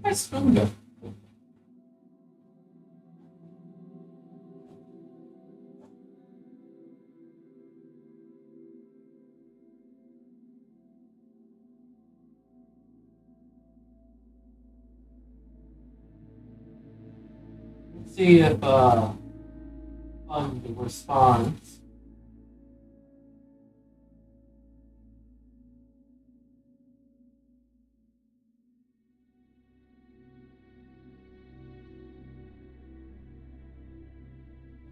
I spilled it. See if fund responds.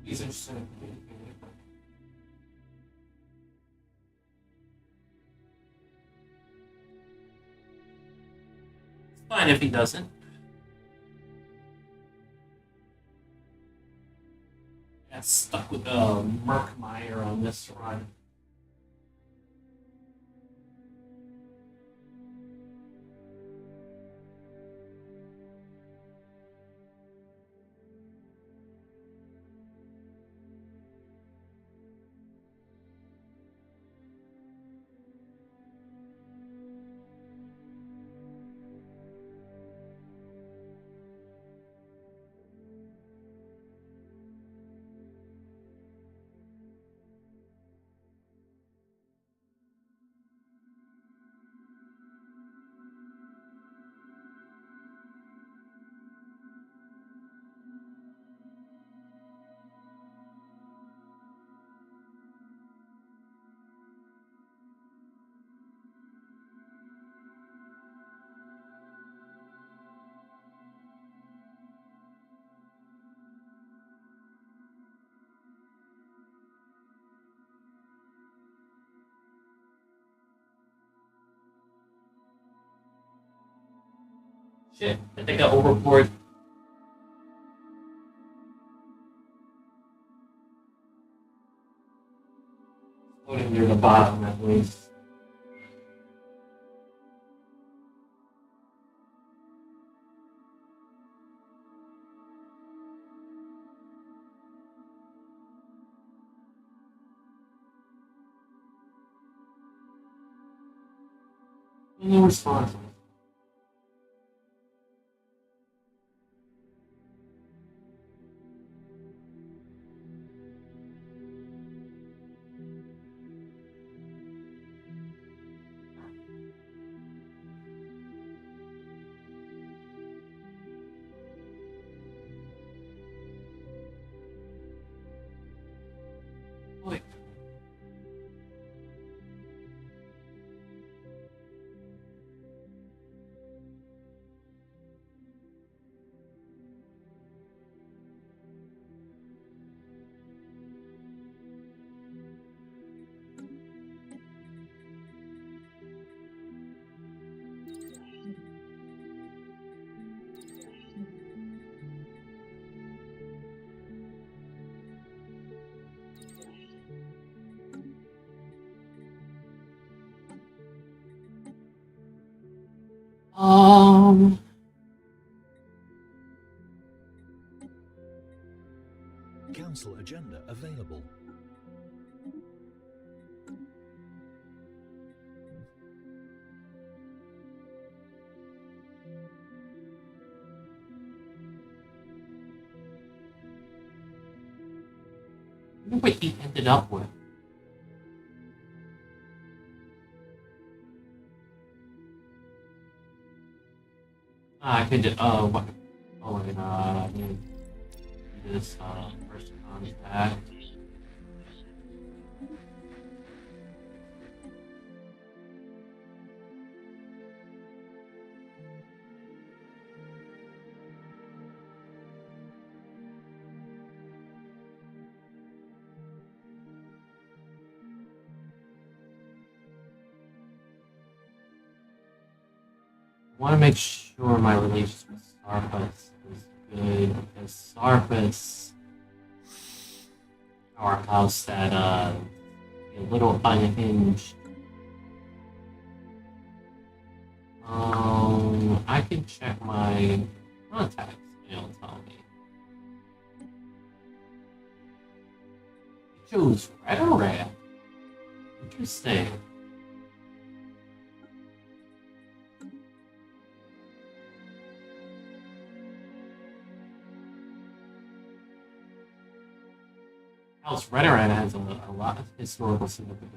He's interested in communicating with her. It's fine if he doesn't. Got stuck with Merkmeyer on this run. Shit, I think I overboard. Floating near the bottom at least. No response. Wait. Um, Council agenda available. look what he ended up with. I could just, what? Oh my god, I mean, this, first contact. I want to make sure my relationship with Sarpas is good because Sarpas, our house that a little unhinged. I can check my contacts. It'll tell me. Choose red or red. Interesting. House Redoran has a lot of historical significance.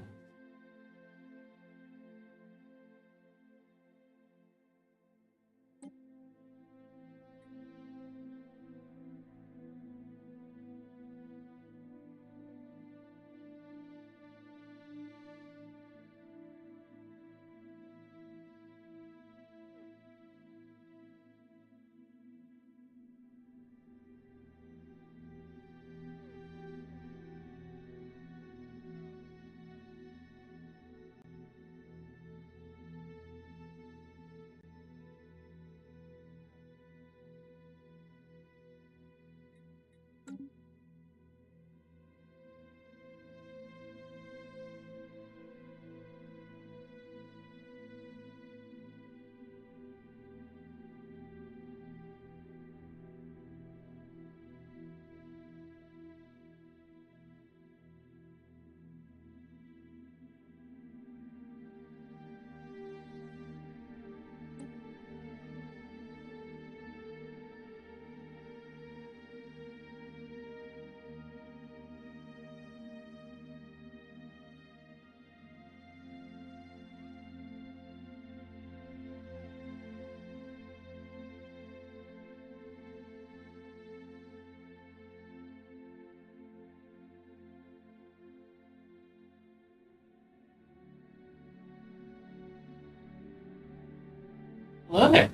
Hello there.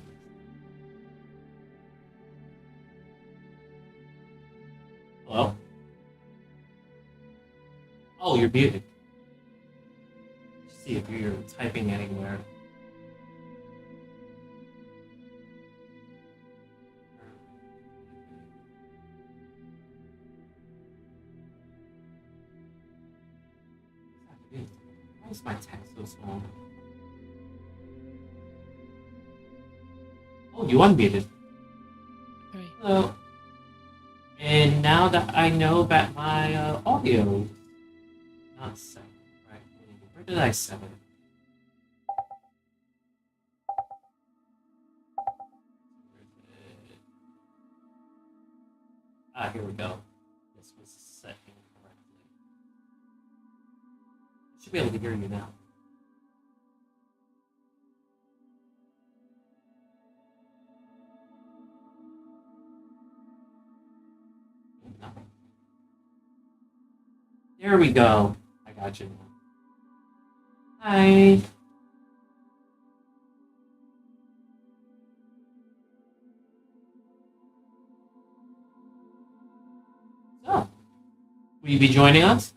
Hello? Oh, you're muted. See if you're typing anywhere. Why is my text so small? Oh, you unmuted. Right. Hello. And now that I know that my audio not set, right? Where did I set it? Ah, here we go. This was set incorrectly. I should be able to hear you now. Nothing. There we go. I got you now. Hi. So, will you be joining us?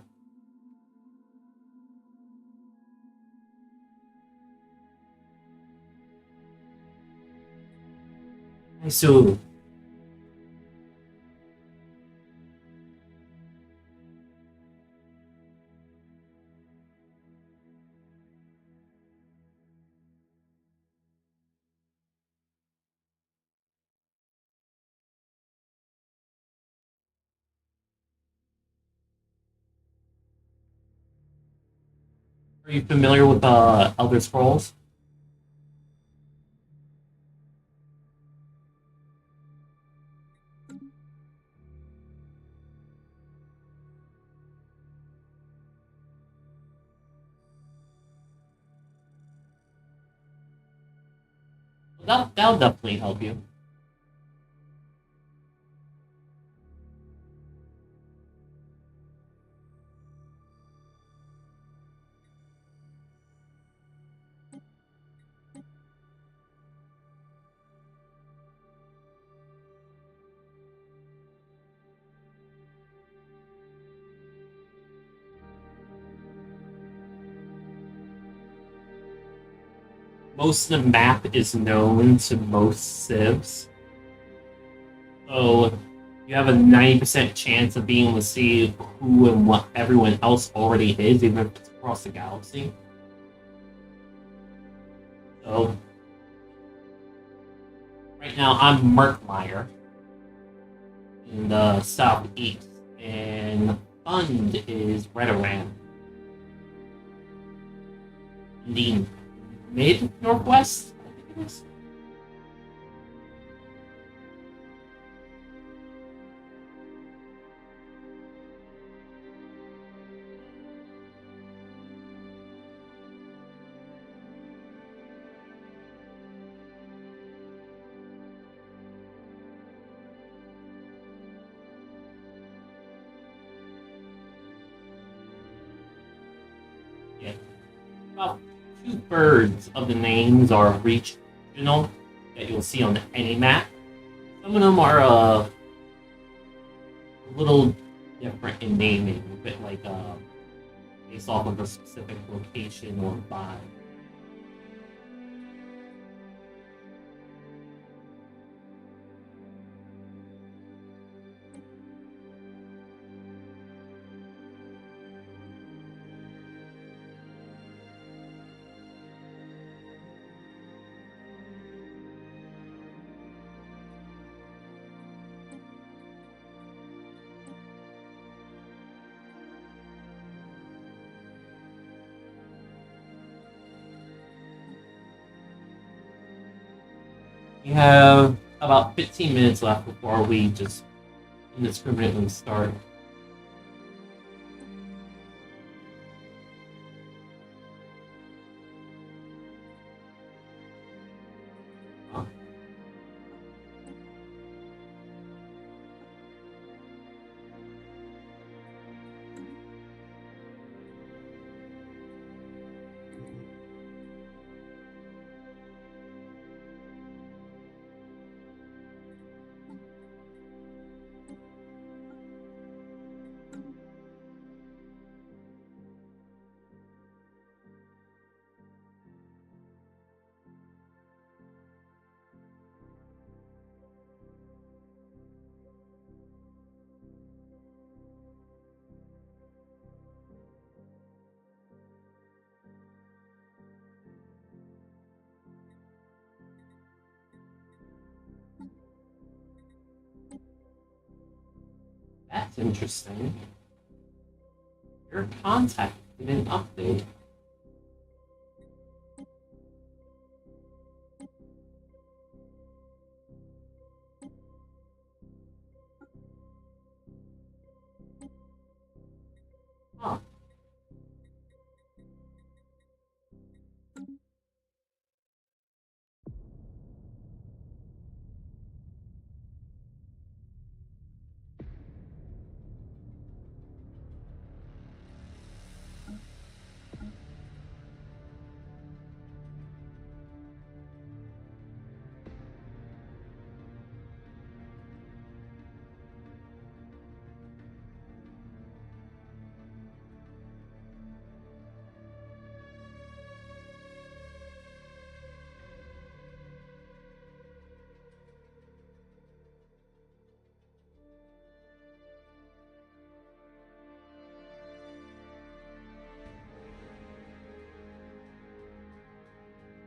Hi, Sue. Are you familiar with Elder Scrolls? That'll definitely help you. Most of the map is known to most civs. So you have a 90% chance of being able to see who and what everyone else already is, even if it's across the galaxy. So right now I'm Merkmeyer in the southeast, and Fund is Redoran in the mid-northwest, I think it is. Yeah. About 2/3 of the names are regional that you'll see on any map. Some of them are a little different in naming, a bit like based off of a specific location or vibe. We have about 15 minutes left before we just indiscriminately start. That's interesting. Your contact didn't update. Huh.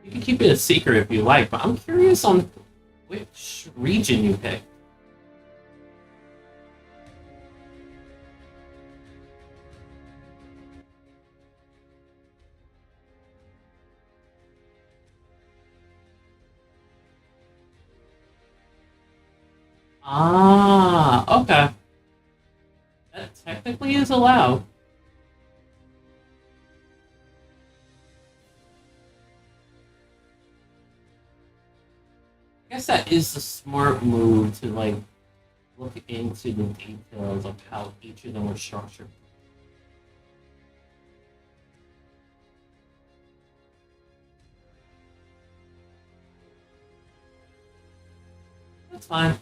You can keep it a secret if you like, but I'm curious on which region you picked. Ah, okay. That technically is allowed. I guess that is a smart move to like look into the details of how each of them are structured. That's fine.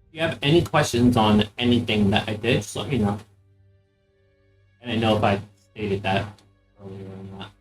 If you have any questions on anything that I did, just let me know. And I know if I stated that earlier or not.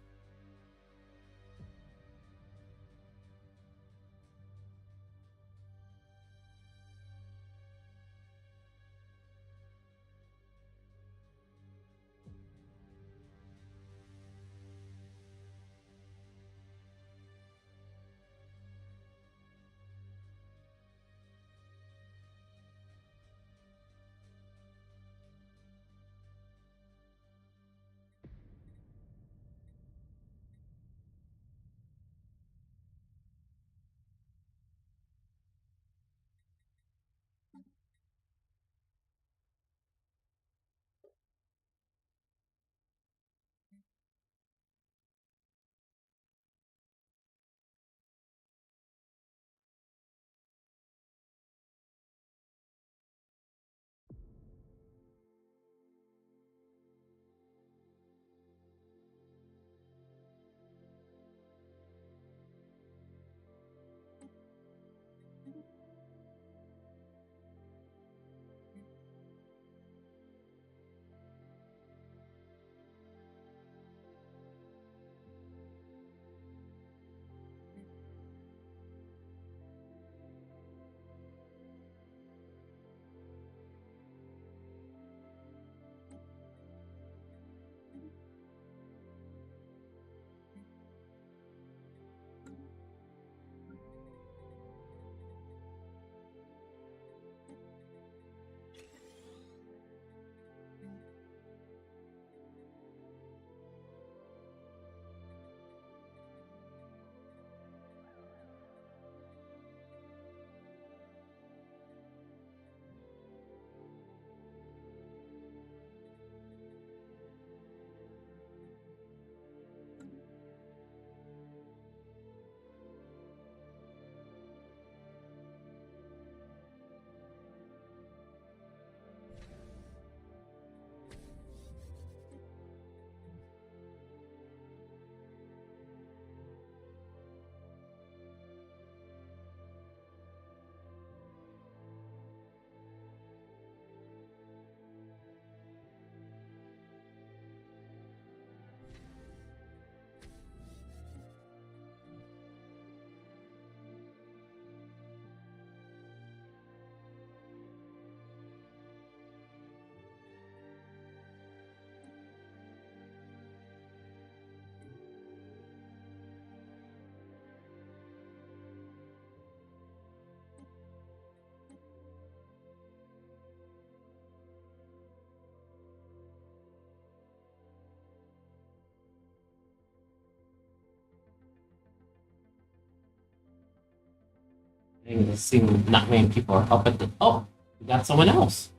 And it seems not many people are up at the. Oh, we got someone else.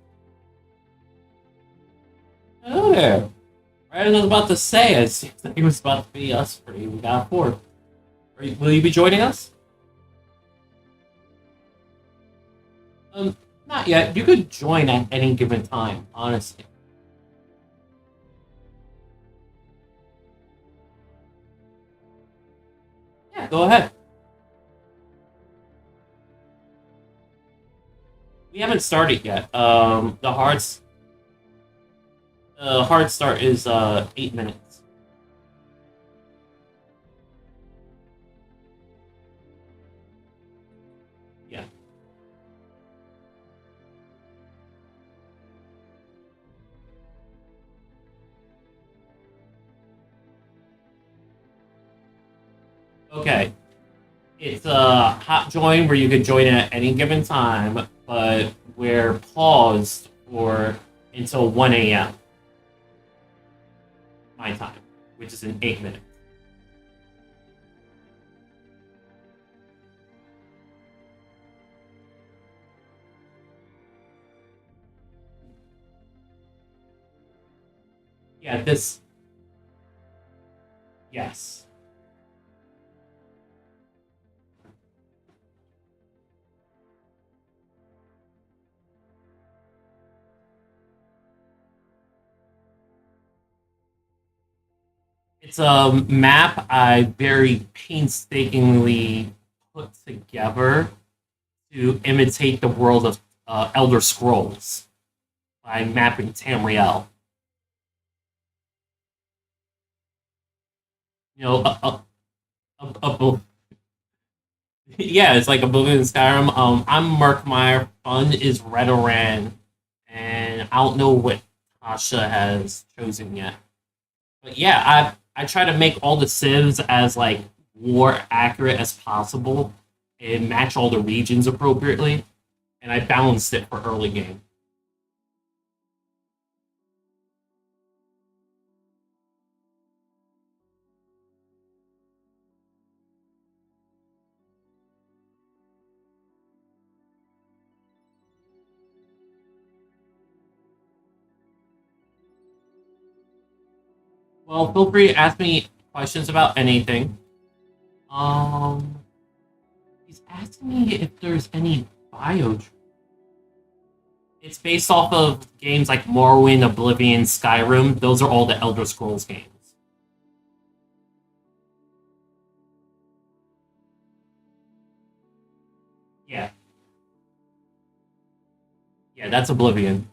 Hello there. Right, I was about to say, it seems like it was about to be us three. We got four. Will you be joining us? Not yet. You could join at any given time, honestly. Yeah, go ahead. We haven't started yet. The hard start is 8 minutes. Yeah. Okay. It's a hot join where you can join at any given time, but we're paused for until 1 a.m. my time, which is in 8 minutes. Yeah, this. Yes. It's a map I very painstakingly put together to imitate the world of Elder Scrolls by mapping Tamriel. You know, yeah, it's like Oblivion Skyrim. I'm Murkmire. Fun is Redoran, and I don't know what Tasha has chosen yet. But yeah, I try to make all the civs as like war accurate as possible and match all the regions appropriately, and I balanced it for early game. Well, feel free to ask me questions about anything. Um, he's asking me if there's any bio. It's based off of games like Morrowind, Oblivion, Skyrim. Those are all the Elder Scrolls games. Yeah, yeah, that's Oblivion.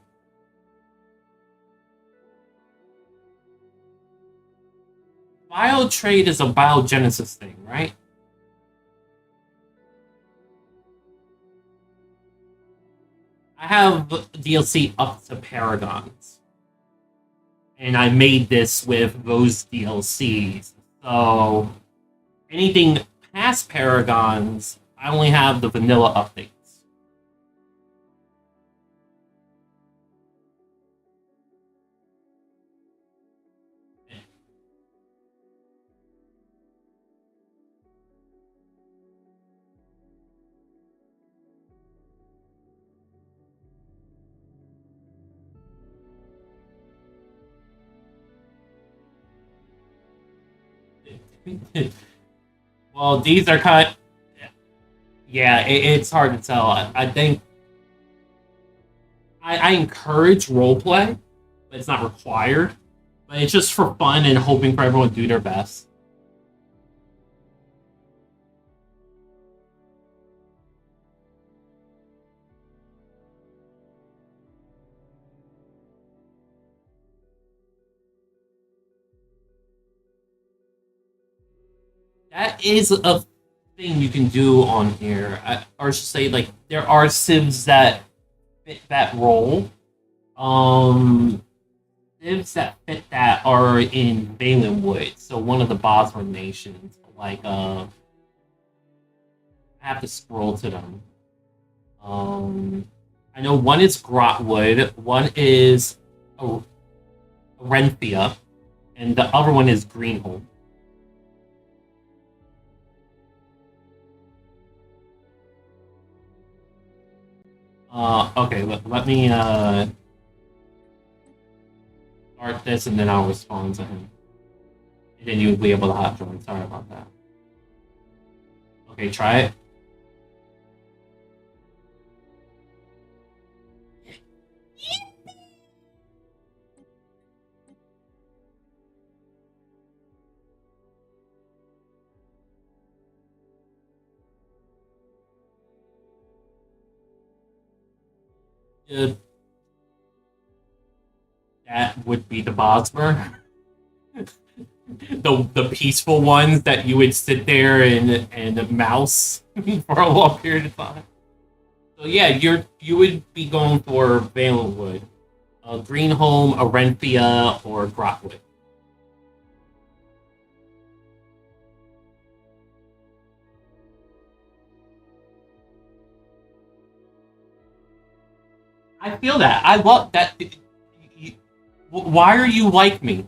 Bio trade is a biogenesis thing, right? I have DLC up to Paragons, and I made this with those DLCs. So anything past Paragons, I only have the vanilla updates. Well, these are kind of, yeah, it's hard to tell. I think I encourage roleplay, but it's not required. But it's just for fun and hoping for everyone to do their best. That is a thing you can do on here. Or should say, like, there are civs that fit that role. Um, Civs that fit that are in Valenwood, so one of the Bosmer nations. Like, I have to scroll to them. Um, I know one is Grotwood, one is Renthia, and the other one is Greenholm. Okay, let me start this and then I'll respond to him. And then you'll be able to hot join. Sorry about that. Okay, try it. Uh, that would be the Bosmer. The peaceful ones that you would sit there and mouse for a long period of time. So yeah, you would be going for Valenwood, Greenholm, Arenthia, or Grotwood. I feel that. I love that. Why are you like me?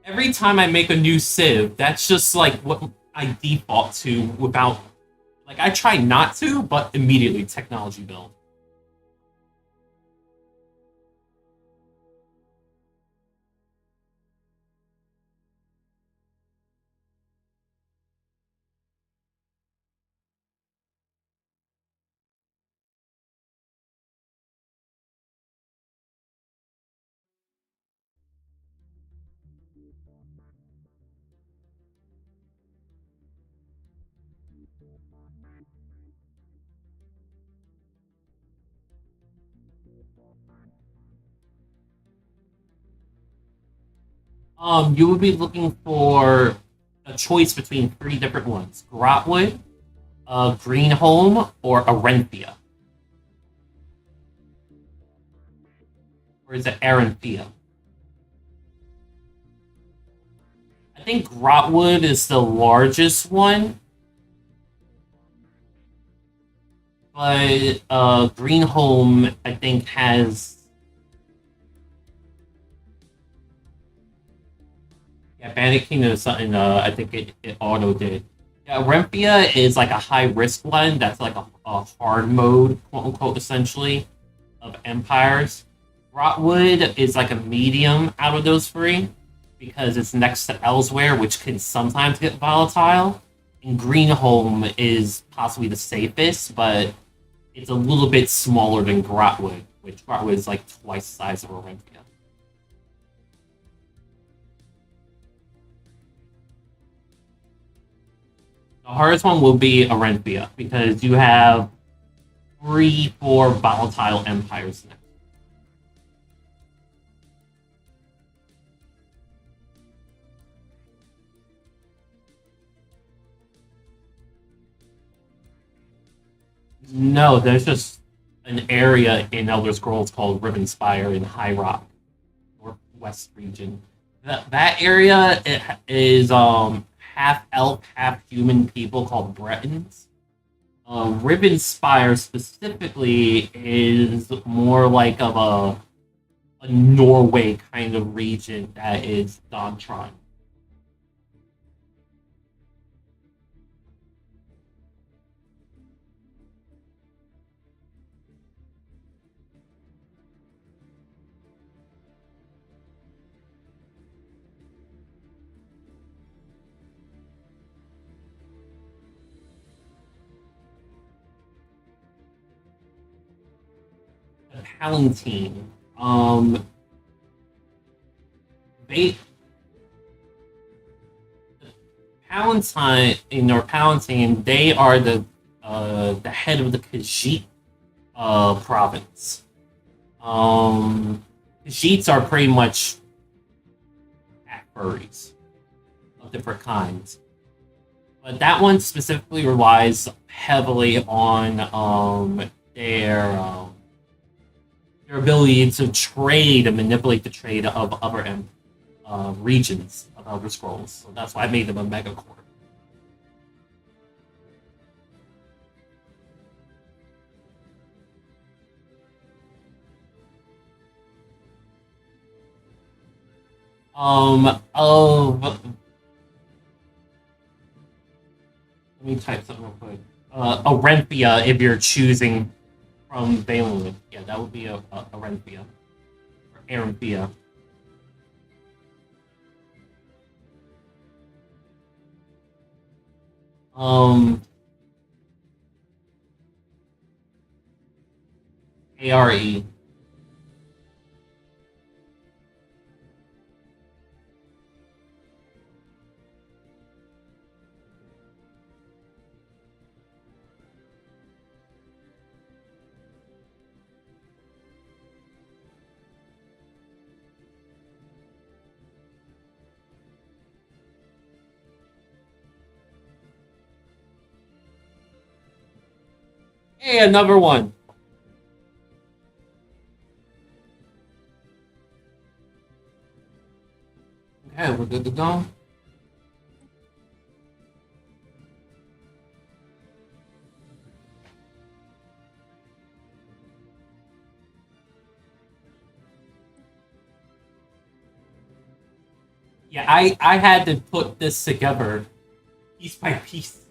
Every time I make a new Civ, that's just like what I default to without. Like, I try not to, but immediately technology build. You would be looking for a choice between three different ones: Grotwood, Greenholm, or Arenthia. Or is it Arenthia? I think Grotwood is the largest one, but Greenholm, I think, has. Yeah, Bandit Kingdom is something I think it auto did. Yeah, Rempia is like a high risk one. That's like a hard mode, quote unquote, essentially, of Empires. Rotwood is like a medium out of those three because it's next to Elsewhere, which can sometimes get volatile. And Greenholm is possibly the safest, but it's a little bit smaller than Grotwood, which Grotwood is like twice the size of Olympia. The hardest one will be Orenthia because you have 3, 4 volatile empires next. No, there's just an area in Elder Scrolls called Rivenspire in High Rock, Northwest region. That area is half elf, half human people called Bretons. Rivenspire specifically is more like of a Norway kind of region that is Dontron. The Palatine. They Palatine or Palatine, they are the head of the Khajiit province. Khajiits are pretty much furries of different kinds. But that one specifically relies heavily on their ability to trade and manipulate the trade of other regions of Elder Scrolls. So that's why I made them a megacorp. Of Let me type something real quick. Orenthia, if you're choosing from Balinwood. Yeah, that would be a Renfia. Or Arenfia. Um, ARE. Hey, another one. Okay, we're good to go. Yeah, I had to put this together piece by piece.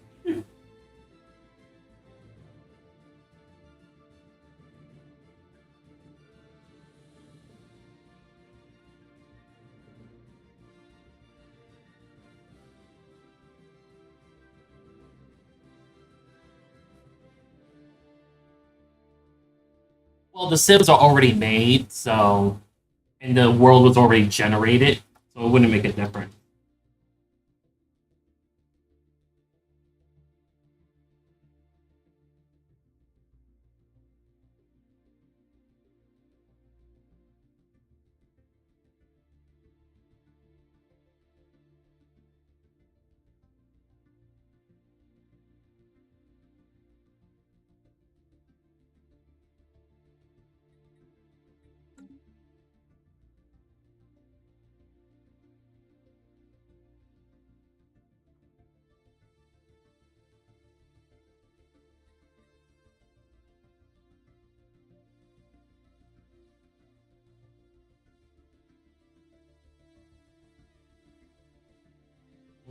Well, the Sims are already made, so and the world was already generated, so it wouldn't make a difference.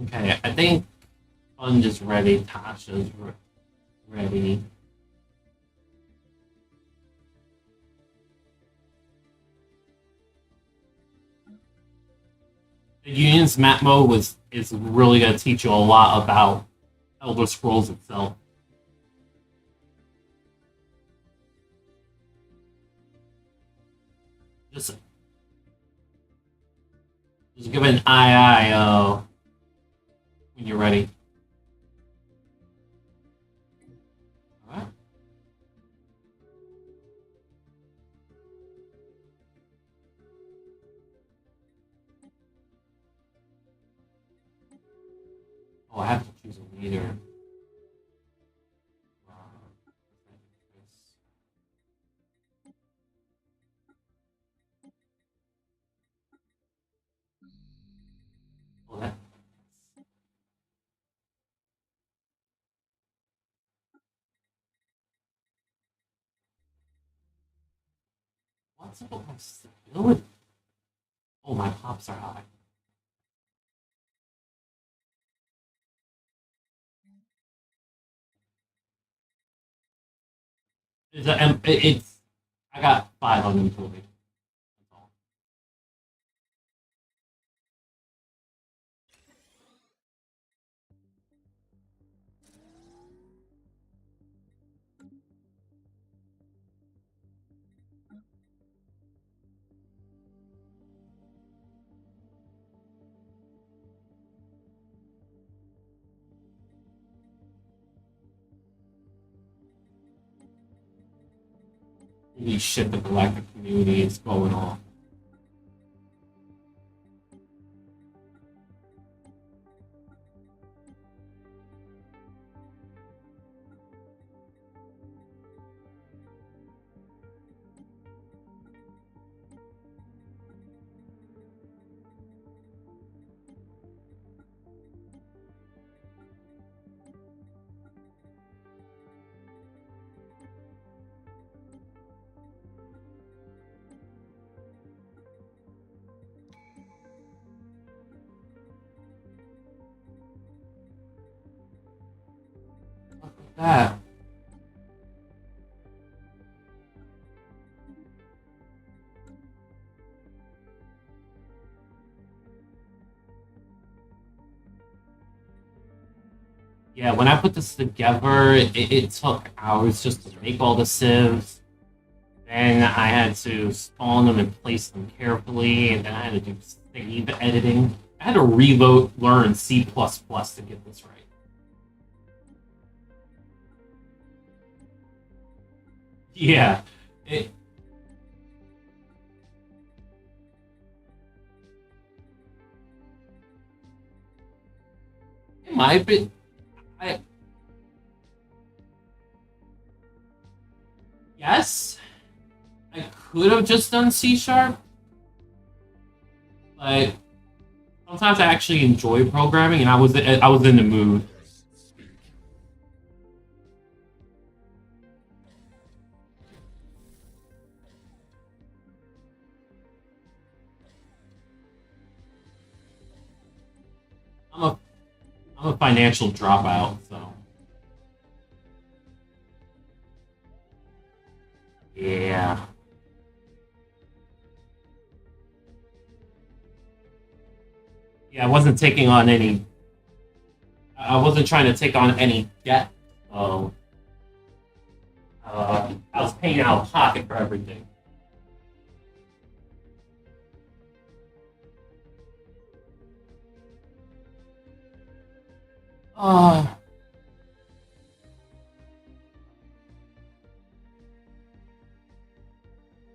Okay, I think Sponge is ready. Tasha's ready. The Union's map mode is really going to teach you a lot about Elder Scrolls itself. Just just give it an eye when you're ready. All right. Oh, I have to choose a leader. Oh, what's up with my stability? Oh, my pops are high. It's I got 5 on utility. That's all. Holy shit, the galactic community is going on. Look at that. Yeah, when I put this together, it took hours just to make all the civs. Then I had to spawn them and place them carefully, and then I had to do save editing. I had to reload, learn C++ to get this right. Yeah, it, it might have been. I Yes, I could have just done C sharp, but sometimes I actually enjoy programming, and I was in the mood. I'm a I'm a financial dropout, so yeah. Yeah, I wasn't taking on any. I wasn't trying to take on any debt. So I was paying out of pocket for everything. Uh,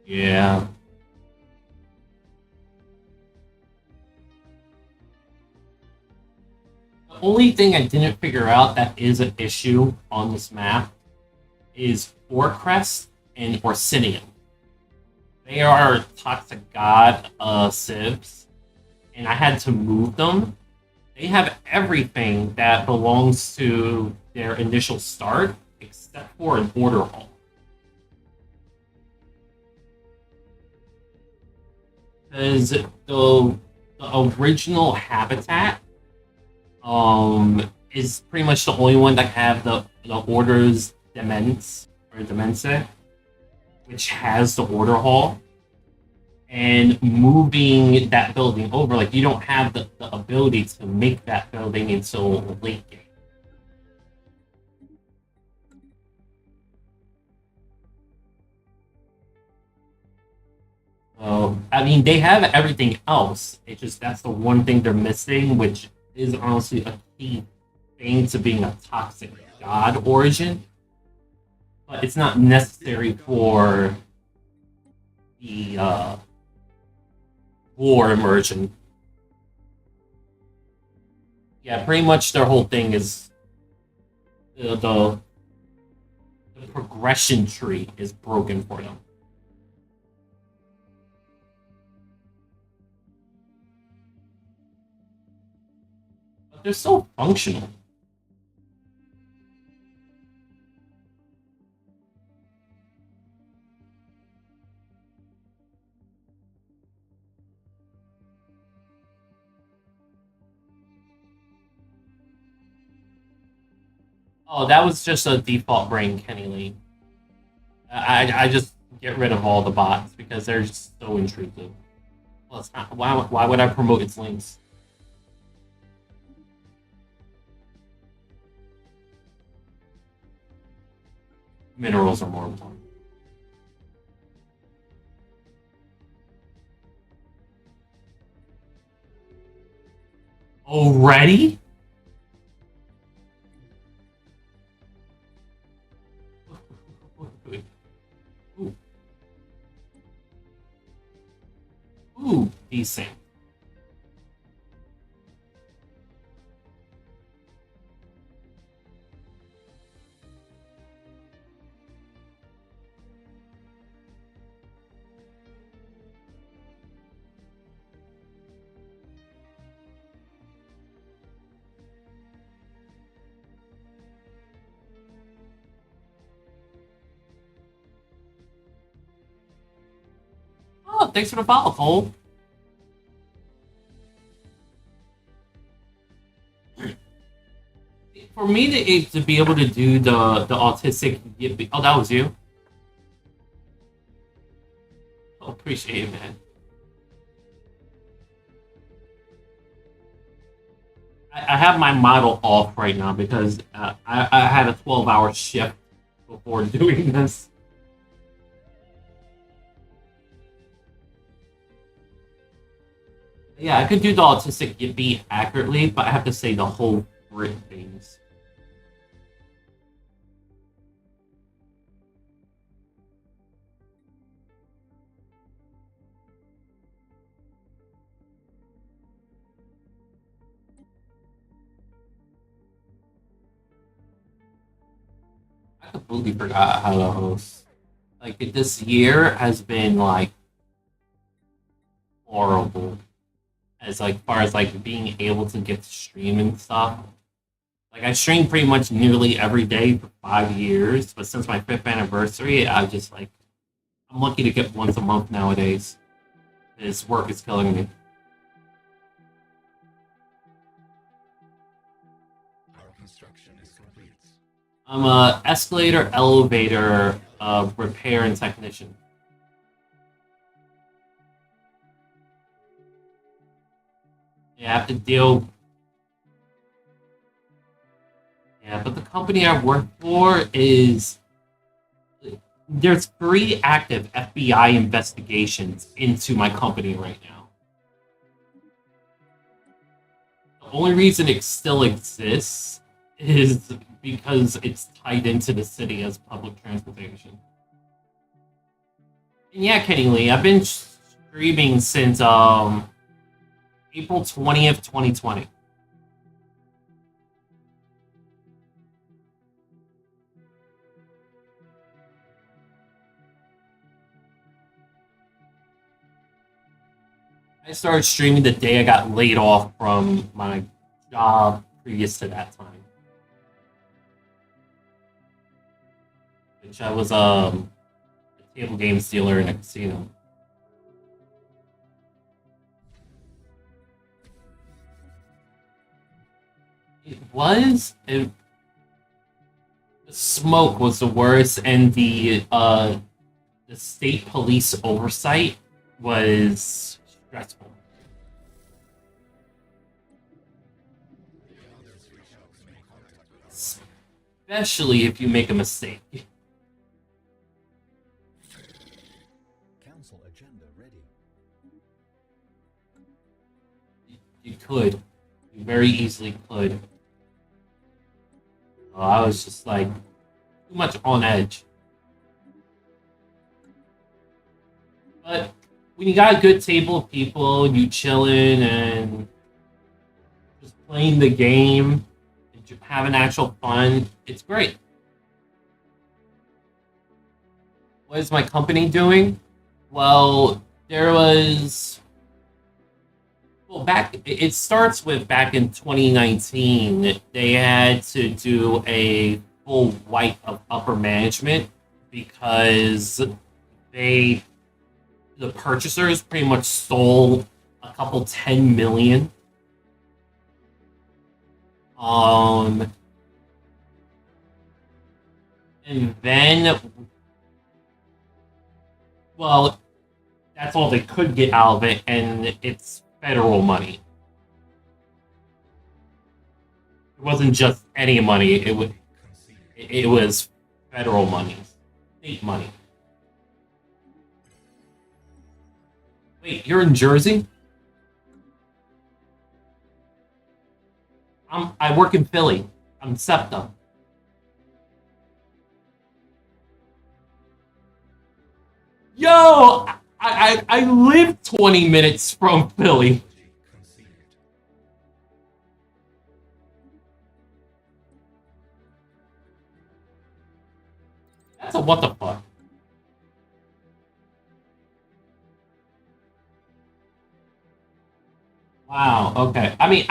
yeah. The only thing I didn't figure out that is an issue on this map is Orcrest and Orsinium. They are toxic god civs, and I had to move them. They have everything that belongs to their initial start, except for an order hall. Because the original habitat is pretty much the only one that have the orders Demens or Demense, which has the order hall. And moving that building over, like you don't have the ability to make that building until late game. I mean, they have everything else. It's just that's the one thing they're missing, which is honestly a key thing to being a toxic god origin. But it's not necessary for the war immersion. Yeah, pretty much their whole thing is the progression tree is broken for them. But they're so functional. Oh, that was just a default brain Kenny Lee. I just get rid of all the bots because they're just so intrusive. Well, it's not, why would I promote its links? Minerals are more important. Already? Ooh, ooh, decent. Oh, thanks for the follow, Cole. For me to be able to do the autistic, oh, that was you. Oh, appreciate it, man. I have my model off right now because I had a 12-hour shift before doing this. Yeah, I could do the autistic beat accurately, but I have to say the whole Brit things. I completely forgot how to host. Like this year has been like horrible as like far as like being able to get to stream and stuff. Like I streamed pretty much nearly every day for 5 years, but since my fifth anniversary, I just like I'm lucky to get once a month nowadays. This work is killing me. Our construction is complete. I'm a escalator, elevator, repair and technician. Yeah, I have to deal. Yeah, but the company I work for is there's 3 active FBI investigations into my company right now. The only reason it still exists is because it's tied into the city as public transportation. And yeah, Kenny Lee, I've been streaming since April 20th, 2020. I started streaming the day I got laid off from my job previous to that time. Which I was a table games dealer in a casino. The smoke was the worst, and the state police oversight was stressful. Especially if you make a mistake. Council agenda ready. You could. You very easily could. I was just like too much on edge. But when you got a good table of people, you chilling and just playing the game and having actual fun, it's great. What is my company doing? Well, there was well back. It starts with back in 2019. They had to do a full wipe of upper management because they the purchasers pretty much stole a couple 10 million. Um, and then, well, that's all they could get out of it, and it's federal money. It wasn't just any money; it was federal money, state money. Wait, you're in Jersey? I work in Philly. I'm SEPTA. Yo, I live 20 minutes from Philly. That's a what the fuck. Wow. Okay. I mean,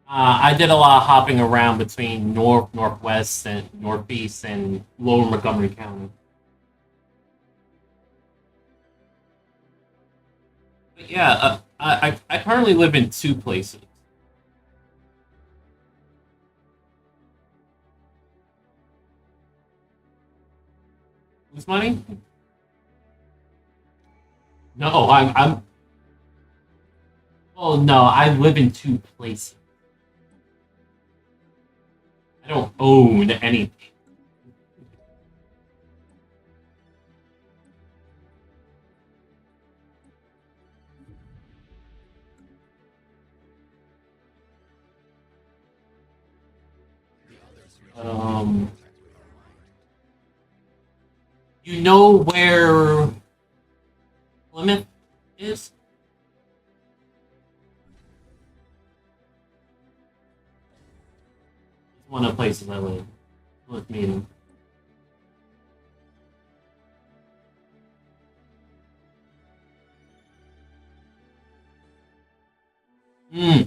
I did a lot of hopping around between north, northwest, and northeast, and lower Montgomery County. But yeah, I currently live in 2 places. Whose money? No, I'm. Well, no, I live in two places. I don't own anything. The others Um, you know where Plymouth is? It's one of the places I live. With me. Hmm.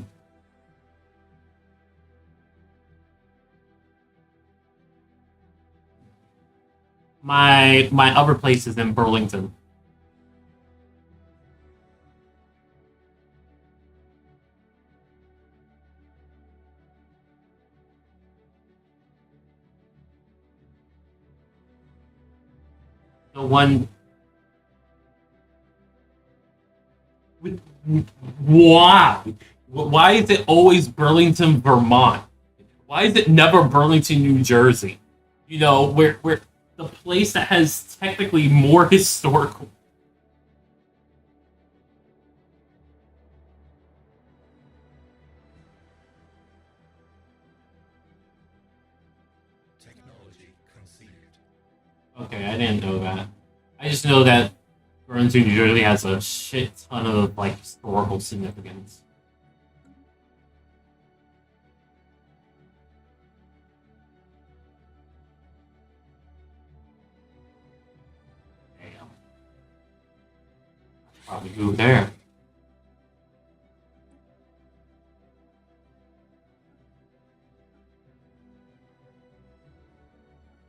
My other place is in Burlington. The one. Why? Why is it always Burlington, Vermont? Why is it never Burlington, New Jersey? You know, where the place that has technically more historical. technology conceived. Okay, I didn't know that. I just know that Burlington, New Jersey has a shit ton of like historical significance. Damn, probably go there.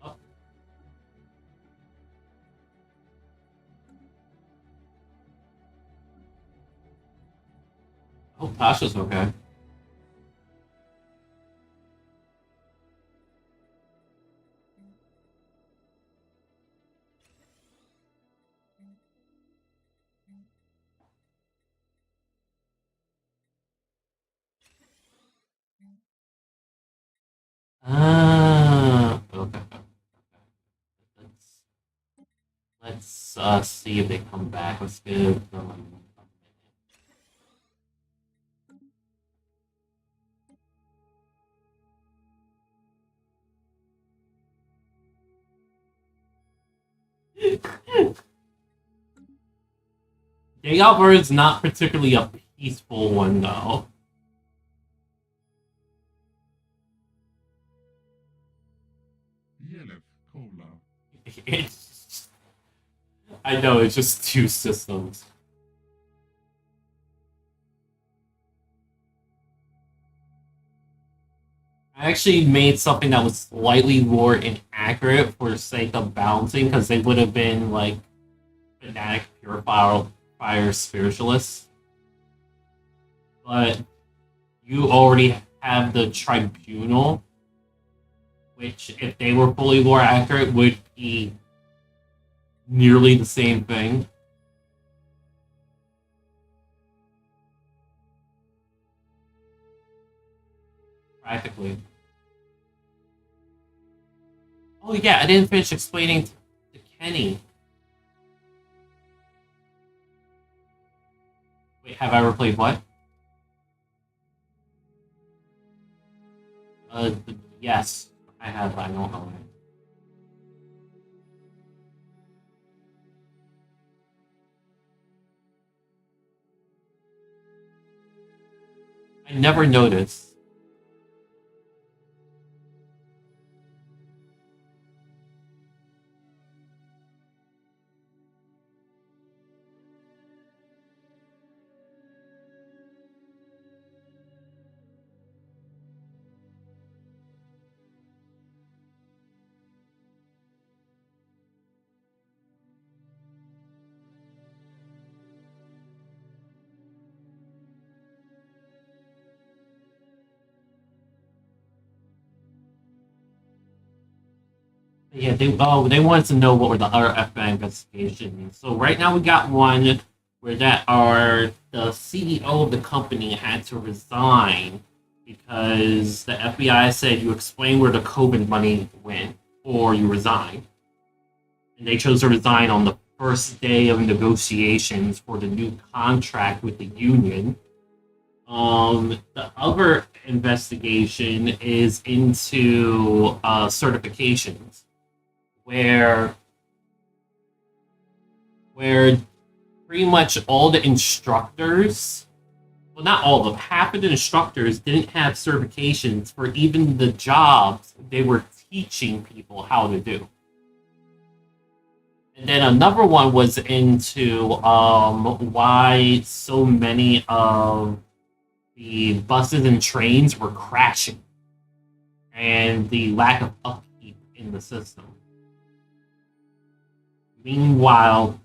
Oh, I hope Tasha's okay. Ah, okay. Let's let's see if they come back. Let's give them a minute. Day is not particularly a peaceful one, though. Yelef, Cola. It's, I know, it's just two systems. I actually made something that was slightly more inaccurate for the sake of balancing, because they would have been like fanatic purifier fire spiritualists. But you already have the tribunal, which, if they were fully lore accurate, would be nearly the same thing. Practically. Oh yeah, I didn't finish explaining to Kenny. Wait, have I ever played what? Yes, I have. I don't know it. I never noticed. Yeah, they wanted to know what were the other FBI investigations. So right now we got one. where that are the CEO of the company had to resign because the FBI said you explain where the COVID money went or you resign. And they chose to resign on the first day of negotiations for the new contract with the union. The other investigation is into certifications, where where pretty much all the instructors, well, not all of them, half of the instructors didn't have certifications for even the jobs they were teaching people how to do. And then another one was into why so many of the buses and trains were crashing and the lack of upkeep in the system. Meanwhile,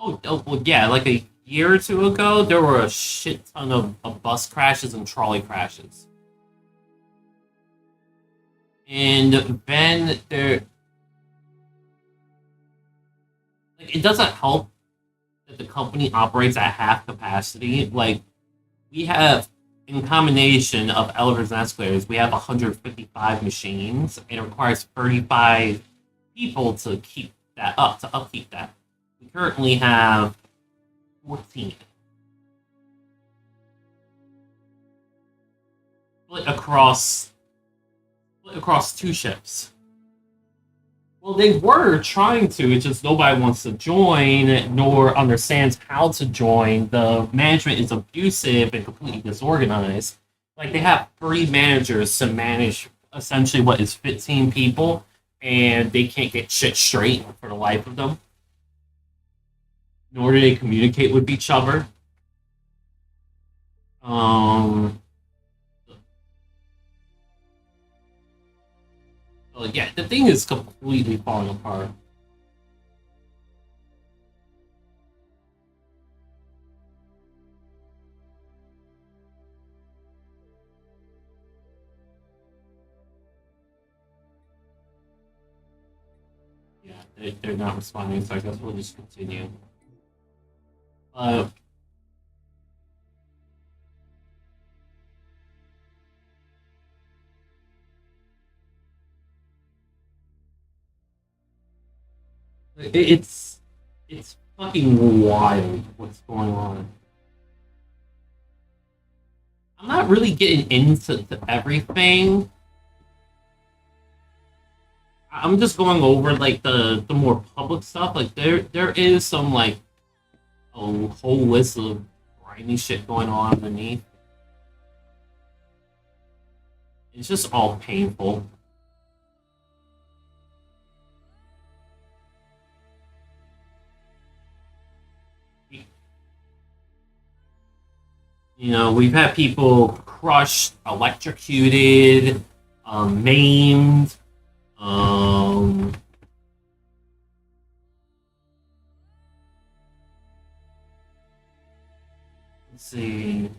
well, yeah, like a year or two ago, there were a shit ton of bus crashes and trolley crashes. And then like, it doesn't help that the company operates at half capacity. Like, we have, in combination of elevators and escalators, we have 155 machines, and it requires 35 people to keep that up, to upkeep that. We currently have 14. Split across two ships. Well, they were trying to, it's just nobody wants to join nor understands how to join. The management is abusive and completely disorganized. Like, they have 3 managers to manage essentially what is 15 people, and they can't get shit straight for the life of them. Nor do they communicate with each other. So yeah, the thing is completely falling apart. Yeah, they're not responding, so I guess we'll just continue. Uh, it's fucking wild what's going on. I'm not really getting into everything. I'm just going over like the more public stuff. Like, there is some like a whole list of grimy shit going on underneath. It's just all painful. You know, we've had people crushed, electrocuted, maimed. Um, let's see.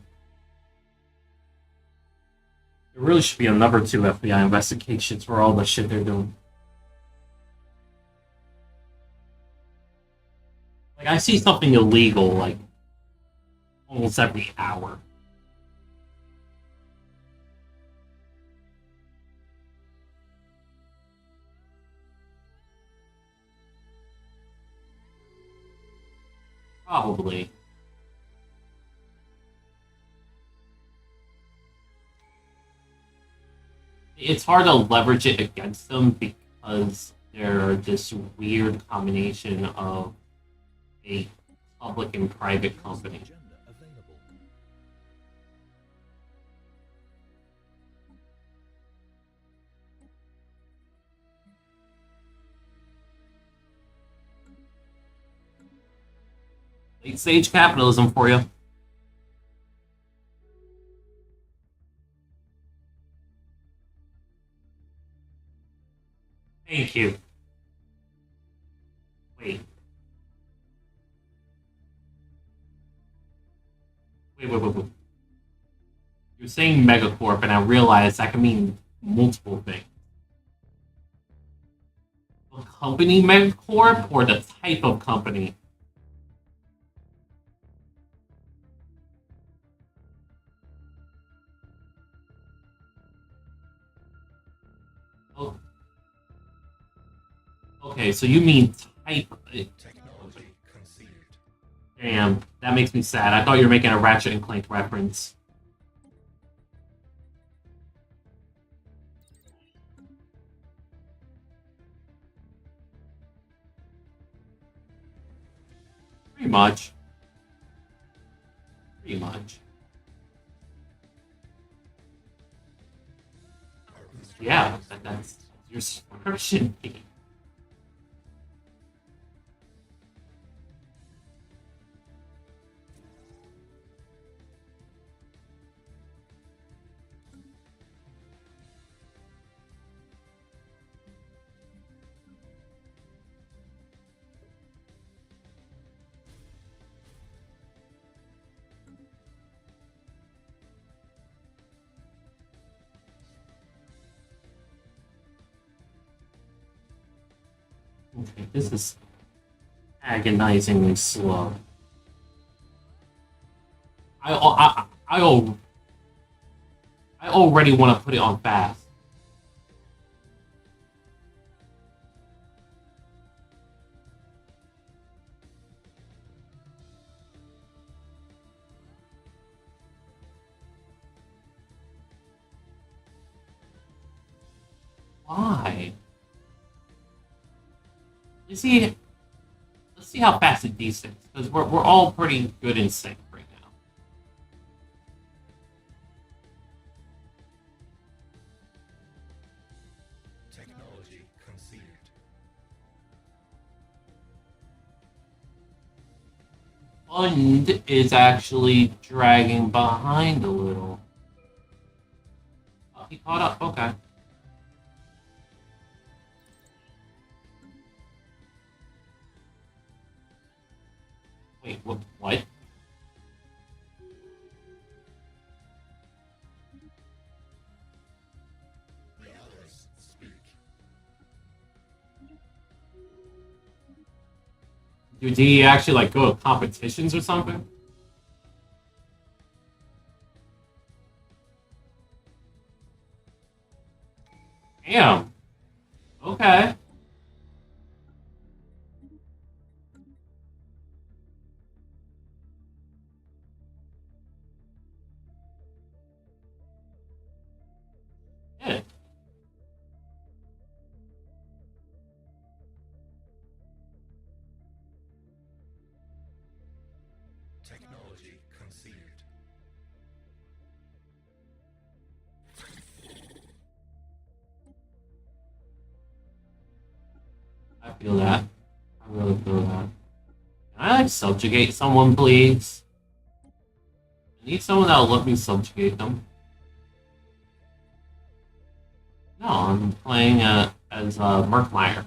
There really should be another 2 FBI investigations for all the shit they're doing. Like, I see something illegal like almost every hour. Probably. It's hard to leverage it against them because they're this weird combination of a public and private company. Agenda available. Late stage capitalism for you. Thank you. Wait. Wait. You're saying megacorp, and I realize that can mean multiple things. The company megacorp or the type of company? Okay, so you mean type. Technology conceived. Damn, that makes me sad. I thought you were making a Ratchet and Clank reference. Pretty much. Pretty much. Yeah, that's your subscription fee. Okay, this is agonizingly slow. I, I, I, al- I already want to put it on fast. Why? Let's see. Let's see how fast it desyncs because we're all pretty good in sync right now. Technology conceived. Fund is actually dragging behind a little. Oh, he caught up. Okay. Wait, what? The others speak. Did he actually like go to competitions or something? Damn. Okay. Yeah. Technology conceived. I feel that. I really feel that. Can I like subjugate someone, please? I need someone that'll let me subjugate them. No, I'm playing as Merkmeyer.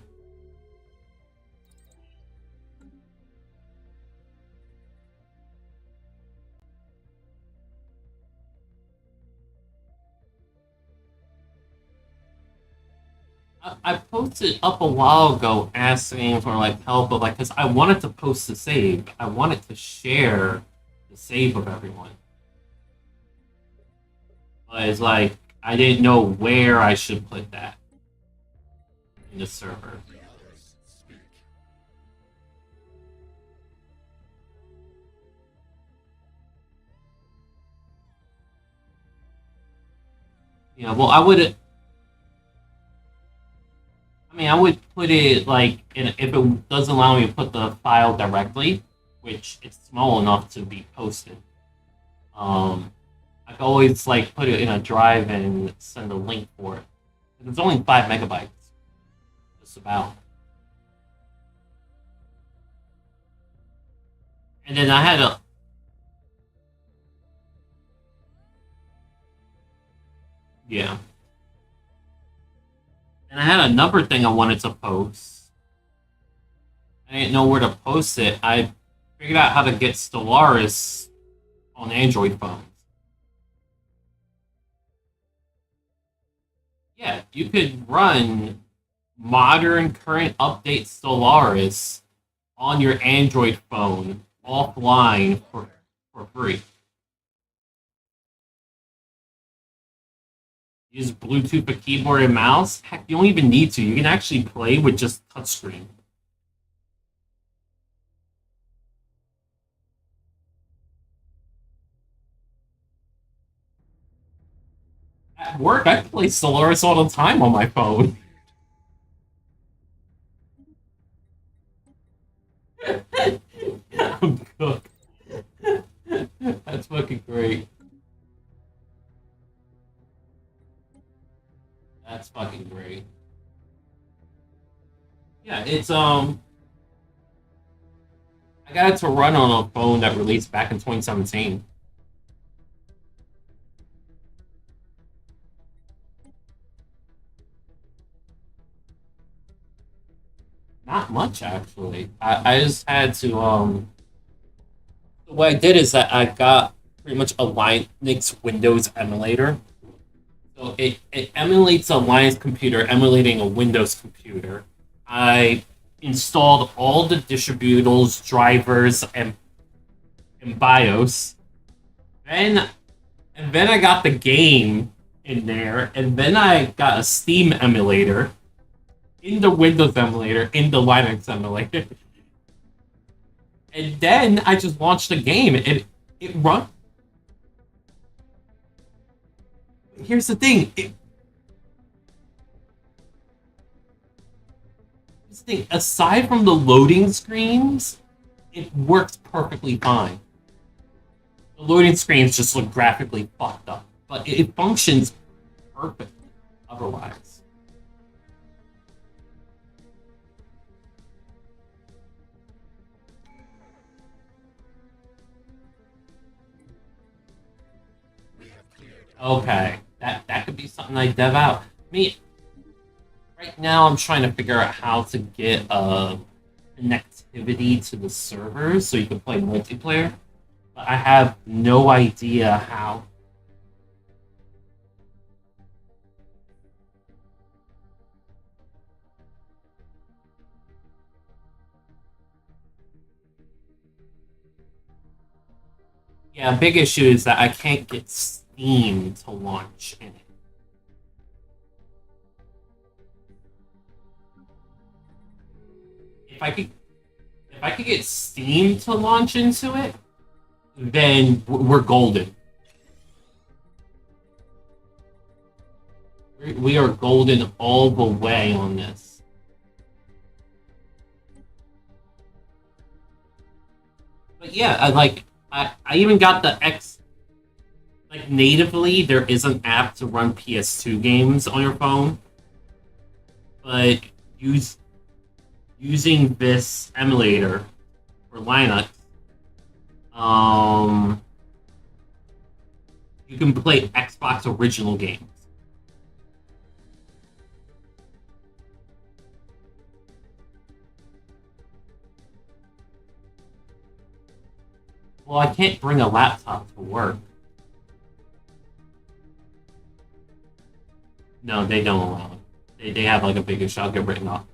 I posted up a while ago asking for like help of like because I wanted to post the save. I wanted to share the save of everyone. But it's like I didn't know where I should put that in the server. The others speak. Yeah, well I would put it like if it doesn't allow me to put the file directly, which it's small enough to be posted. Um, I can always like put it in a drive and send a link for it. It's only 5 MB, just about. And then I had a yeah, and I had another thing I wanted to post. I didn't know where to post it. I figured out how to get Stellaris on Android phones. Yeah, you could run modern current update Stellaris on your Android phone offline for free. use Bluetooth for keyboard and mouse. Heck, you don't even need to. You can actually play with just touchscreen. At work, I play Stellaris all the time on my phone. I'm cooked. That's fucking great. That's fucking great. Yeah, it's I got it to run on a phone that released back in 2017. Not much actually. I just had to what I did is that I got pretty much a Linux Windows emulator. So it emulates a Linux computer emulating a Windows computer. I installed all the distributors, drivers, and BIOS. Then and then I got the game in there, and then I got a Steam emulator in the Windows emulator, in the Linux emulator. And then I just launched the game. It run. Here's the thing. Here's the thing. Aside from the loading screens, it works perfectly fine. The loading screens just look graphically fucked up, but it functions perfectly otherwise. We have cleared. Okay, that could be something I dev out. I mean, right now I'm trying to figure out how to get connectivity to the servers so you can play multiplayer, but I have no idea how. Yeah, big issue is that I can't get Steam to launch in it. If I could, if I could get Steam to launch into it, then we're golden. We are golden all the way on this. But yeah, I even got the X. Like natively, there is an app to run PS2 games on your phone, but using this emulator for Linux, um, you can play Xbox original games. Well, I can't bring a laptop to work. No, they don't allow it. They have like a big issue. I'll get written off.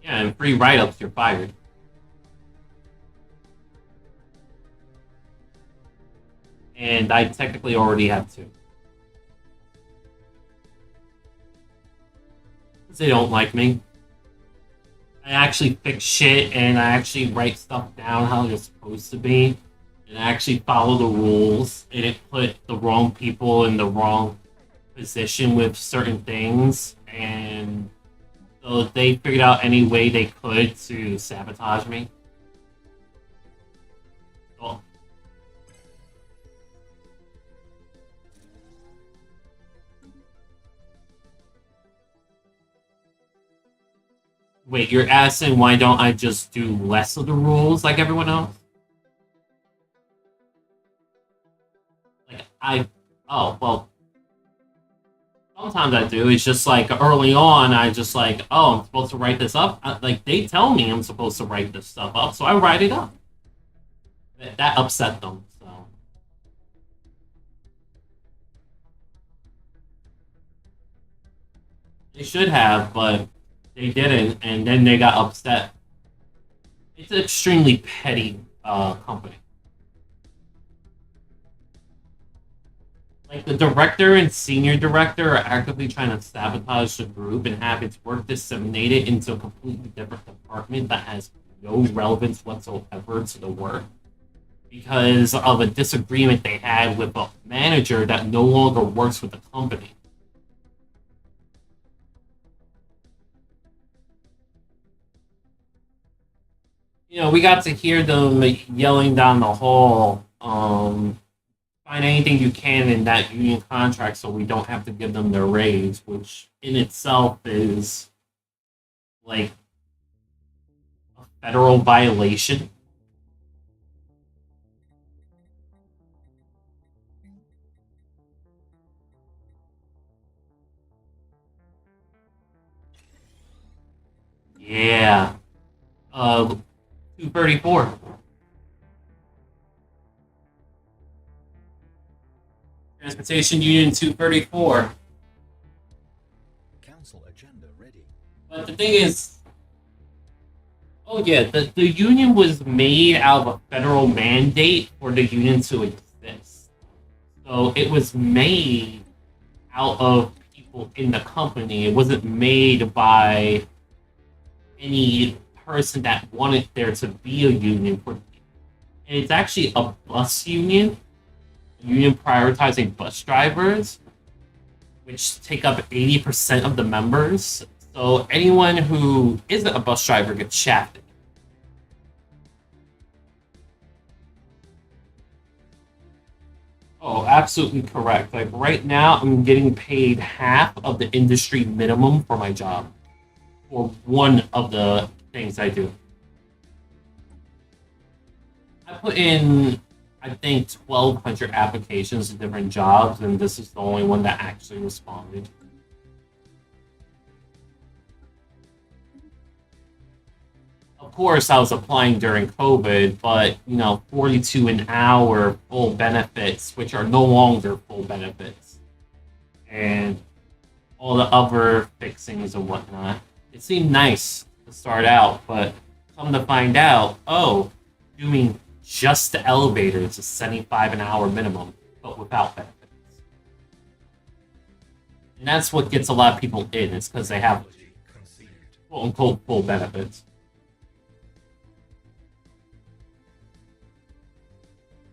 Yeah, and free write-ups, you're fired. And I technically already have two. Because they don't like me. I actually fix shit and I actually write stuff down how it's supposed to be. And I actually follow the rules. And it put the wrong people in the wrong position with certain things. And so they figured out any way they could to sabotage me. So, wait, you're asking why don't I just do less of the rules like everyone else? Like oh well, sometimes I do. It's just like early on, I just like, oh, I'm supposed to write this up. Like they tell me I'm supposed to write this stuff up, so I write it up. That upset them. So they should have, but they didn't, and then they got upset. It's an extremely petty company. Like the director and senior director are actively trying to sabotage the group and have its work disseminated into a completely different department that has no relevance whatsoever to the work because of a disagreement they had with a manager that no longer works with the company. We got to hear them yelling down the hall, find anything you can in that union contract so we don't have to give them their raise, which in itself is like a federal violation. Yeah. 234. Transportation Union 234. Council agenda ready. But the thing is, oh yeah, the union was made out of a federal mandate for the union to exist. So it was made out of people in the company. It wasn't made by any person that wanted there to be a union for. And it's actually a bus union, a union prioritizing bus drivers, which take up 80% of the members. So anyone who isn't a bus driver gets shafted. Oh, absolutely correct. Like right now, I'm getting paid half of the industry minimum for my job, for one of the things I do. I put in, I think, 1,200 applications to different jobs, and this is the only one that actually responded. Of course, I was applying during COVID, but 42 an hour full benefits, which are no longer full benefits, and all the other fixings and whatnot. It seemed nice to start out, but come to find out, oh, you mean just the elevators is 75 an hour minimum, but without benefits. And that's what gets a lot of people in, it's because they have quote unquote full benefits.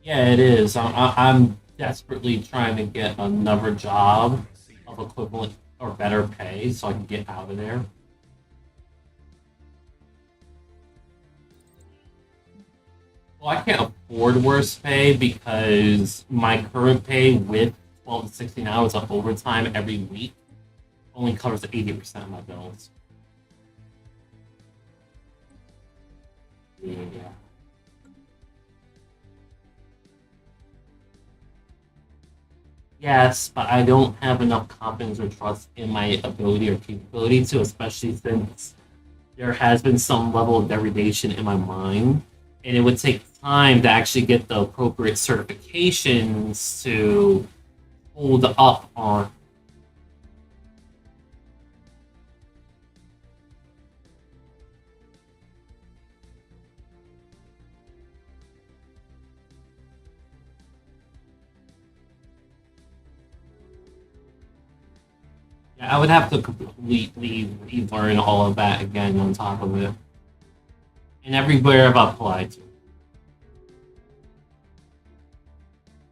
Yeah, it is. I'm desperately trying to get another job of equivalent or better pay so I can get out of there. Well, I can't afford worse pay because my current pay with 12 to 16 hours of overtime every week only covers 80% of my bills. Yeah. Yes, but I don't have enough confidence or trust in my ability or capability to, especially since there has been some level of degradation in my mind. And it would take time to actually get the appropriate certifications to hold up on. Yeah, I would have to completely relearn all of that again on top of it. And everywhere I've applied to.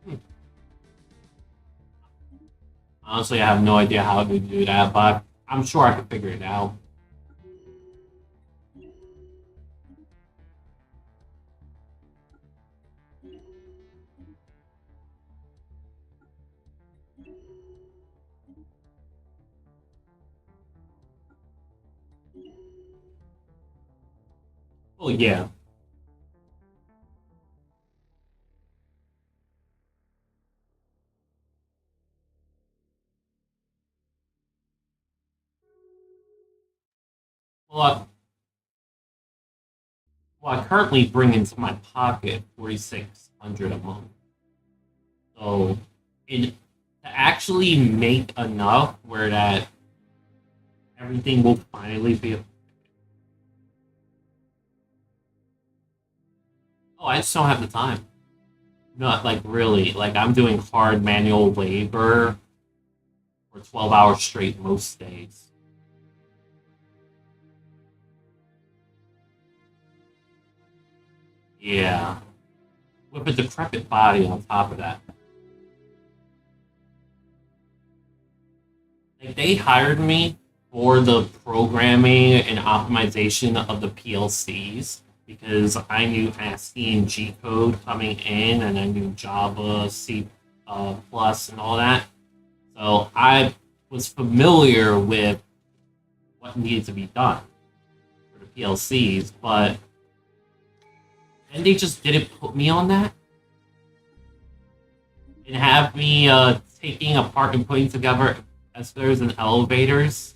Hmm. Honestly, I have no idea how to do that, but I'm sure I could figure it out. Oh yeah. Well, I currently bring into my pocket 4,600 a month. So, in to actually make enough where that everything will finally be. Oh, I just don't have the time. Not like really. Like I'm doing hard manual labor for 12 hours straight most days. Yeah. With a decrepit body on top of that. Like they hired me for the programming and optimization of the PLCs because I knew ASCII and G code coming in, and I knew Java, C plus, and all that. So I was familiar with what needed to be done for the PLCs, but and they just didn't put me on that and have me taking apart and putting together escalators and elevators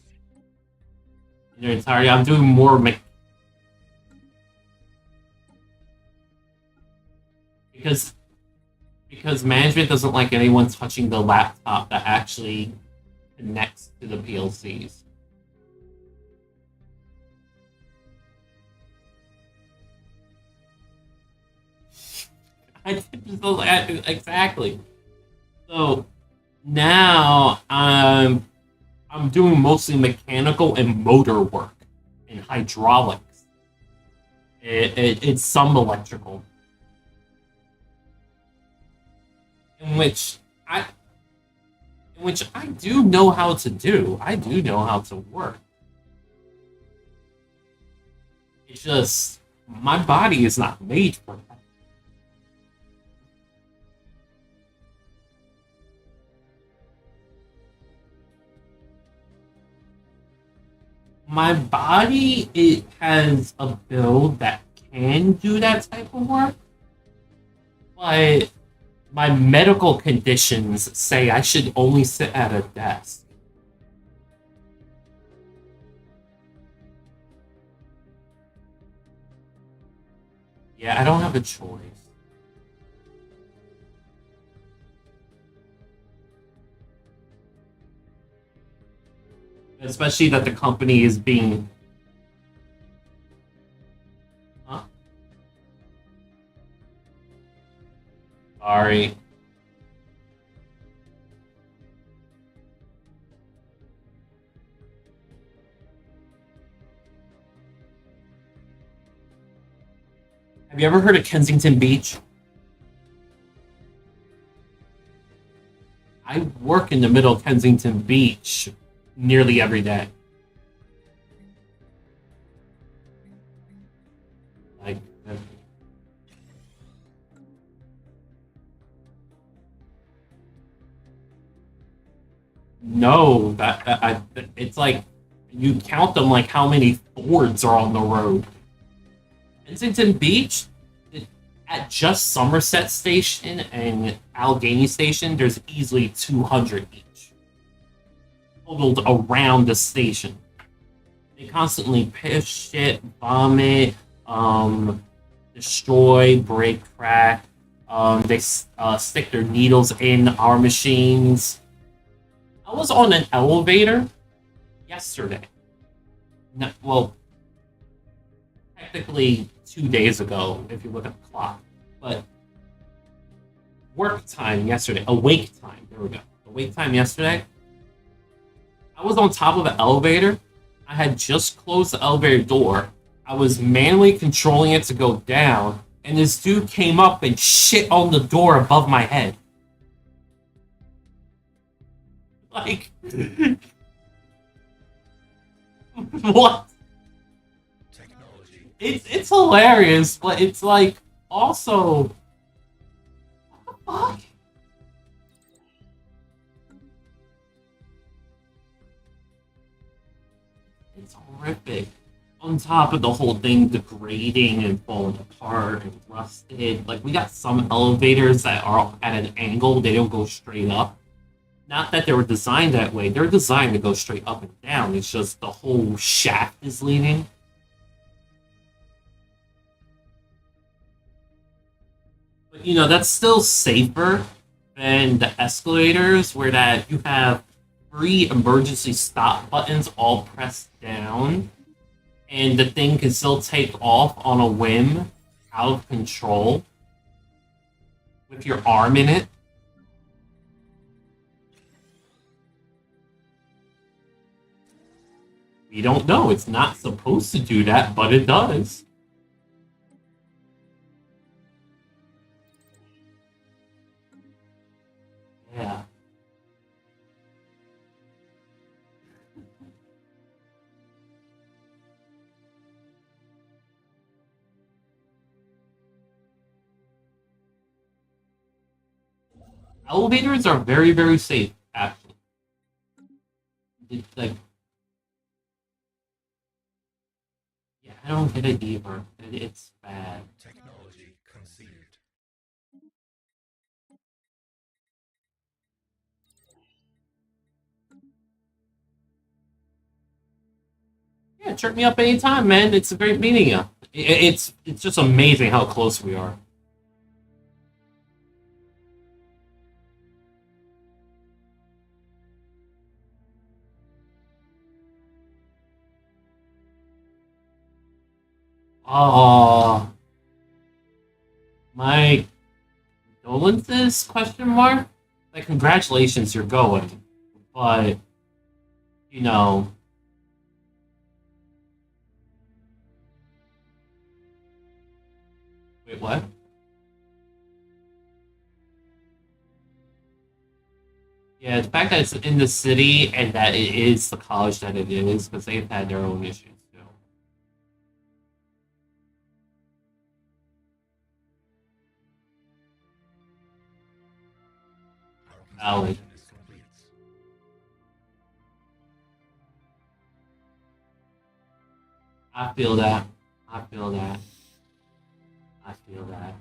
in their entirety. I'm doing more because management doesn't like anyone touching the laptop that actually connects to the PLCs. Exactly. So now I'm doing mostly mechanical and motor work and hydraulics. It's some electrical, in which I do know how to do. I do know how to work. It's just my body is not made for that. My body, it has a build that can do that type of work, but my medical conditions say I should only sit at a desk. Yeah, I don't have a choice. Especially that the company is being... Huh? Sorry. Have you ever heard of Kensington Beach? I work in the middle of Kensington Beach nearly every day. Like, no, it's like you count them like how many Fords are on the road. Kensington Beach, at just Somerset Station and Allegheny Station, there's easily 200 each totaled around the station. They constantly piss, shit, vomit, destroy, break, crack. They stick their needles in our machines. I was on an elevator yesterday. No, well, technically 2 days ago, if you look at the clock. But work time yesterday, awake time, there we go. Awake time yesterday, I was on top of an elevator. I had just closed the elevator door. I was manually controlling it to go down, and this dude came up and shit on the door above my head. Like, what? Technology. It's hilarious, but it's like also what the fuck? It's horrific. On top of the whole thing degrading and falling apart and rusted. Like we got some elevators that are at an angle, they don't go straight up. Not that they were designed that way. They're designed to go straight up and down. It's just the whole shaft is leaning. But you know, that's still safer than the escalators where that you have 3 emergency stop buttons all pressed down and the thing can still take off on a whim out of control with your arm in it? We don't know. It's not supposed to do that, but it does. Yeah. Elevators are very, very safe, actually. It's like, yeah, I don't get it either. It's bad. Technology conceived. Yeah, check me up anytime, man. It's great meeting you. It's just amazing how close we are. Oh, my condolences? Question mark. Like, congratulations, you're going, but you know, wait, what? Yeah, the fact that it's in the city and that it is the college that it is, because they've had their own issues too. Our Valid. construction is complete. I feel that. I feel that. I feel that.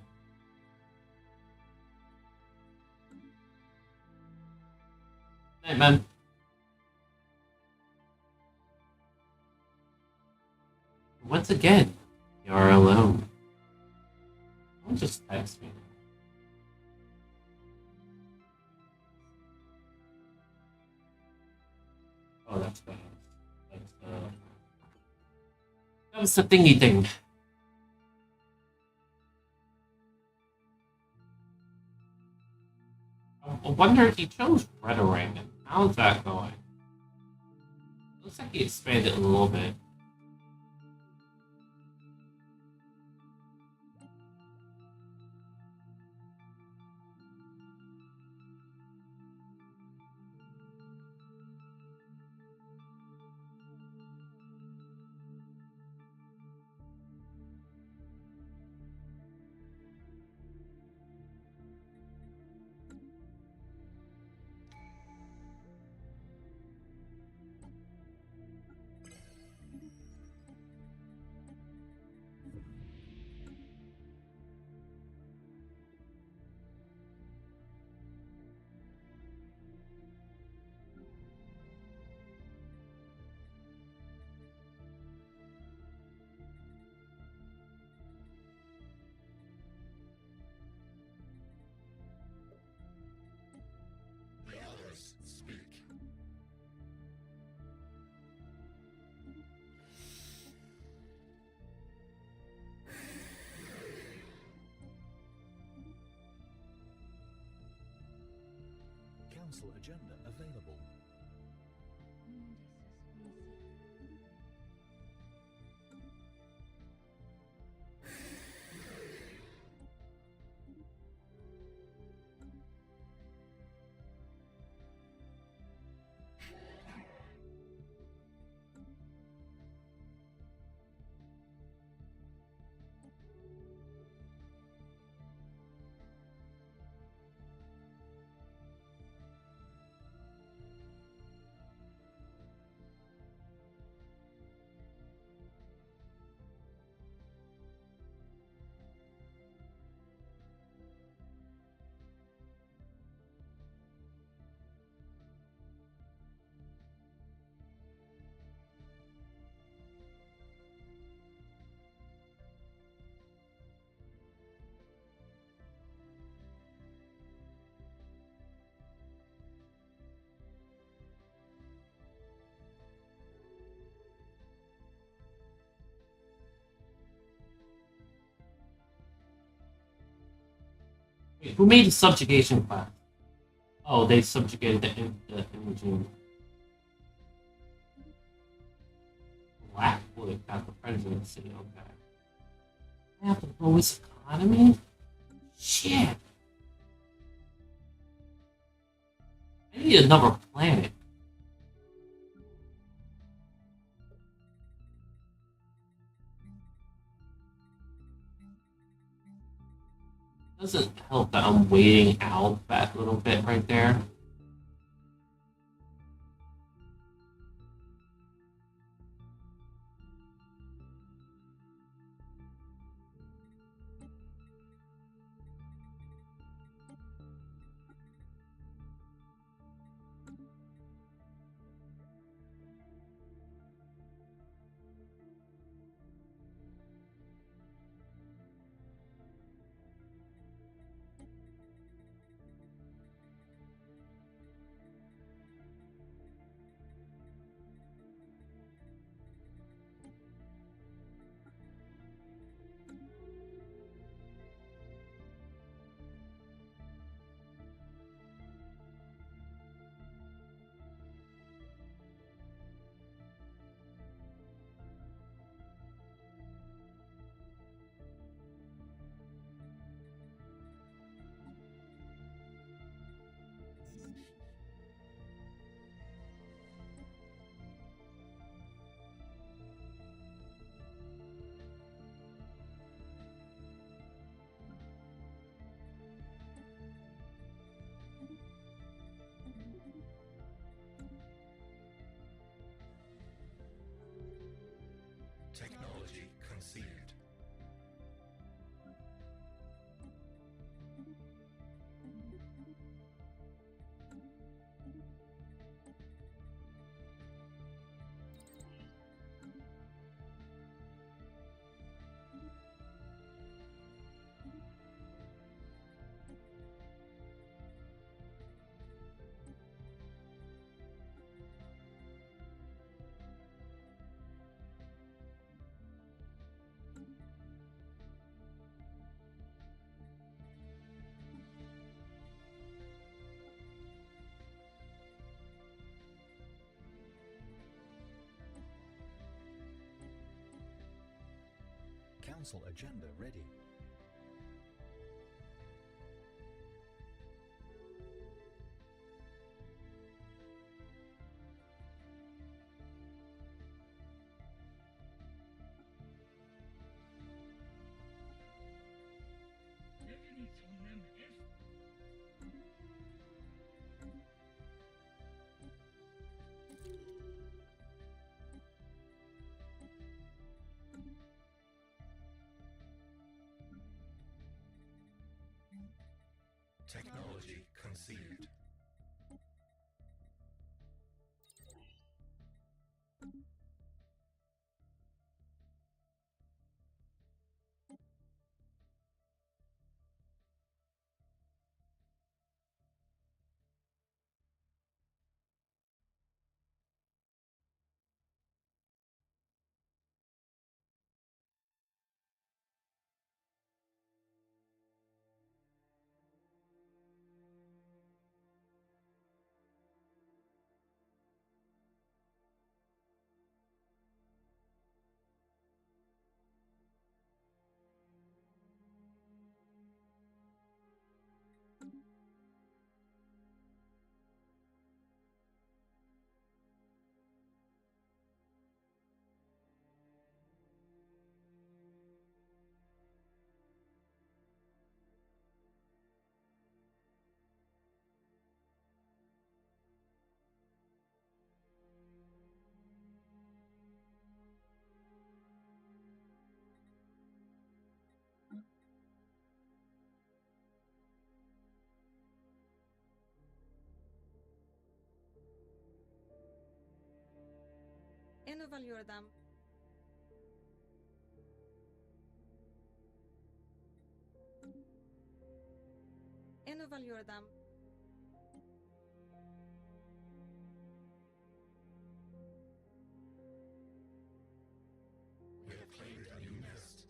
Hey, man. Once again, you're alone. Don't just text me. Oh, that's bad. That was the thingy thing. I wonder if he chose Redoring. How's that going? Looks like he expanded a little bit. The others speak. Council agenda available. Wait, who made the subjugation class? Oh, they subjugated the imaging. Blackwood got the presidency. Okay. I have the lowest economy? Shit. I need another planet. Doesn't help that I'm waiting out that little bit right there. Technology conceived. Council agenda ready. Technology conceived. EnVtuber. EnVtuber. We have claimed a new nest.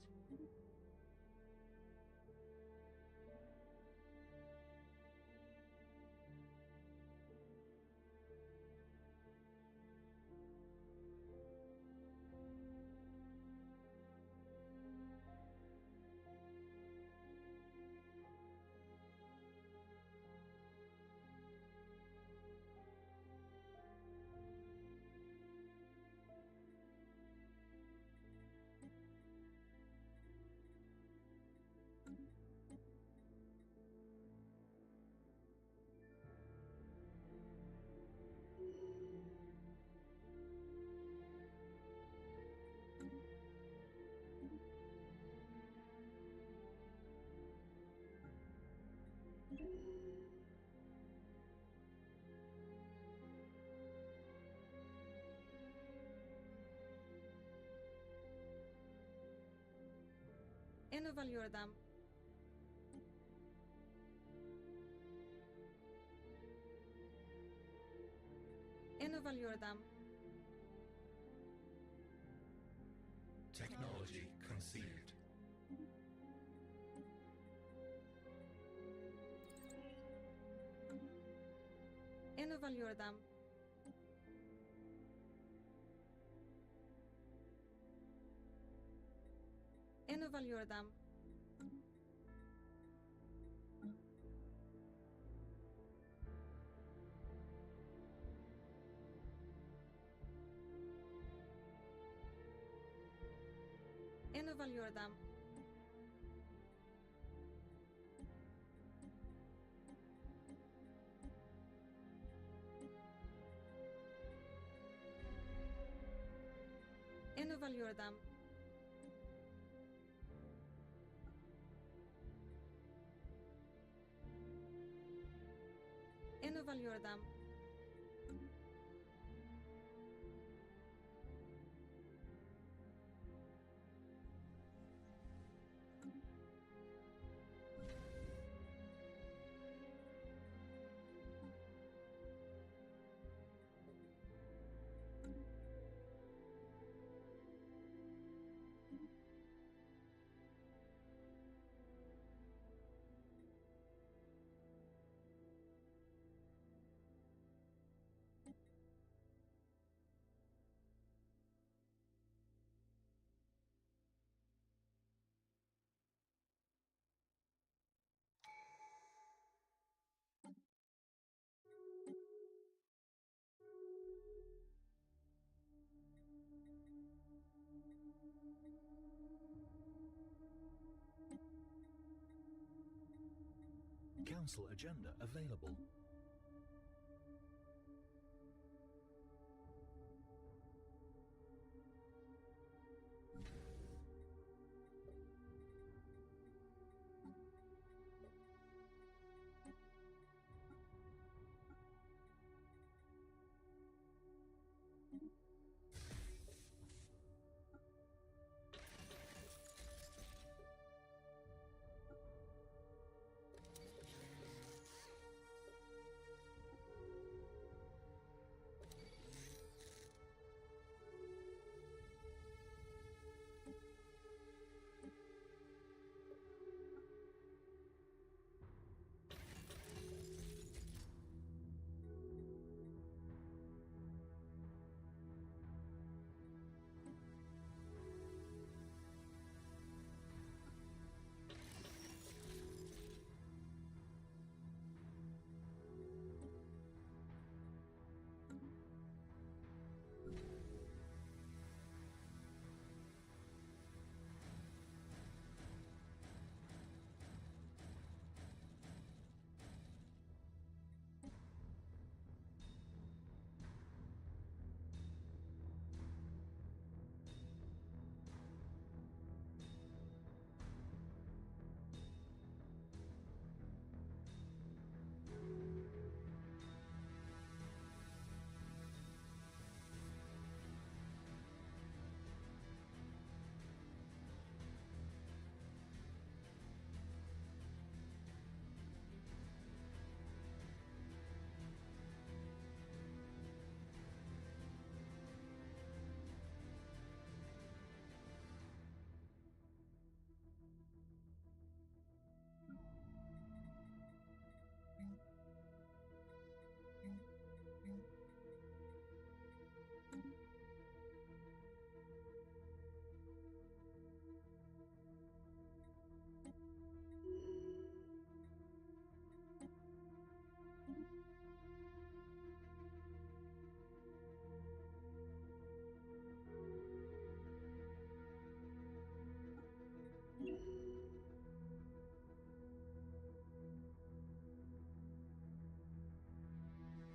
Evaluate. Evaluate. Technology conceived. Evaluate. Evaluate. Evaluate. Evaluate. Evaluate. Council agenda available.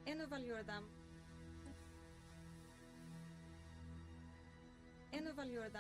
Evaluate. Evaluate.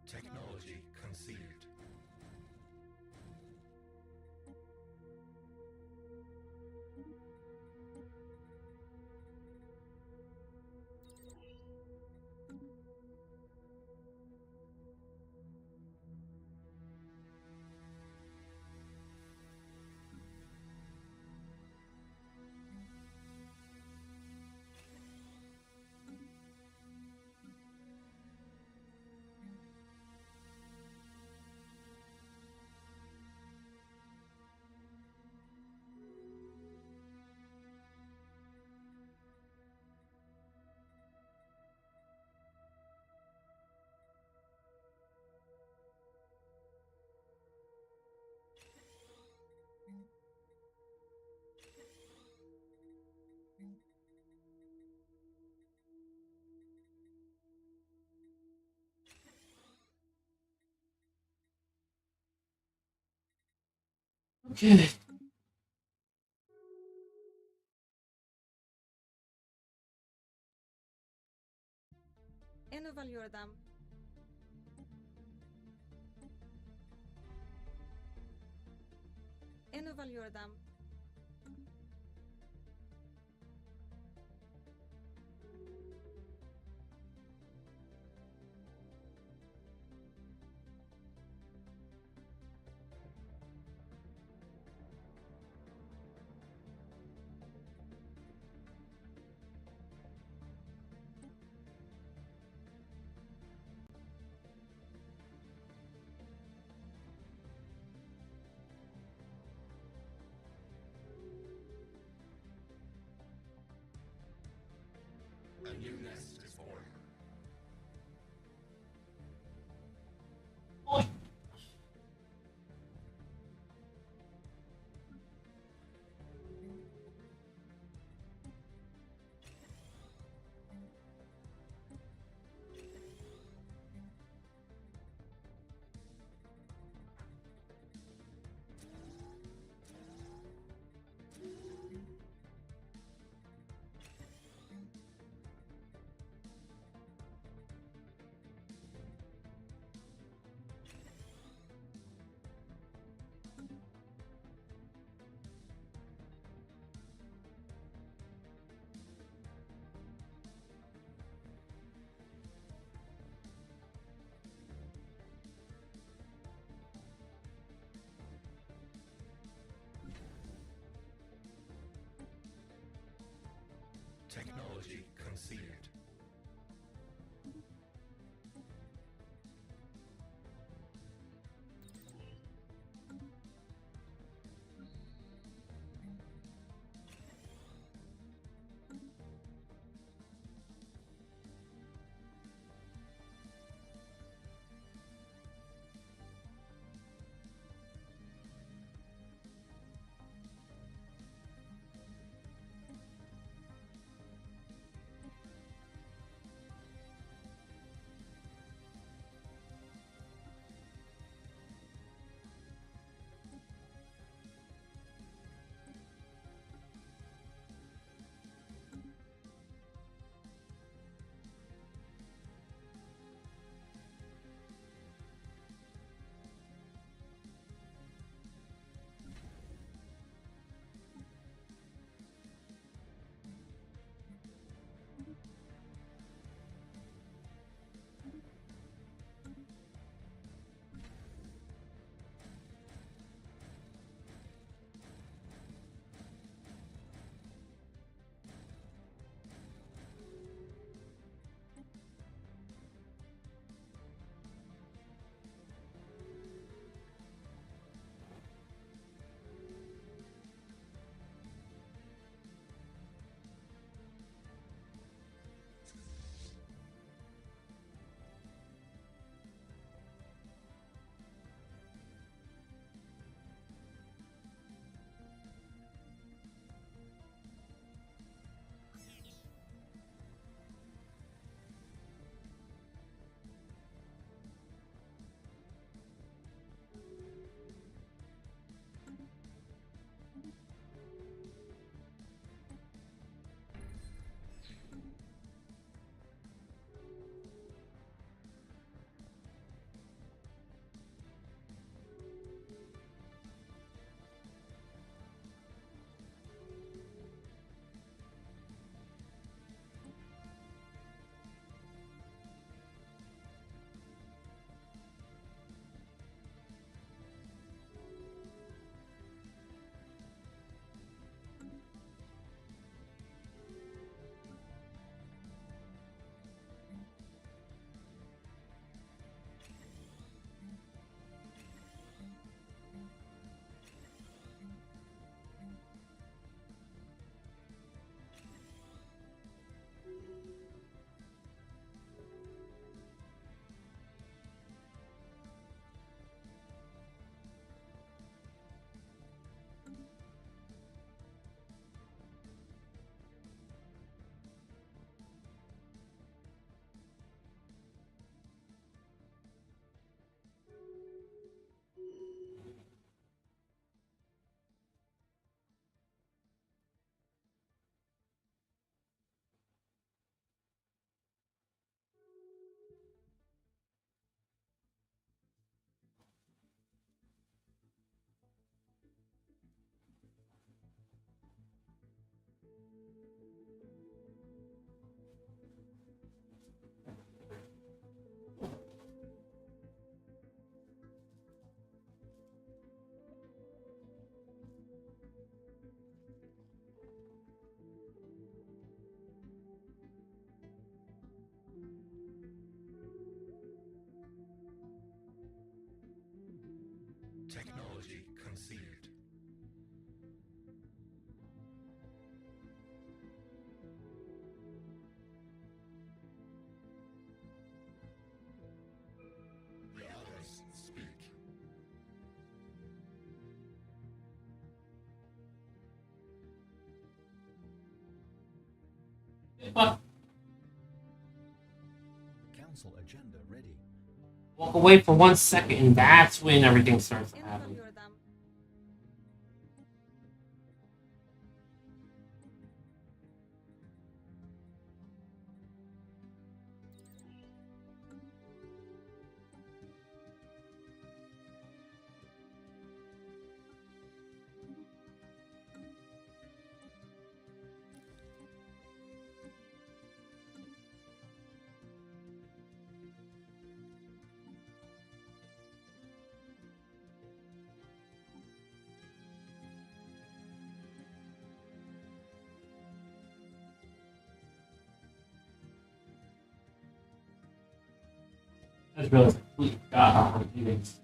Technology conceived. Okay. EnVtuber. EnVtuber. A new nest is born. Oh, Technology conceived. conceived. The others speak. But Council agenda ready. walk away for 1 second, and that's when everything starts to happen. Invalure them. I just realized I completely forgot how to do this.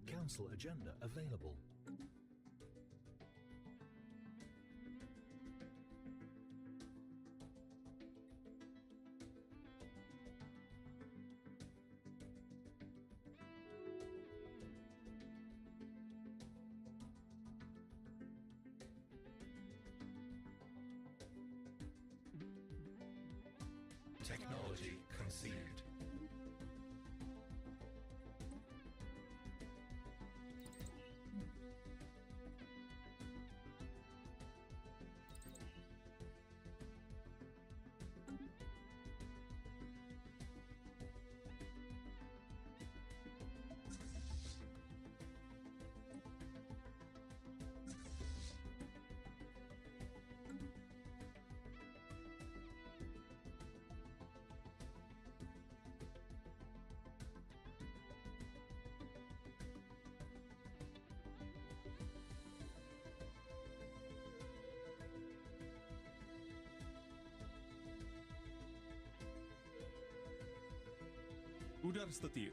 Council agenda available. Technology conceived. Удар статьи.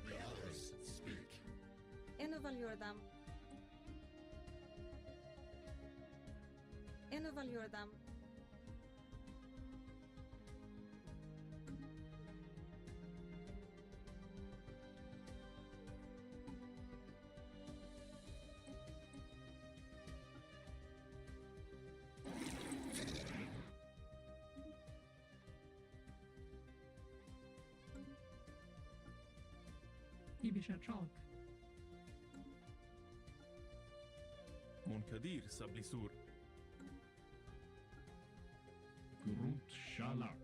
The others speak. Invalure them. EnVtuber. بشرشاك منكدير سبليسور جروت شالاك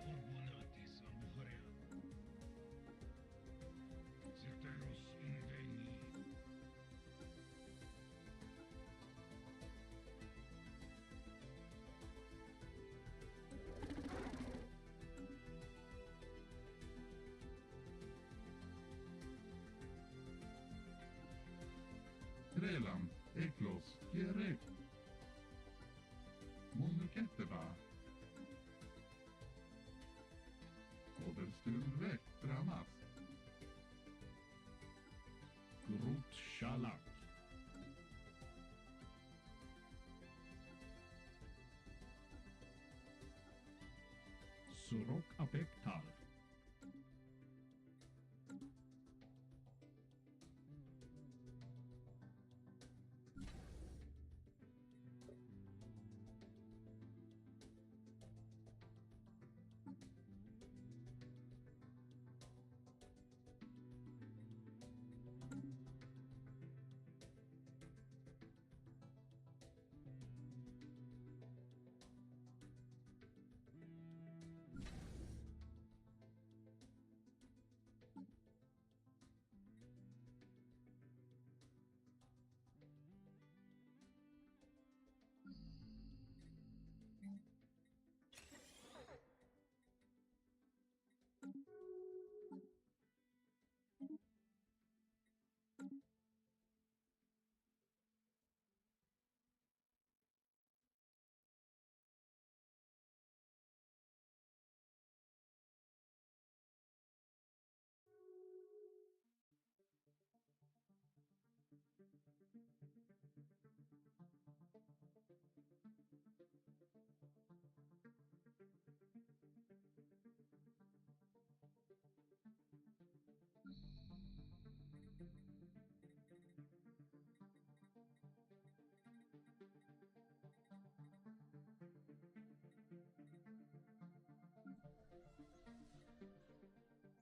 Hormonatis ambuhorea. Ceteros inveni. Trelam, Eklos, Kierek Monuketeba Obersturvek, Dramas Grot Shalak Surok Apektal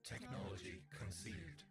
Technology conceived.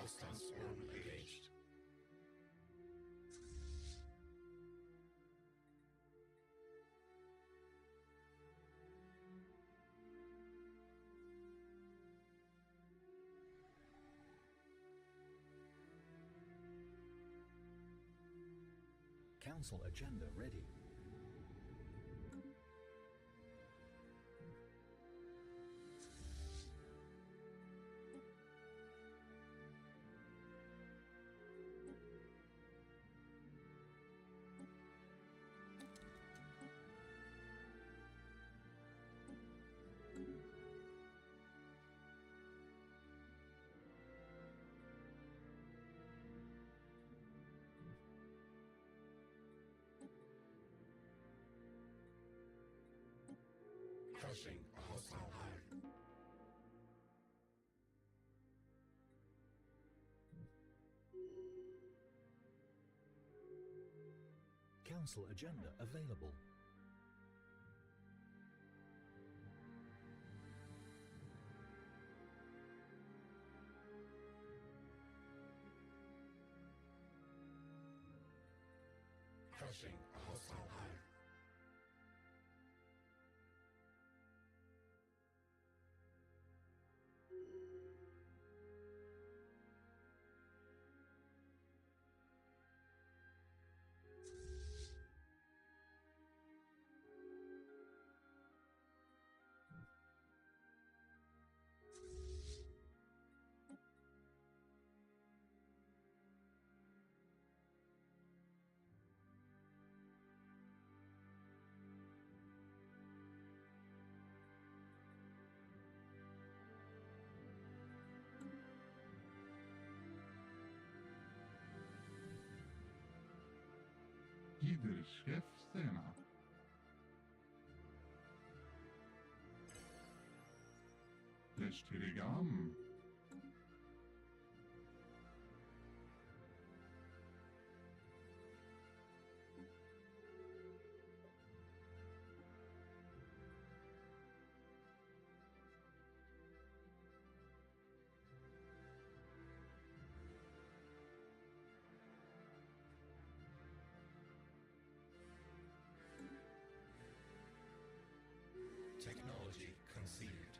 Hostile swarm engaged. Council agenda ready. Crushing a hostile hive. Council agenda available. Crushing a hostile hive. Jeder chefscena. Telegram. Technology conceived.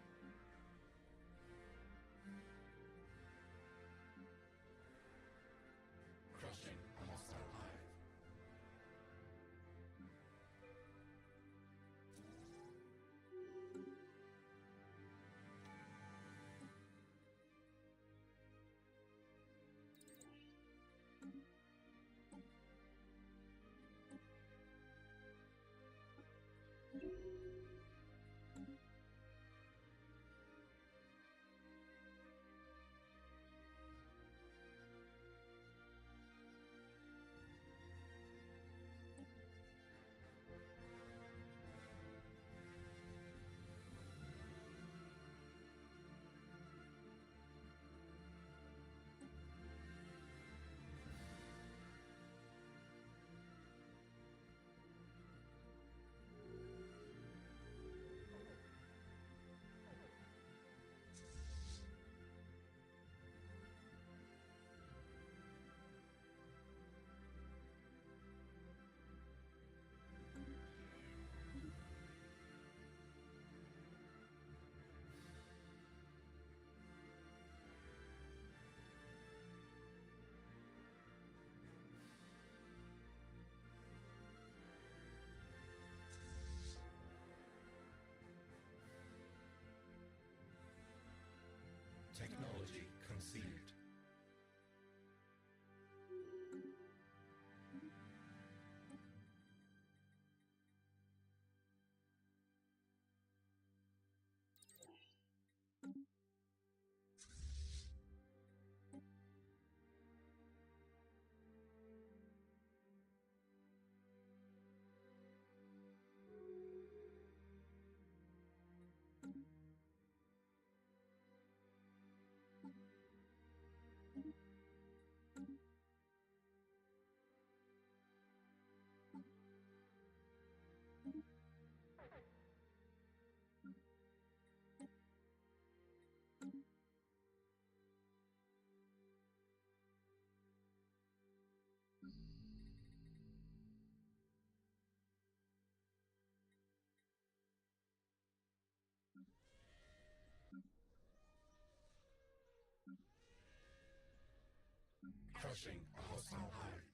Crushing a hostile hive.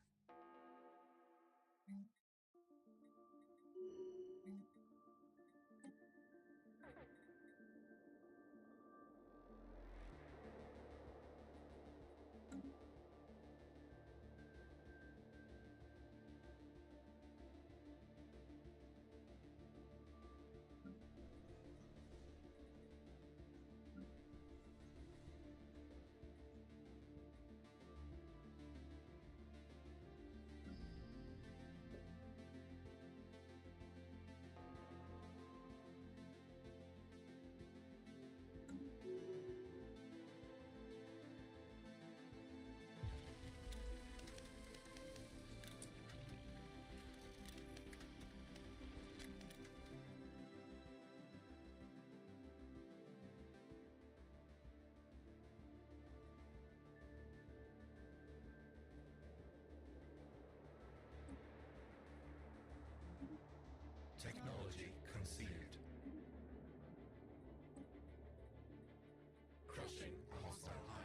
Technology conceived. Crushing a hostile hive.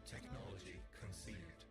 Technology conceived.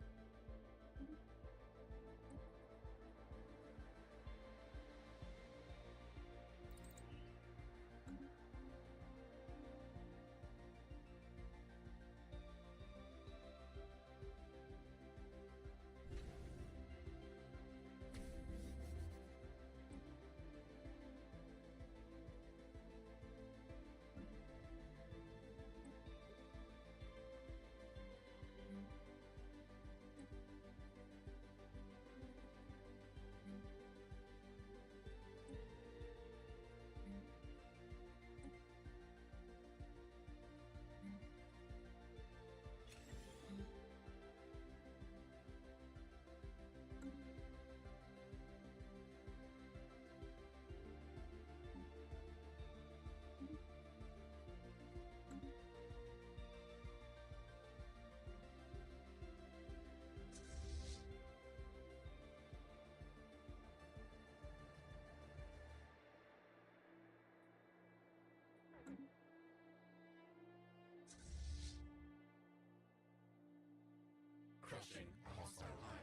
Crushing a hostile hive.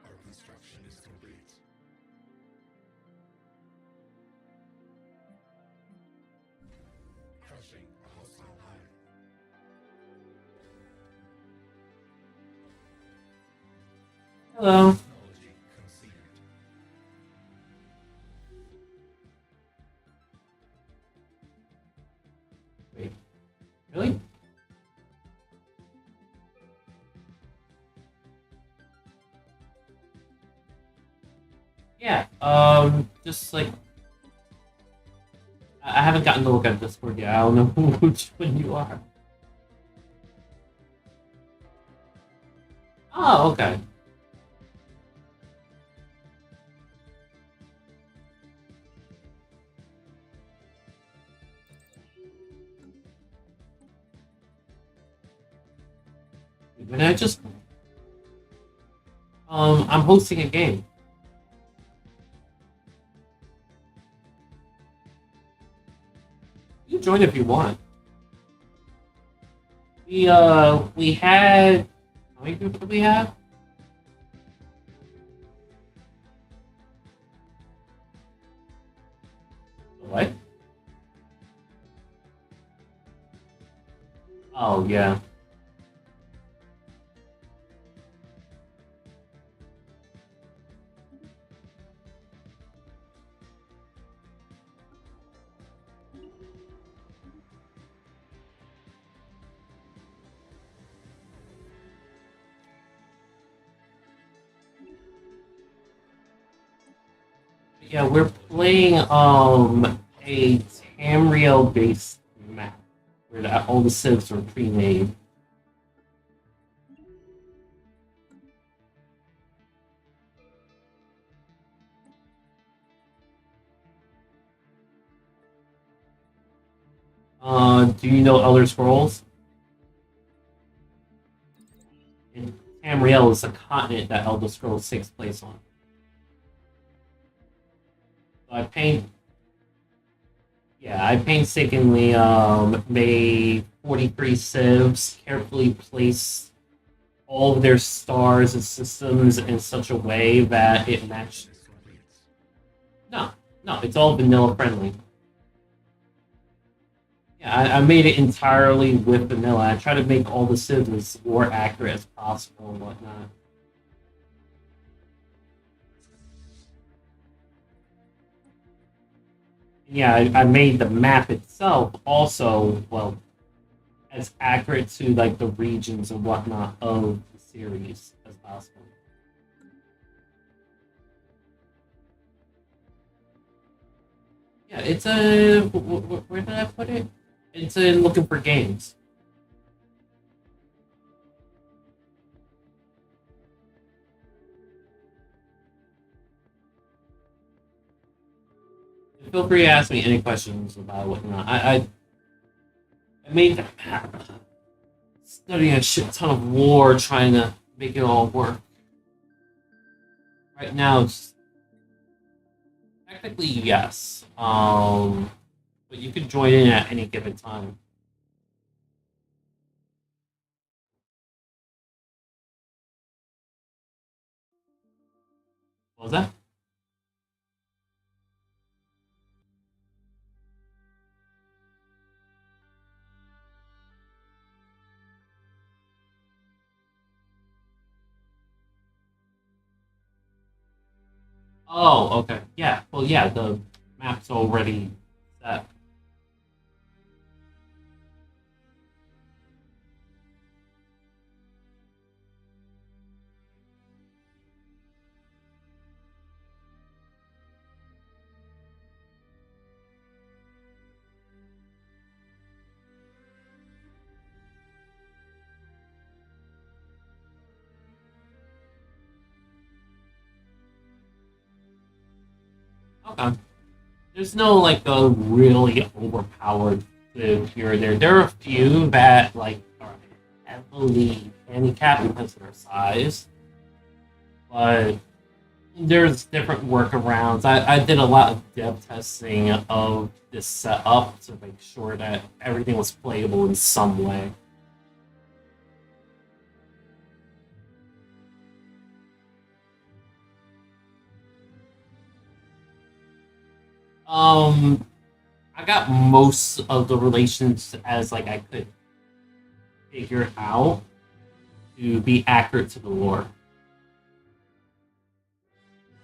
Our construction is complete. Crushing a hostile hive. Hello. Technology conceived. Wait. Really? Yeah, just like I haven't gotten to look at Discord yet. I don't know which one you are. Oh, okay. But I just I'm hosting a game. You can join if you want. We had how many groups did we have? What? Oh yeah. Yeah, we're playing a Tamriel based map where all the civs are pre-made. Do you know Elder Scrolls? And Tamriel is the continent that Elder Scrolls takes place on. So I painstakingly made 43 civs, carefully placed all of their stars and systems in such a way that it matched. Is complete. No, no, it's all vanilla friendly. Yeah, I made it entirely with vanilla. I try to make all the civs as more accurate as possible and whatnot. Yeah, I made the map itself also, well, as accurate to like the regions and whatnot of the series as possible. Yeah, it's a where did I put it? It's in looking for games. Feel free to ask me any questions about whatnot. I made that map studying a shit ton of lore trying to make it all work. Right now, it's technically yes. But you can join in at any given time. What was that? Oh, okay. Yeah. Well, yeah. The map's already set. Okay. There's no like a really overpowered food here or there. There are a few that like are heavily handicapped because of their size, but there's different workarounds. I did a lot of dev testing of this setup to make sure that everything was playable in some way. Um, I got most of the relations as like I could figure out to be accurate to the lore,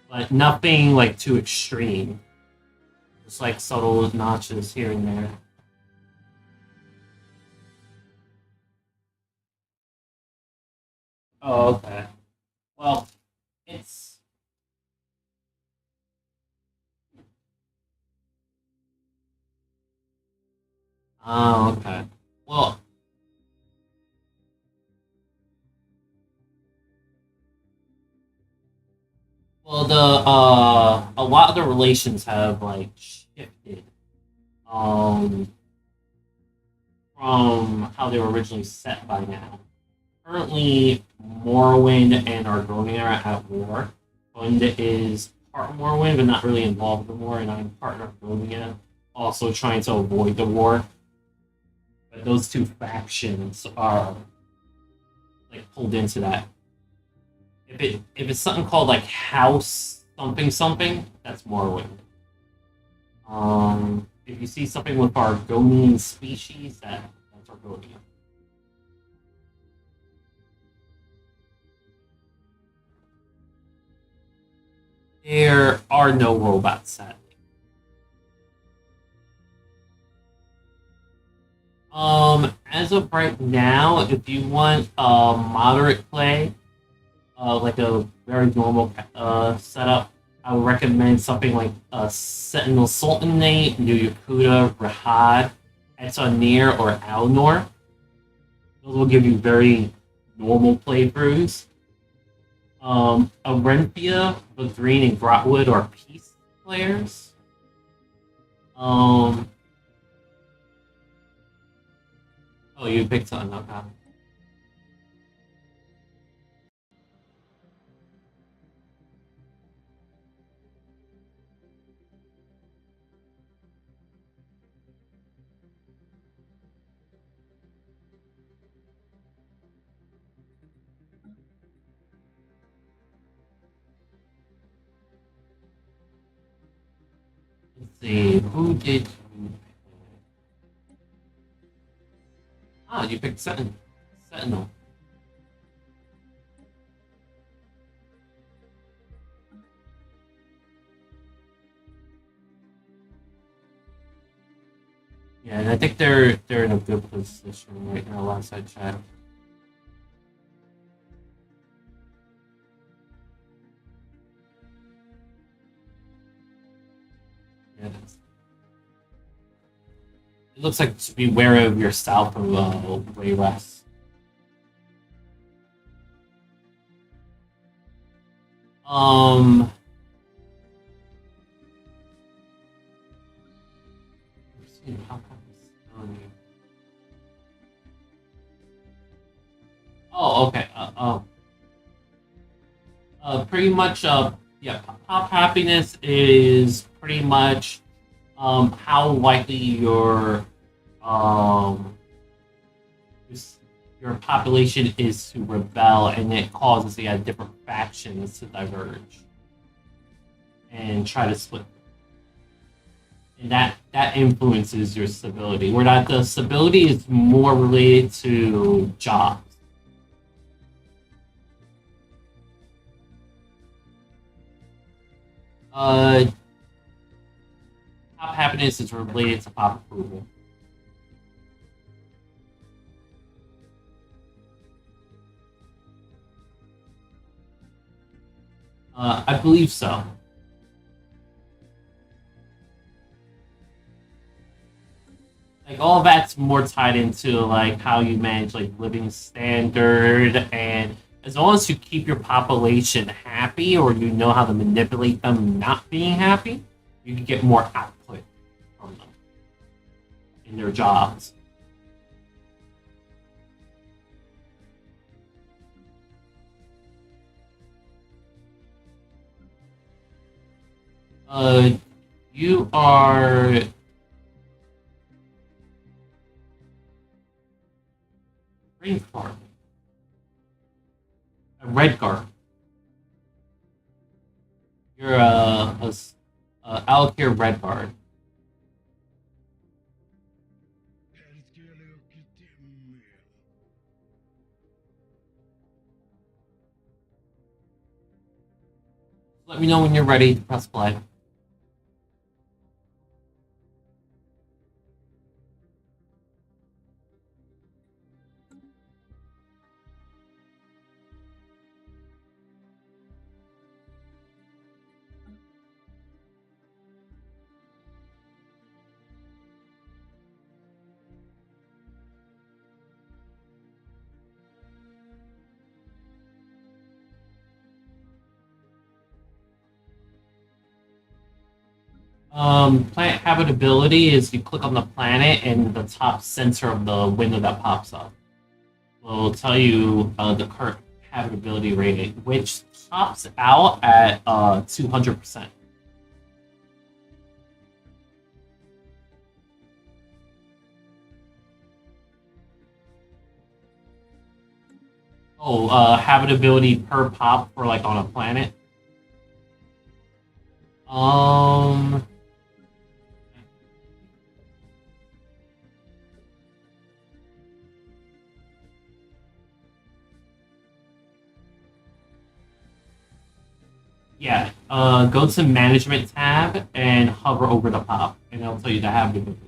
but nothing like too extreme. Just like subtle notches here and there. Oh, okay. Well, it's Oh, okay. Well, the a lot of the relations have like shifted um from how they were originally set by now. Currently, Morrowind and Argonia are at war. Fund is part Morrowind, but not really involved in the war, and I'm part Argonia, also trying to avoid the war. But those two factions are like pulled into that. If it's something called like House something something, that's Morrowind. If you see something with Argonian species, that's Argonia. There are no robots, sadly. As of right now, if you want moderate play, like a very normal setup, I would recommend something like Sentinel Sultanate, New Yakuta, Rahad, Etonir, or Alnor. Those will give you very normal playthroughs. Orenthia, Vadreen, and Grotwood are peace players. Oh, you picked on, okay. Let's see, who did you pick? Ah, you picked Sentinel. Yeah, and I think they're in a good position right now last I checked. Yeah, it looks like to be wary of your south of way west. Um, let's see, how come it's telling you? Oh, okay. Pretty much. Yeah. Pop happiness is pretty much how likely um your population is to rebel, and it causes different factions to diverge and try to split, and that influences your stability. Where that the stability is more related to jobs. Uh, Pop happiness is related to pop approval. I believe so. Like all of that's more tied into like how you manage like living standard, and as long as you keep your population happy or you know how to manipulate them not being happy, you can get more output from them in their jobs. Uh, you are green card, a red card. You're Alakir red card. Let me know when you're ready to press play. Planet habitability is you click on the planet and the top center of the window that pops up will tell you the current habitability rating, which tops out at 200%. Oh, habitability per pop for like on a planet. Um, yeah. Go to management tab and hover over the pop, and it'll tell you the habitability.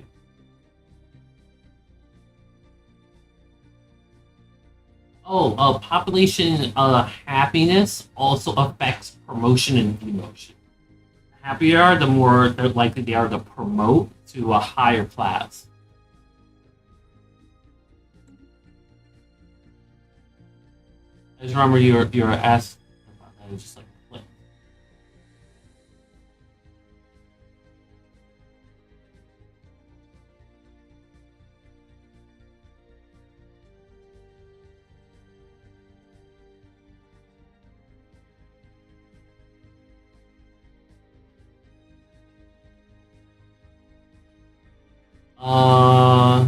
Oh, population happiness also affects promotion and demotion. The happier they are, the more they're likely they are to promote to a higher class. I just remember you're asked about that. It's just like click. Uh,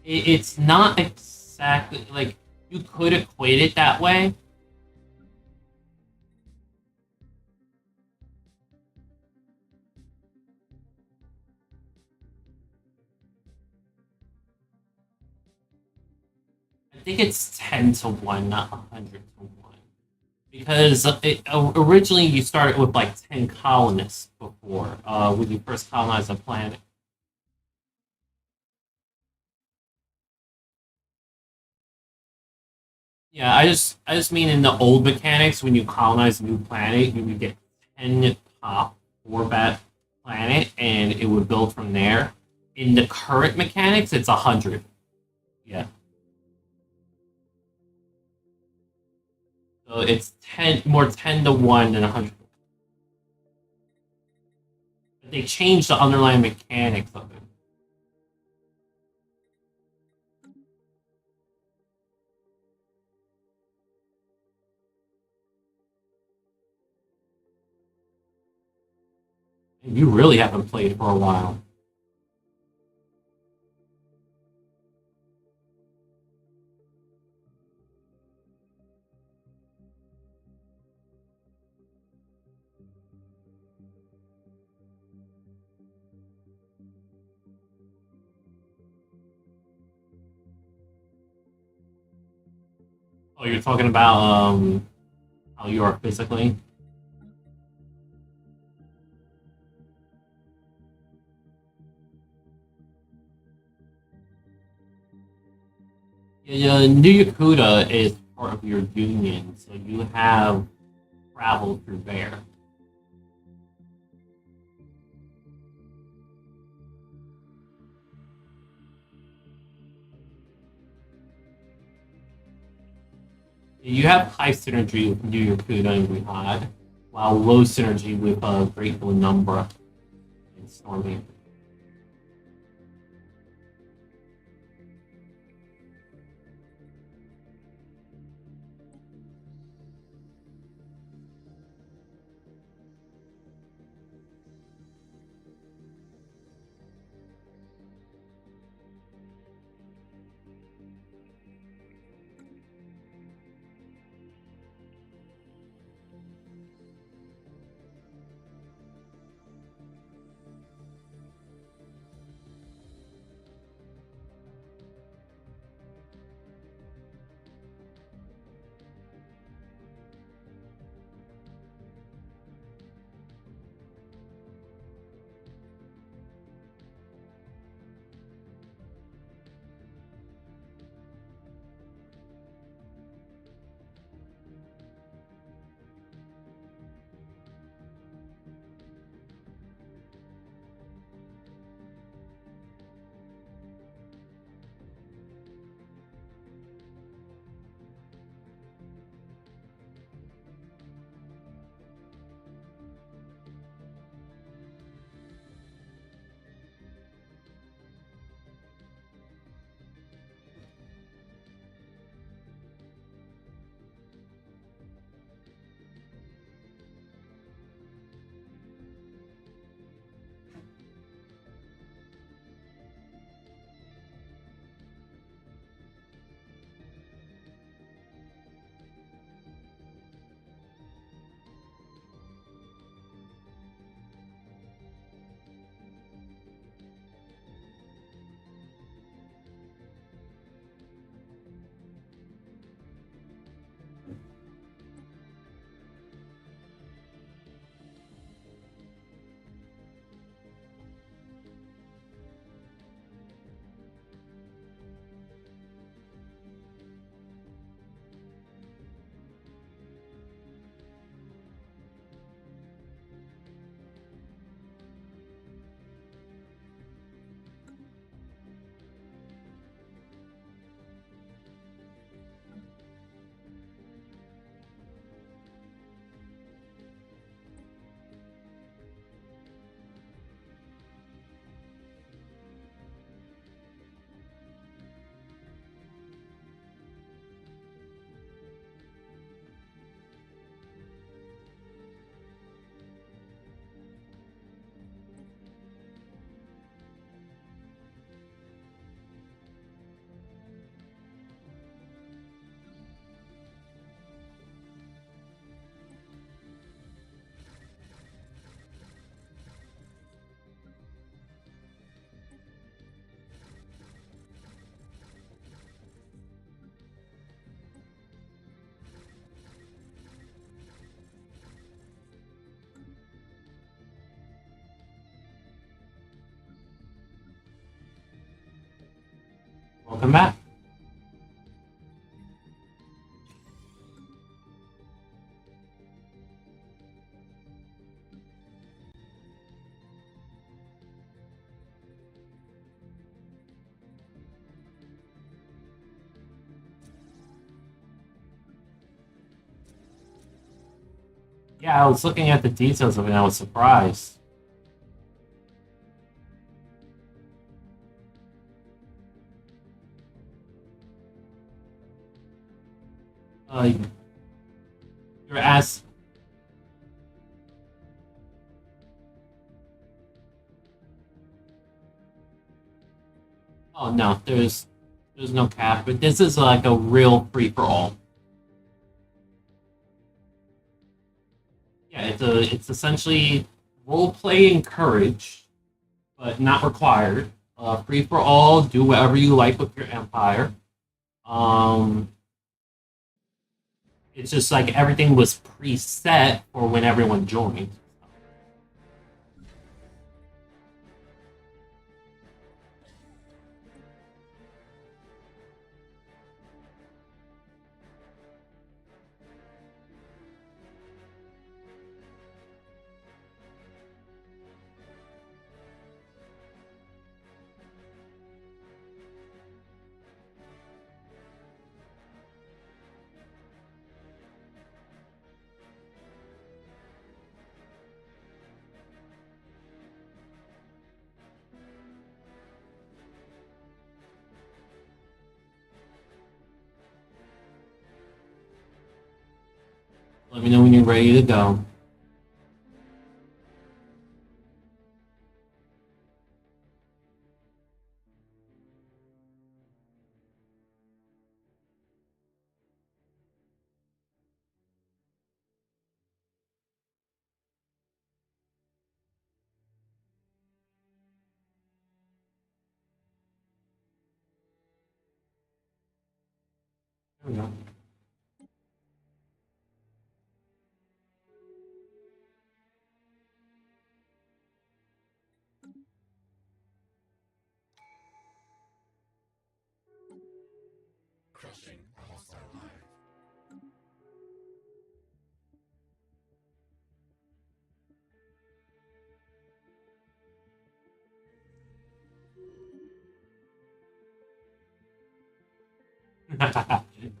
it's not exactly like you could equate it that way. I think it's 10 to 1, not 100 to 1. Because originally you started with like 10 colonists before when you first colonized a planet. Yeah, I just mean in the old mechanics when you colonize a new planet, you would get 10 pop for that planet, and it would build from there. In the current mechanics, it's 100. Yeah, so it's 10 to 1 than 100. But they changed the underlying mechanics of it. And you really haven't played for a while. Oh, you're talking about how you are physically. Yeah, New Yakuta is part of your union, so you have traveled through there. You have high synergy with New Yakuta and Rihad, while low synergy with Grateful Numbra and Stormy. Welcome back. Yeah, I was looking at the details of it and I was surprised. Uh, you're asked. Oh no, there's no cap, but this is like a real free for all. Yeah, it's essentially role play encouraged, but not required. Free for all, do whatever you like with your empire. Um, it's just like everything was preset for when everyone joined. Let me know when you're ready to go. There we go. Crushing a hostile hive.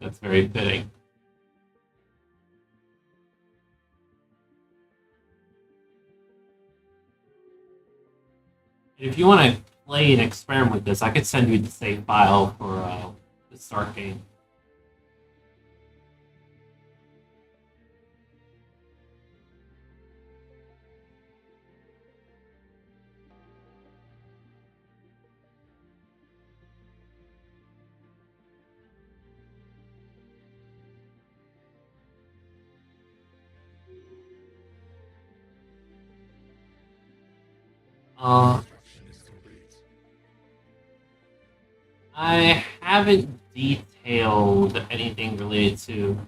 That's very fitting. If you want to play and experiment with this, I could send you the save file for the start game. Construction is complete. I haven't detailed anything related to.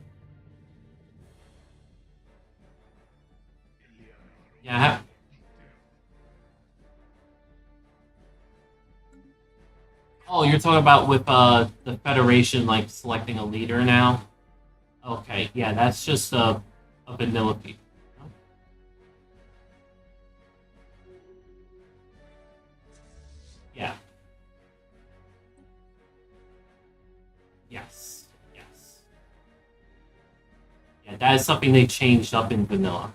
Yeah, I have. Oh, you're talking about with the Federation like selecting a leader now? Okay, yeah, that's just a vanilla feature. Yeah. Yes. Yes. Yeah, that is something they changed up in vanilla.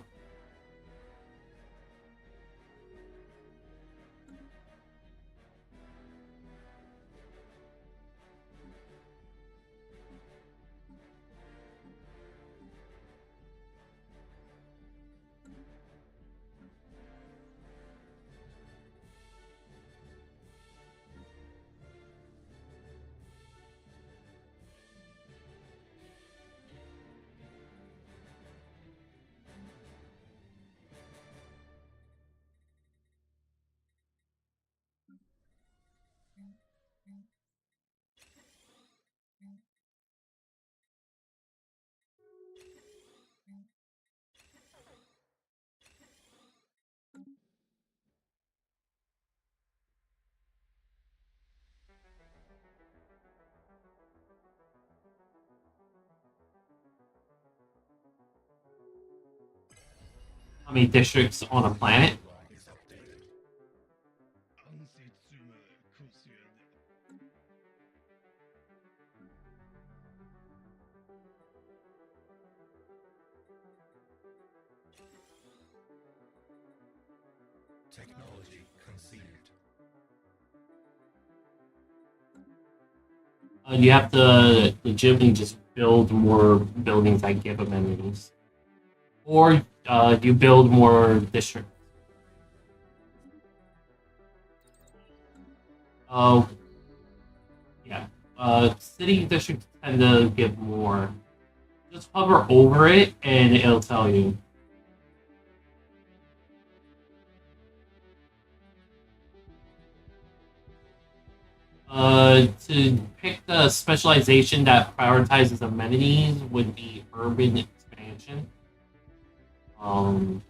how many districts on a planet. Is updated. EnVtuber cautioned. Technology conceived. You have to legitimately just build more buildings that give amenities, or you build more districts. Oh, yeah. City districts tend to give more. Just hover over it, and it'll tell you. To pick the specialization that prioritizes amenities would be urban expansion. Um,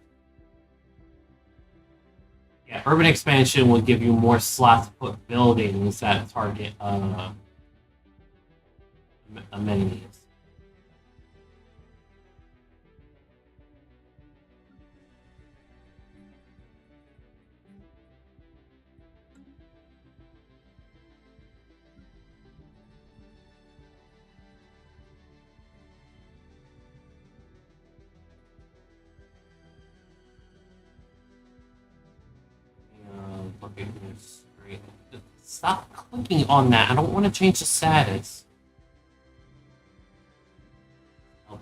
yeah, urban expansion would give you more slots to put buildings that target amenities. Look at this. Stop clicking on that. I don't want to change the status. Oh,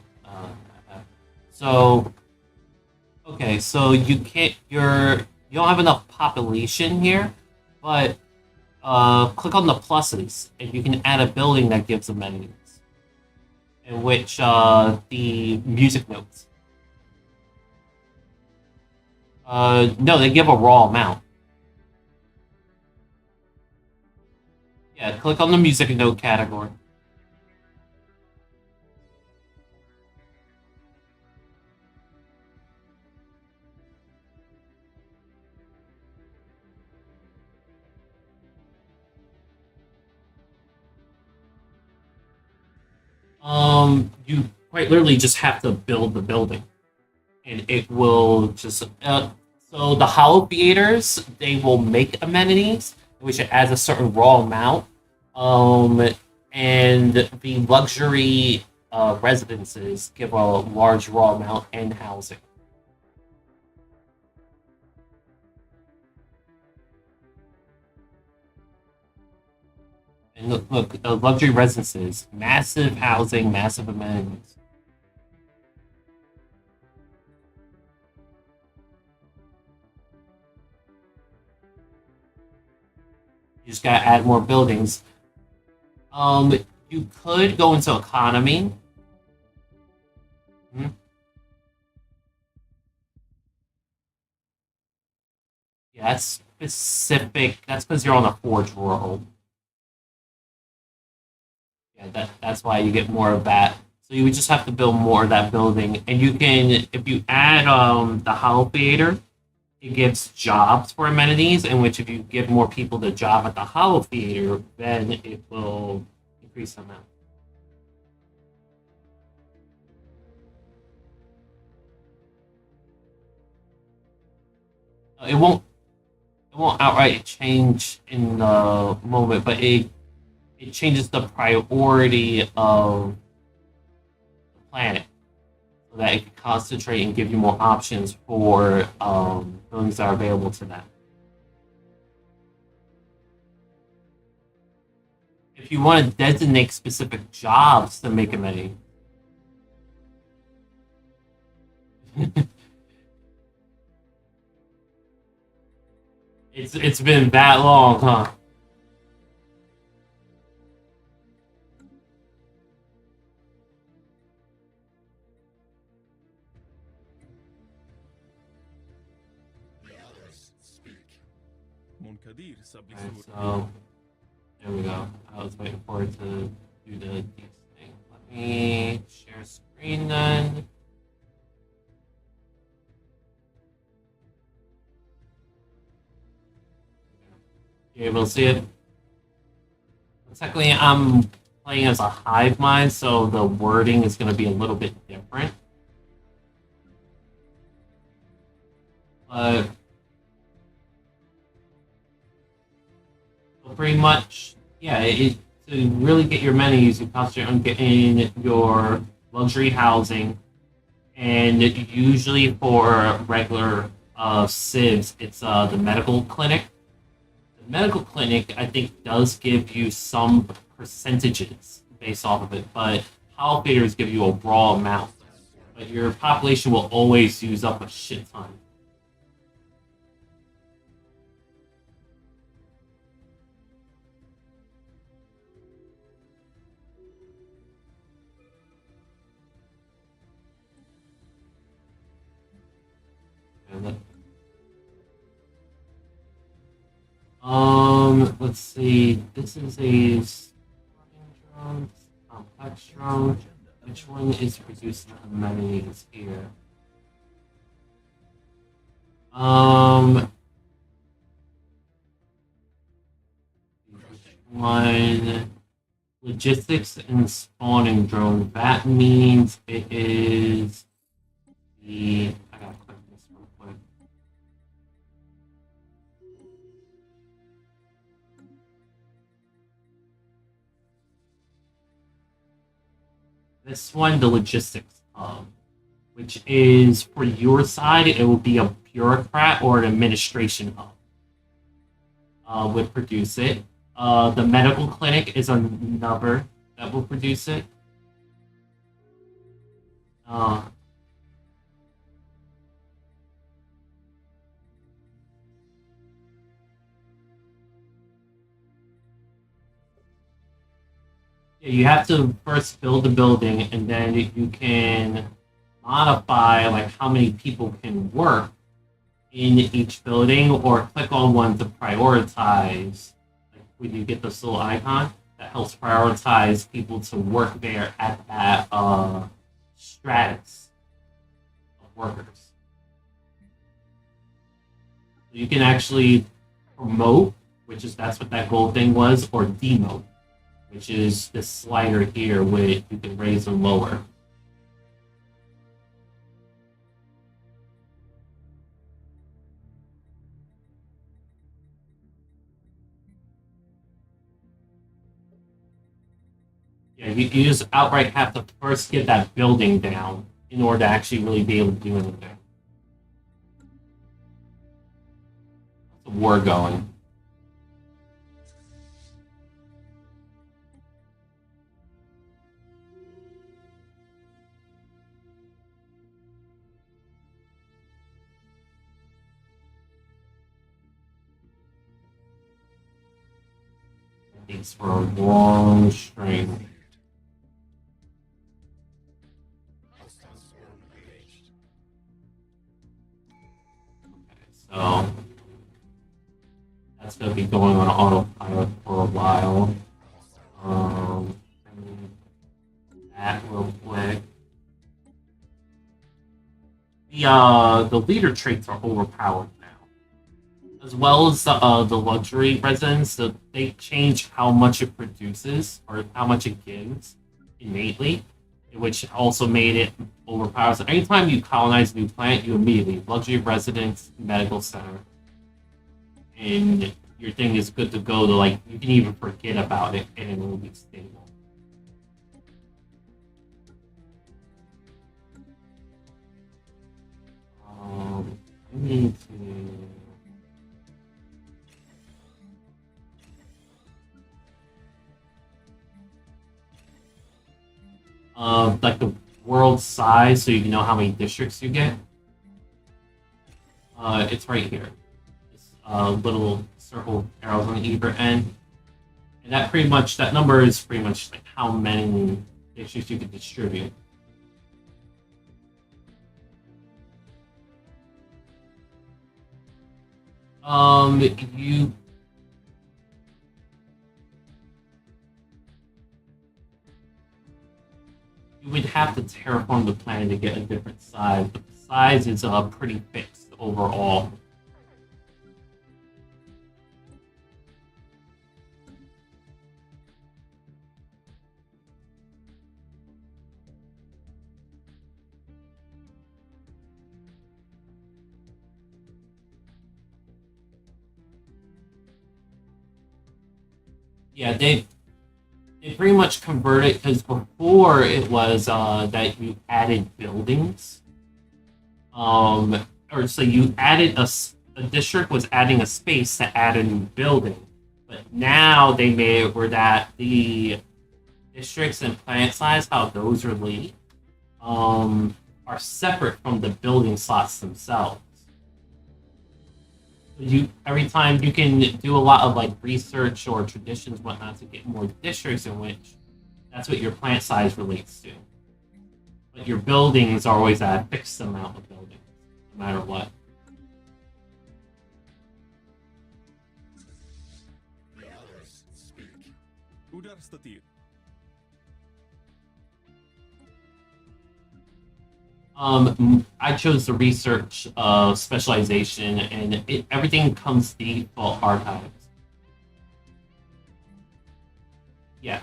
so, okay, so you don't have enough population here, but click on the pluses, and you can add a building that gives amenities, in which the music notes. No, they give a raw amount. Yeah, click on the music note category. You quite literally just have to build the building, and it will just. So the hollow theaters, they will make amenities, which it adds a certain raw amount. Um, and the luxury residences give a large raw amount and housing. And look, luxury residences, massive housing, massive amenities. You just gotta add more buildings. You could go into economy. Hmm. Yeah, that's specific. That's because you're on a forge world. Yeah, that's why you get more of that. So you would just have to build more of that building, and you can if you add the Hollow Theater, it gives jobs for amenities. In which if you give more people the job at the Hollow Theater, then it will increase the amount. It won't outright change in the moment, but it changes the priority of the planet so that it can concentrate and give you more options for buildings that are available to them. If you want to designate specific jobs to make amenities, it's been that long, huh? The others speak. منكدير Alright, سبيسور so there we go. I was waiting for it to do the these thing. Let me share screen then. You able to see it? Technically, I'm playing as a hive mind, so the wording is going to be a little bit different. But pretty much, yeah, to really get your amenities, you concentrate on getting your luxury housing, and usually for regular civs, it's the medical clinic. The medical clinic, I think, does give you some percentages based off of it, but house faders give you a raw amount. But your population will always use up a shit ton. Let's see. This is a drone, complex drone. Which one is producing amenities here? Which one? Logistics and spawning drone. That means it is the. I gotta click this real quick. This one, the logistics hub, which is for your side, it will be a bureaucrat or an administration hub. Would produce it. The medical clinic is another that will produce it. Uh, yeah, you have to first build the building, and then you can modify like how many people can work in each building, or click on one to prioritize. Like when you get this little icon, that helps prioritize people to work there at that stratus of workers. So you can actually promote, which is that's what that gold thing was, or demote, which is this slider here where you can raise and lower. Yeah, you just outright have to first get that building down in order to actually really be able to do anything. That's a war going. Thanks for a long string. Hostile swarm engaged. So that's going to be going on autopilot for a while. That real quick. The leader traits are overpowered now, as well as the luxury residence. So they change how much it produces or how much it gives innately, which also made it overpowered. So anytime you colonize a new planet, you immediately luxury residence, medical center, and your thing is good to go. To like you can even forget about it and it will be stable. I need to. Like the world size, so you can know how many districts you get. It's right here. This little circle arrows on either end, and that pretty much that number is pretty much like how many districts you can distribute. You would have to terraform the planet to get a different size, but the size is pretty fixed overall. Yeah, they pretty much converted because before it was that you added buildings, or so you added a district was adding a space to add a new building, but now they made it where that the districts and planet size, how those relate, are separate from the building slots themselves. You every time you can do a lot of like research or traditions whatnot to get more districts in which that's what your plant size relates to. But your buildings are always at a fixed amount of buildings, no matter what. The others speak. Udar Statir. I chose the research specialization, and everything comes default archives. Yeah,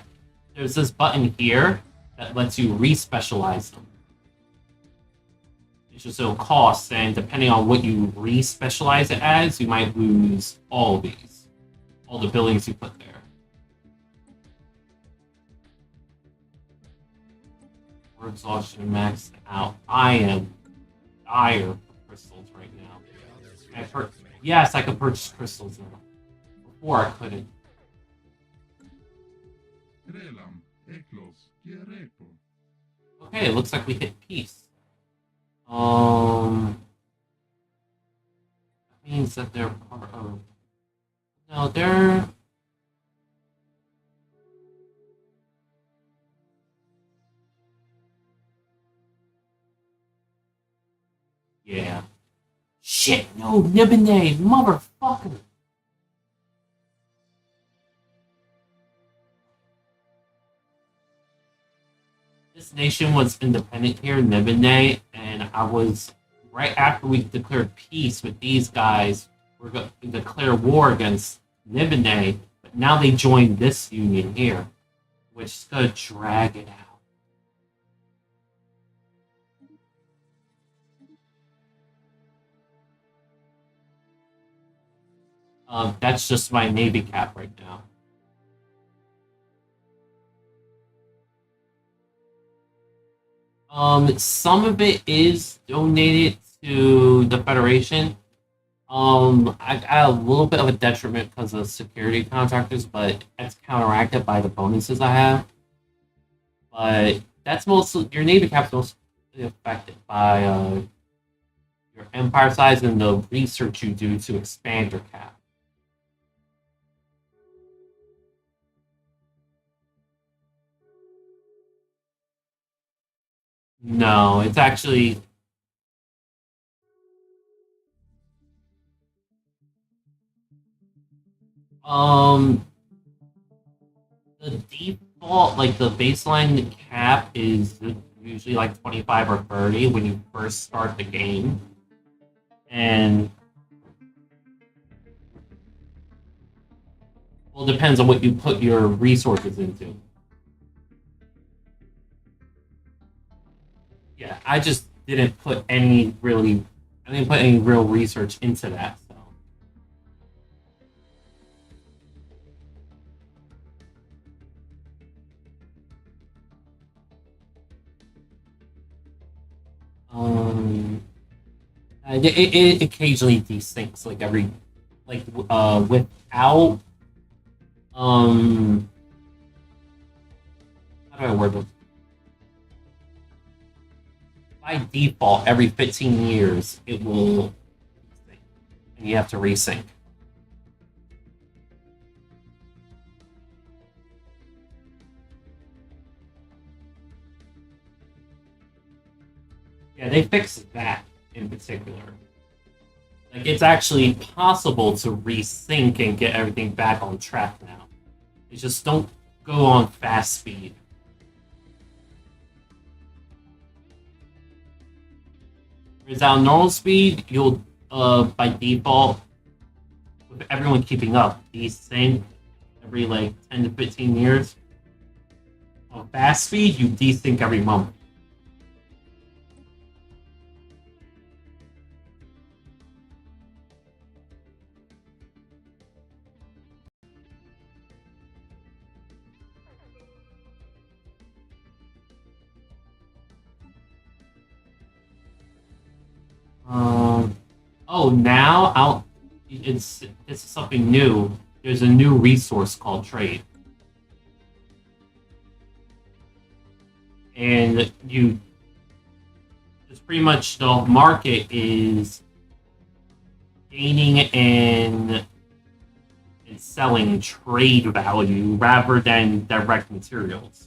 there's this button here that lets you re-specialize them. It's just it'll cost, and depending on what you re-specialize it as, you might lose all of these, all the buildings you put there. Or exhaustion maxed out. I am dire for crystals right now. Yes, I can purchase crystals now. Before I couldn't. Krelam, Eklos, Kierepo. Okay, it looks like we hit peace. That means that they're part of. No, they're. Yeah. Shit, no, Nibine, motherfucker. This nation was independent here, Nibine, and I was right after we declared peace with these guys. We're going to declare war against Nibine, but now they joined this union here, which is going to drag it out. That's just my Navy cap right now. Some of it is donated to the Federation. I got a little bit of a detriment because of security contractors, but that's counteracted by the bonuses I have. But that's mostly your Navy cap's mostly affected by your empire size and the research you do to expand your cap. No, it's actually the default, like the baseline cap is usually like 25 or 30 when you first start the game. And well, it depends on what you put your resources into. Yeah, I just didn't put any really, I didn't put any real research into that. So, um, it occasionally desyncs like every without um how do I word this? By default, every 15 years it will, and you have to resync. Yeah, they fixed that in particular. Like, it's actually possible to resync and get everything back on track now. They just don't go on fast speed. Whereas on normal speed, you'll, by default, with everyone keeping up, desync every like 10 to 15 years. On fast speed, you desync every month. Oh, now it's something new. There's a new resource called trade, and it's pretty much the market is gaining and selling trade value rather than direct materials.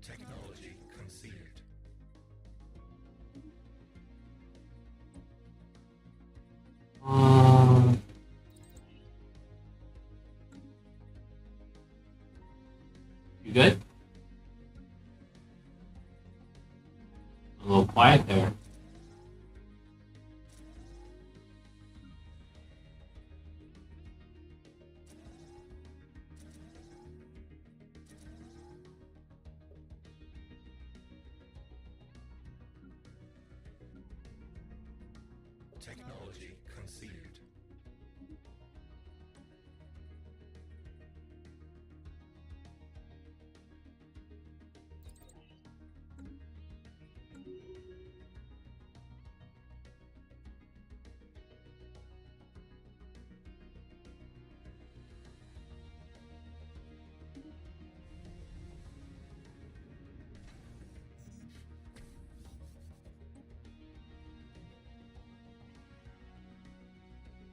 Technology conceded. You good? A little quiet there. Technology conceded.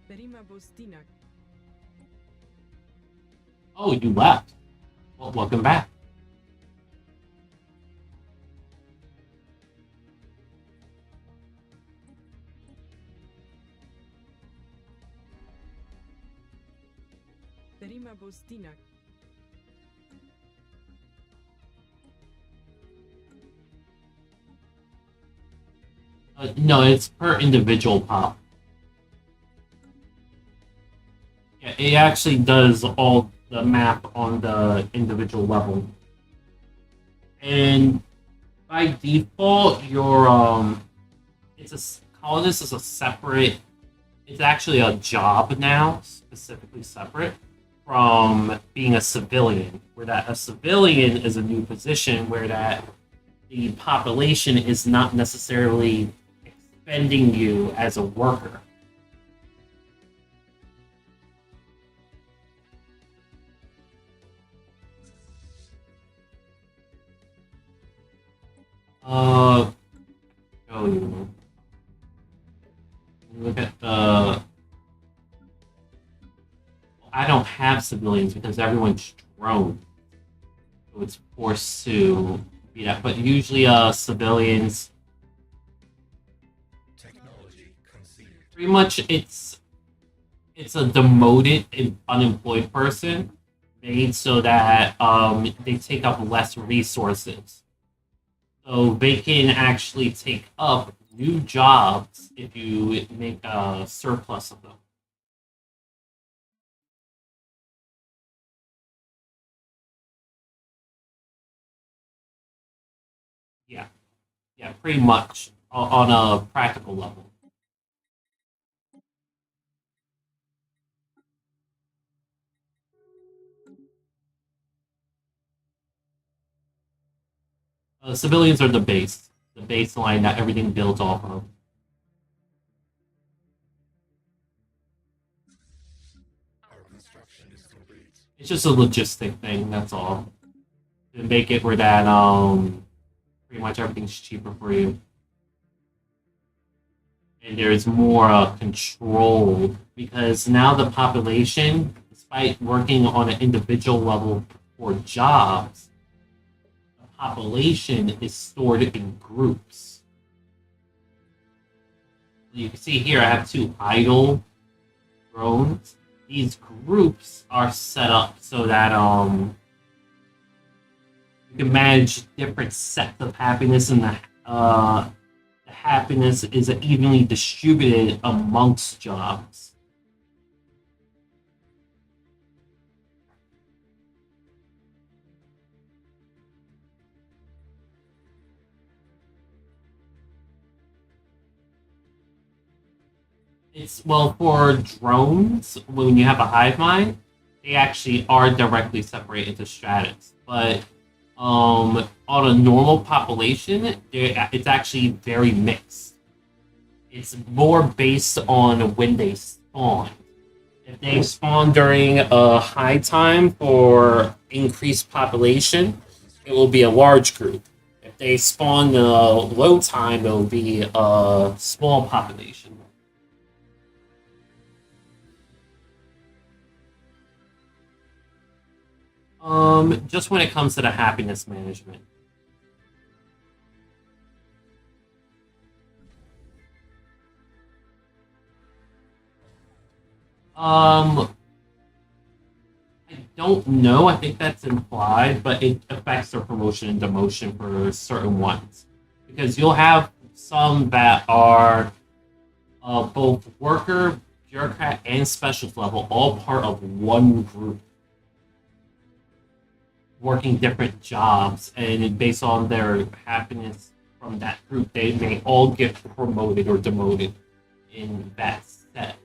Perima Bostinak. Oh, you left. Well, welcome back. Perima Bostinak. No, it's per individual pop. Yeah, it actually does all the map on the individual level. And by default, colonist is a separate. It's actually a job now, specifically separate from being a civilian. Where that a civilian is a new position, where that the population is not necessarily expending you as a worker. Show you. Look at the. I don't have civilians because everyone's drone, so it's forced to be that. But usually, civilians. Technology conceded. Pretty much, it's a demoted and unemployed person made so that they take up less resources. So they can actually take up new jobs if you make a surplus of them. Yeah, yeah, pretty much on a practical level. Civilians are the base. baseline that everything builds off of. Our construction is complete. It's just a logistic thing, that's all. To make it where that pretty much everything's cheaper for you. And there's more control because now the population, despite working on an individual level for jobs, the population is stored in groups. You can see here I have 2 idle drones. These groups are set up so that you can manage different sets of happiness, and the happiness is evenly distributed amongst jobs. It's well for drones when you have a hive mind, they actually are directly separated into stratas, but on a normal population, it's actually very mixed. It's more based on when they spawn. If they spawn during a high time for increased population, it will be a large group. If they spawn a low time, it will be a small population. Just when it comes to the happiness management. I don't know. I think that's implied, but it affects their promotion and demotion for certain ones. Because you'll have some that are both worker, bureaucrat, and specialist level, all part of one group, working different jobs, and based on their happiness from that group, they may all get promoted or demoted in that set.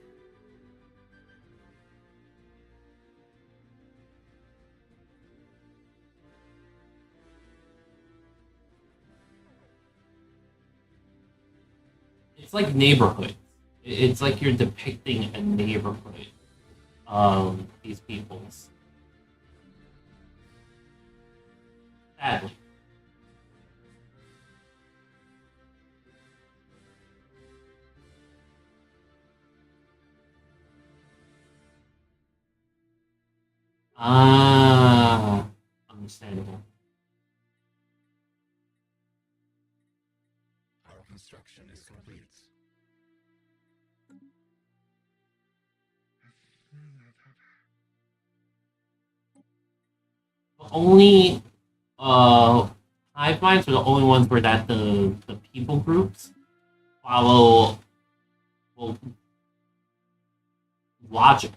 It's like neighborhood. It's like you're depicting a neighborhood. These peoples. Sadly. Ah, understandable. Our construction is complete. The only hive minds are the only ones where that the people groups follow, well, logic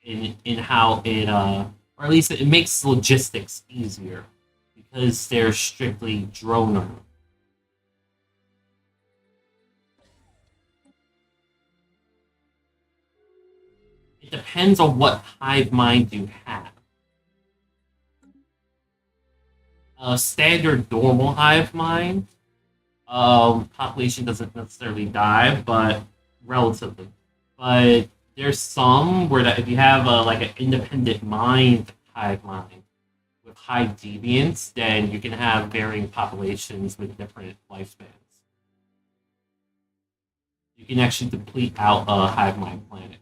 in how it or at least it makes logistics easier because they're strictly droner. It depends on what hive mind you have. A standard normal hive mind, population doesn't necessarily die, but relatively. But there's some where that if you have like an independent mind hive mind with high deviance, then you can have varying populations with different lifespans. You can actually deplete out a hive mind planet.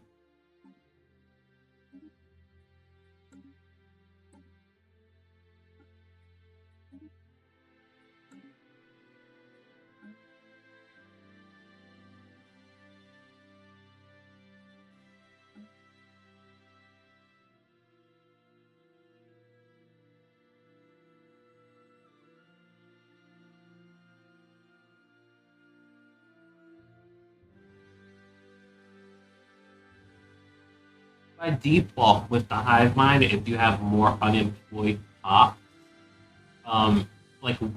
By default, with the hive mind, if you have more unemployed pop, like Our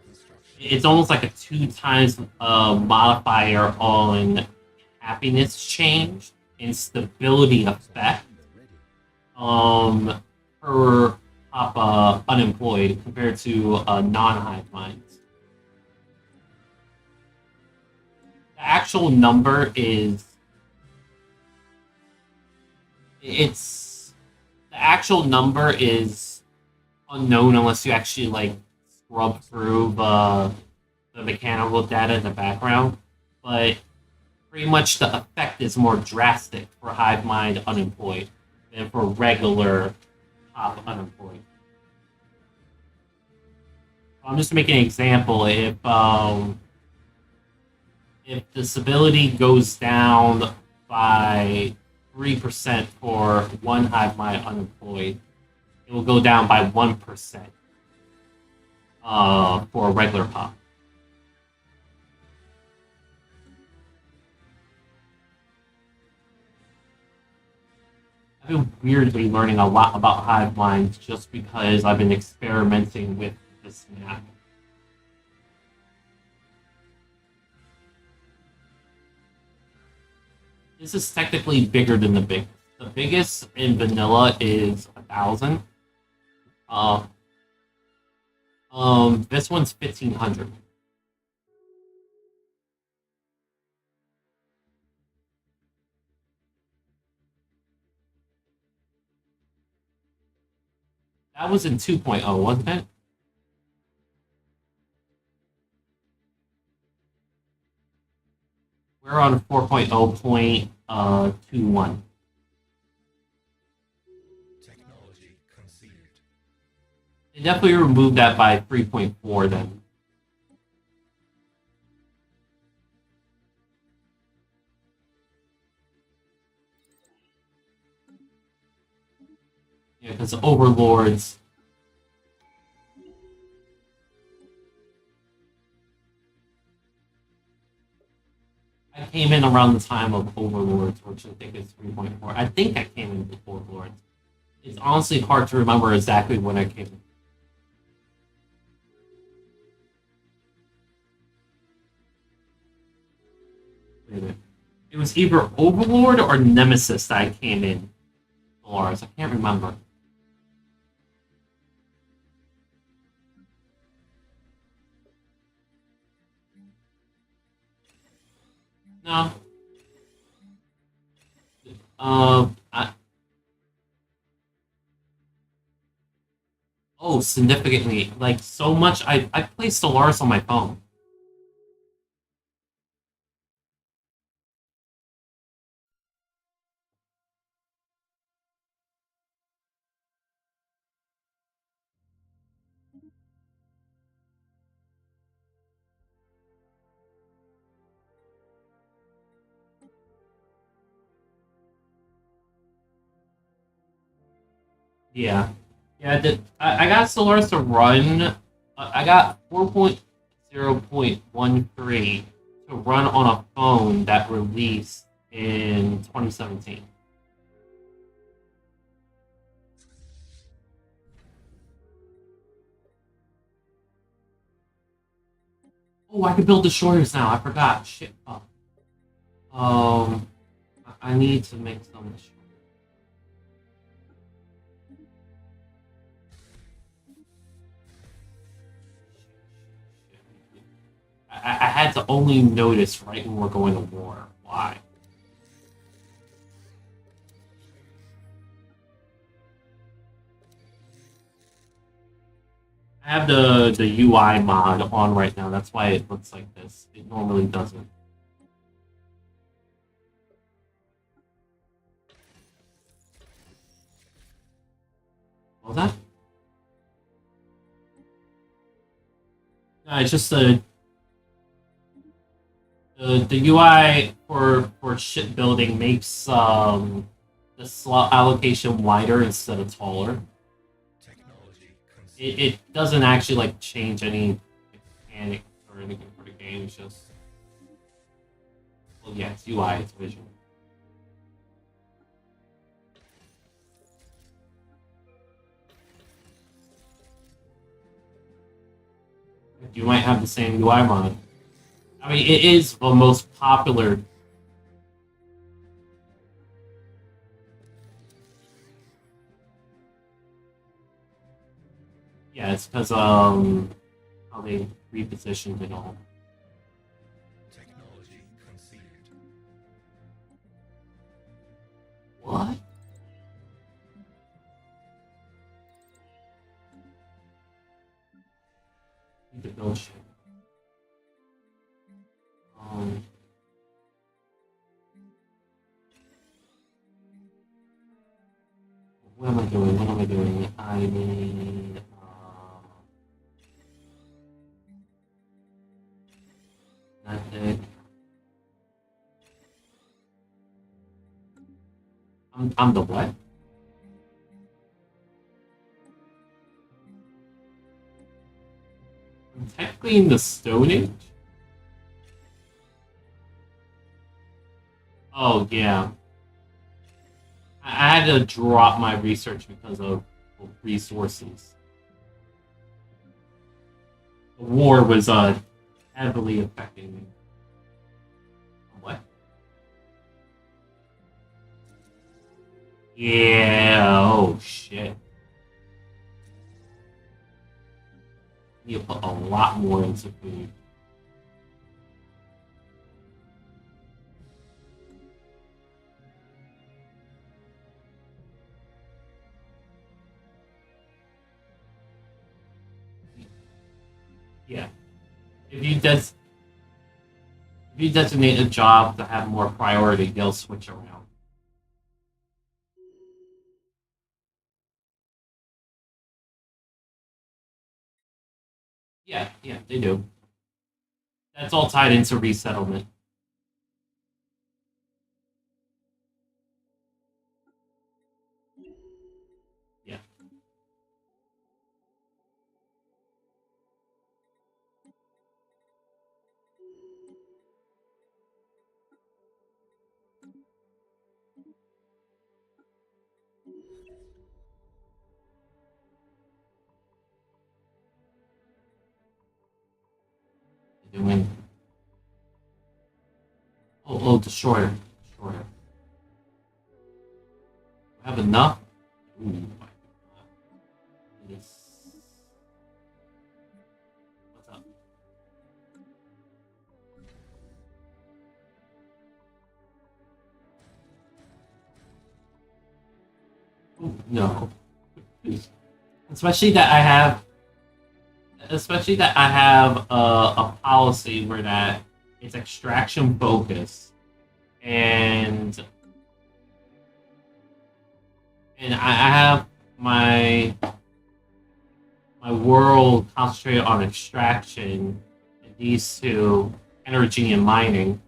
construction it's almost like a 2 times modifier on happiness change and stability effect per pop unemployed compared to non-hive minds. actual number is it's the actual number is unknown unless you actually like scrub through the mechanical data in the background. But pretty much the effect is more drastic for hive mind unemployed than for regular top unemployed. I'm just making an example. If disability goes down by 3% for one hive mind unemployed, it will go down by 1% for a regular pop. I've been weirdly learning a lot about hive minds just because I've been experimenting with this map. This is technically bigger than the biggest. The biggest in vanilla is 1,000. This one's 1,500. That was in 2.0, wasn't it? We're on 4.0.21. Technology conceived. They definitely removed that by 3.4 then. Yeah, because overlords. I came in around the time of overlords, which I think is 3.4. I think I came in before lords. It's honestly hard to remember exactly when I came in. Wait a minute. It was either Overlord or Nemesis that I came in. Stellaris. I can't remember. No. Oh, significantly. Like, so much. I play Stellaris on my phone. Yeah. Yeah, I got Stellaris to run. I got 4.0.13 to run on a phone that released in 2017. Oh, I can build destroyers now. I forgot. Shit. Oh. I need to make some destroyers. I had to only notice right when we're going to war. Why? I have the UI mod on right now. That's why it looks like this. It normally doesn't. What was that? No, it's just the UI for shipbuilding makes the slot allocation wider instead of taller. Technology conceived. It doesn't actually like change any mechanics or anything for the game. It's just, well, yeah, it's UI, it's visual. You might have the same UI mod. I mean, it is the most popular. Yeah, it's because how they repositioned it all. Technology conceived. Need to build shit. What am I doing? What am I doing? I need. That's it. I'm the what? I'm technically in the Stone Age? Oh, yeah. I had to drop my research because of resources. The war was heavily affecting me. What? Yeah, oh shit. You put a lot more into food. Yeah. If you designate a job to have more priority, they'll switch around. Yeah, yeah, they do. That's all tied into resettlement. Yeah. Doing. Oh, destroyer. Destroyer. I have enough? Ooh, my God. Yes. What's up? Ooh, no. Especially that I have a policy where that it's extraction focused and I have my world concentrated on extraction and these two energy and mining.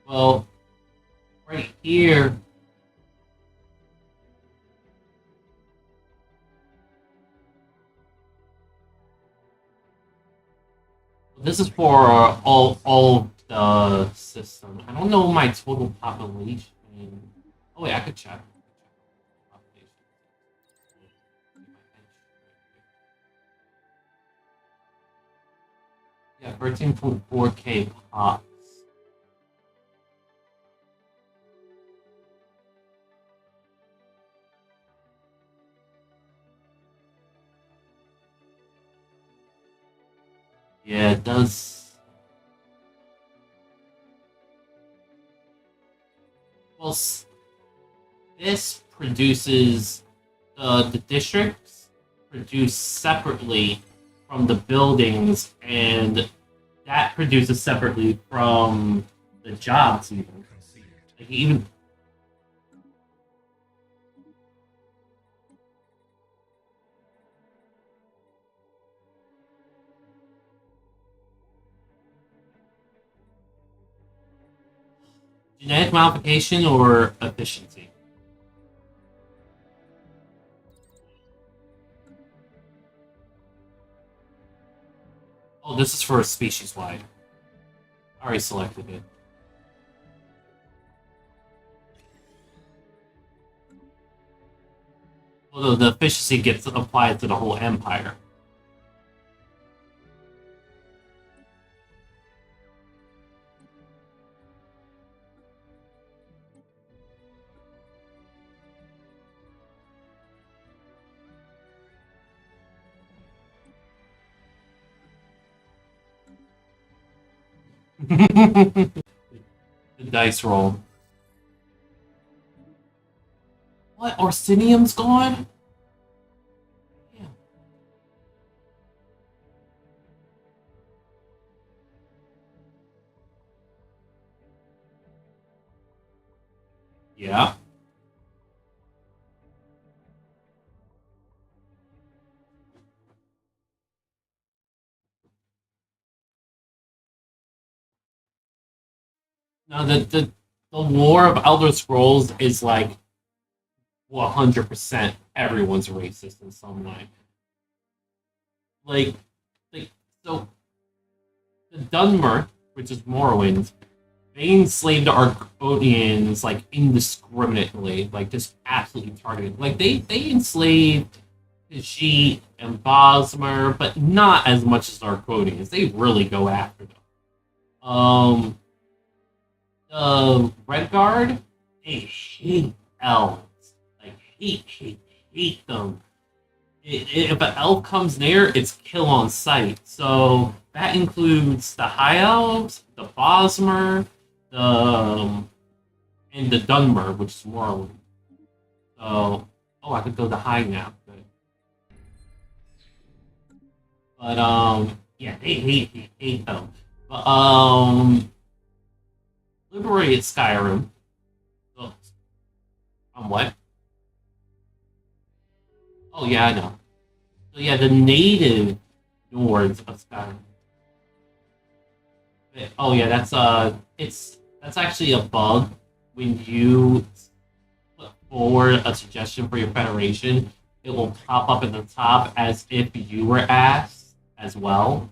Well, right here. This is for all the system. I don't know my total population. Oh wait, I could check. Yeah, 13.4K pops. Yeah, it does. Well, this produces the districts produce separately from the buildings, and that produces separately from the jobs. Even Conceived. like even genetic modification or efficiency. Oh, this is for a species wide. I already selected it. Although the efficiency gets applied to the whole empire. The dice roll. What? Orsinium's gone? Yeah. Yeah. No, the lore of Elder Scrolls is like 100% everyone's racist in some way. Like, like so the Dunmer, which is Morrowind, they enslaved Argonians like indiscriminately, like just absolutely targeted. Like they enslaved Khajiit and Bosmer, but not as much as Argonians. They really go after them. The Red Guard, they hate elves. Like hate them. If an elf comes near, it's kill on sight. So that includes the High Elves, the Bosmer, and the Dunmer, which is Morrowind. So, I could go to High now. But yeah, they hate them. But liberated Skyrim. Oh, what? Oh yeah, I know. So yeah, the native Nords of Skyrim. Oh yeah, that's actually a bug when you put forward a suggestion for your federation. It will pop up at the top as if you were asked as well,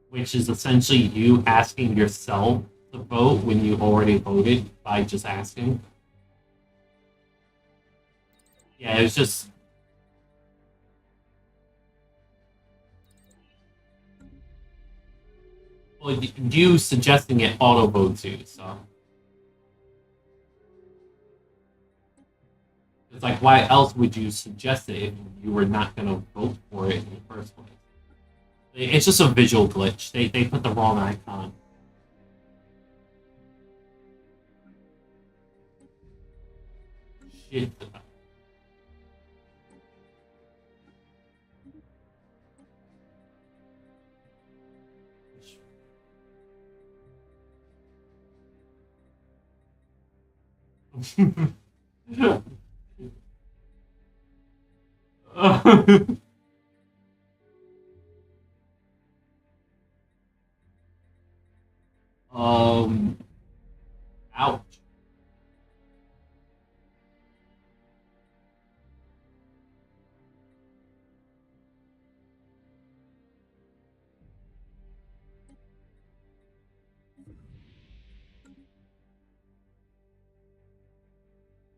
which is essentially you asking yourself to vote when you already voted by just asking. Yeah, it was just well, you suggesting it auto votes you, so it's like why else would you suggest it if you were not going to vote for it in the first place? It's just a visual glitch. They put the wrong icon. Shit. um, ouch.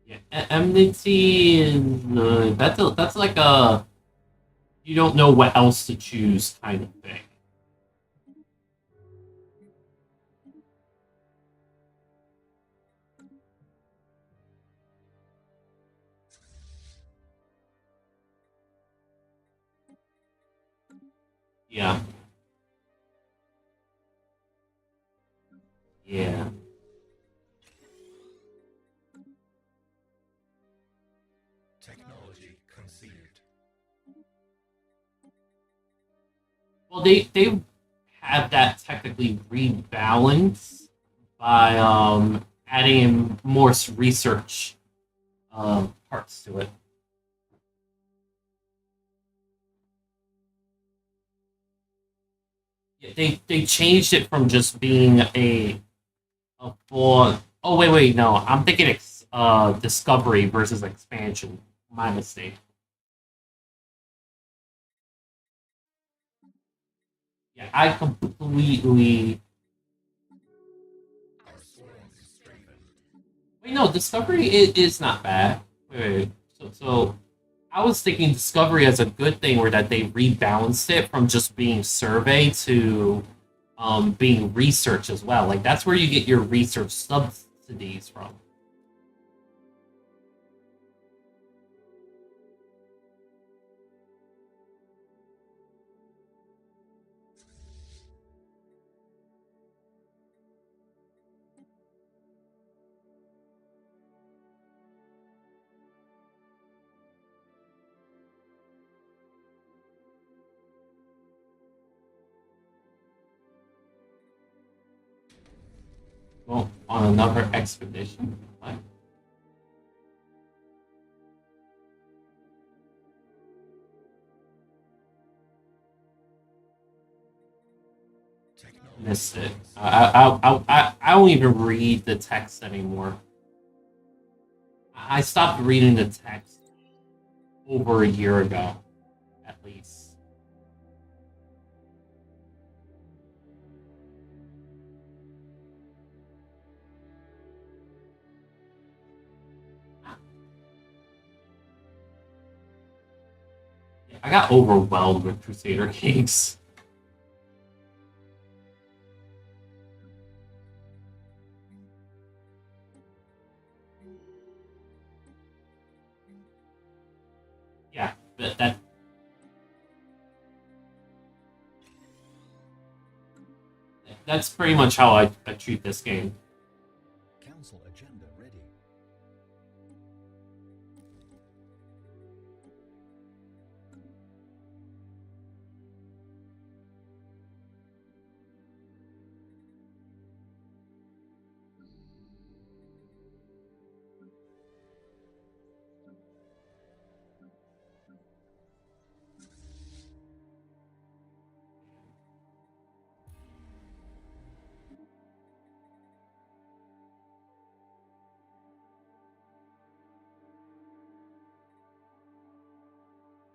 Yeah, enmity is that's like a you don't know what else to choose kind of thing. Yeah, yeah. Technology conceived. Well, they have that technically rebalanced by adding in more research parts to it. Yeah, they changed it from just being a full. Oh wait, no, I'm thinking discovery versus expansion. My mistake. Yeah, I completely. Our swarm is strengthened. Wait, no, discovery is not bad. Wait. So I was thinking discovery as a good thing, where that they rebalanced it from just being survey to being research as well. Like that's where you get your research subsidies from. Well, on another expedition. What? Missed it. I don't even read the text anymore. I stopped reading the text over a year ago, at least. I got overwhelmed with Crusader Kings. Yeah, that's pretty much how I treat this game. Council agenda ready.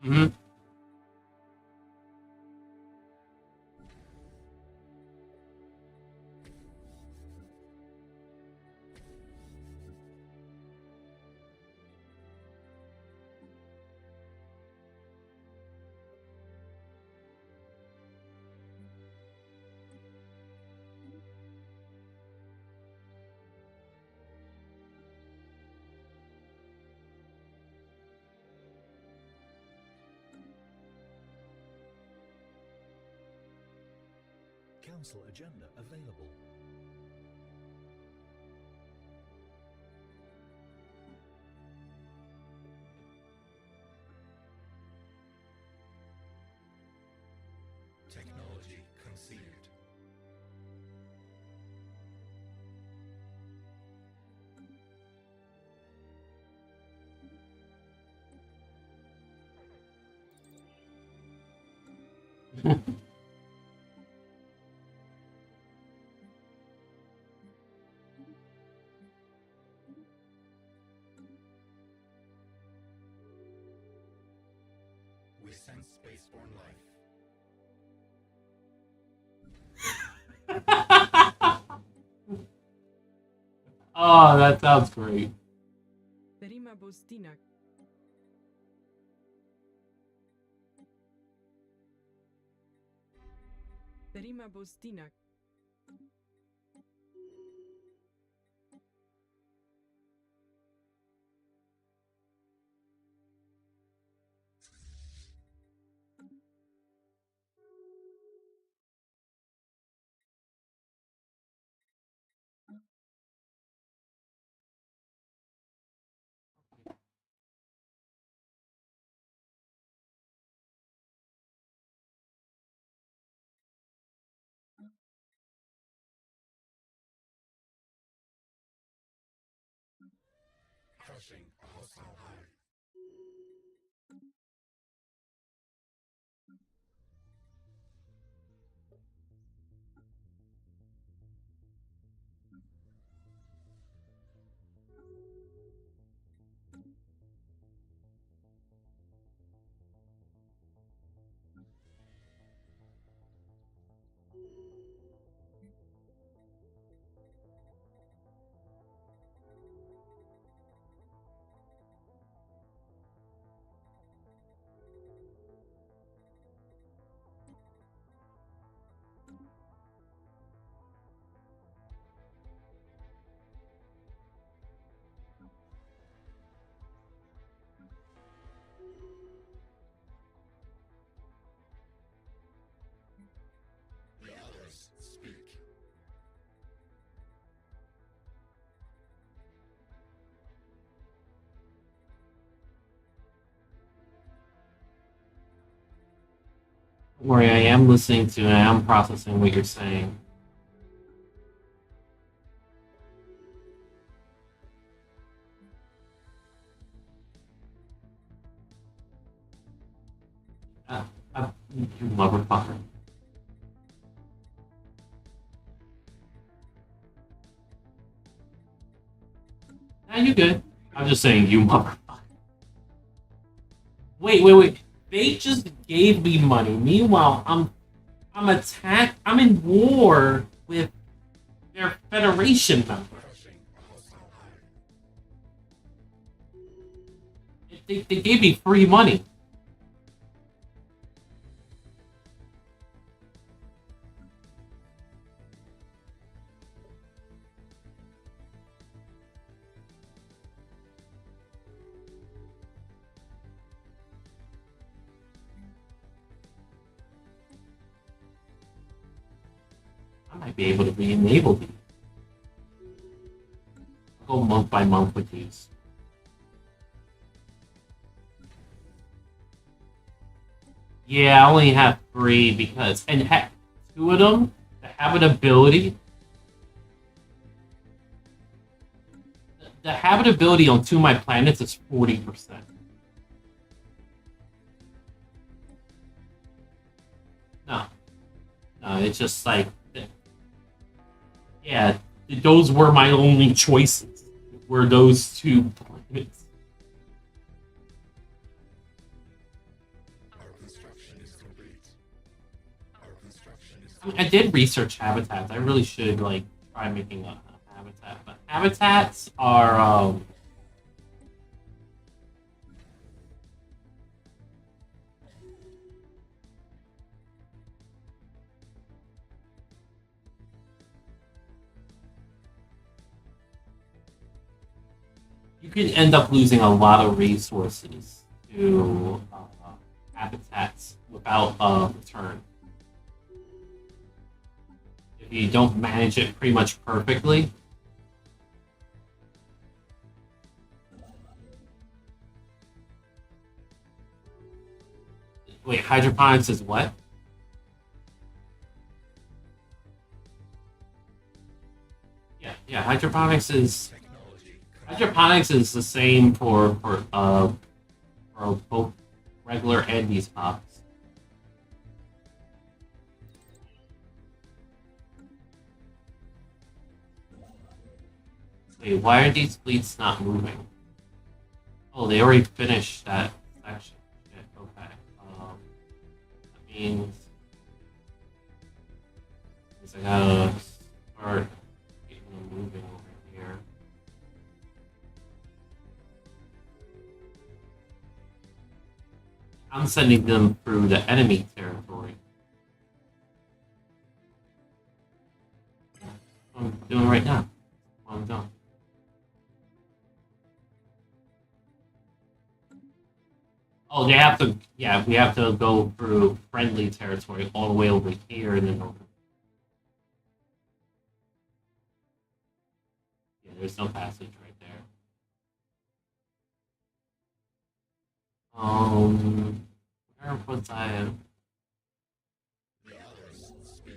Hmm. Council agenda available. Technology conceived. We sense spaceborne life. Oh, that sounds great. Perima Bostinak. Perima Bostinak. Crushing a hostile hive. The others speak. Don't worry, I am listening to and I am processing what you're saying. You motherfucker. Nah, you good. I'm just saying, you motherfucker. Wait. They just gave me money. Meanwhile, I'm attacked. I'm in war with their Federation members. Crushing a hostile hive. They gave me free money. I might be able to re-enable these. I'll go month by month with these. Yeah, I only have 3 because, and heck, 2 of them, the habitability. The habitability on 2 of my planets is 40%. No, it's just like, yeah, those were my only choices. Were those 2 planets. Our construction is complete. Our construction is I mean, I did research habitats. I really should like try making a habitat, but habitats are you could end up losing a lot of resources to habitats without return. If you don't manage it pretty much perfectly. Wait, hydroponics is what? Yeah, hydroponics is the same for both regular and these pops. Wait, why are these fleets not moving? Oh, they already finished that section. Shit, okay. That means I gotta start getting them moving over here. I'm sending them through the enemy territory. I'm doing right now. I'm done. Oh, they have to. Yeah, we have to go through friendly territory all the way over here and then over. Yeah, there's no passage right there. Where was I? the others speak.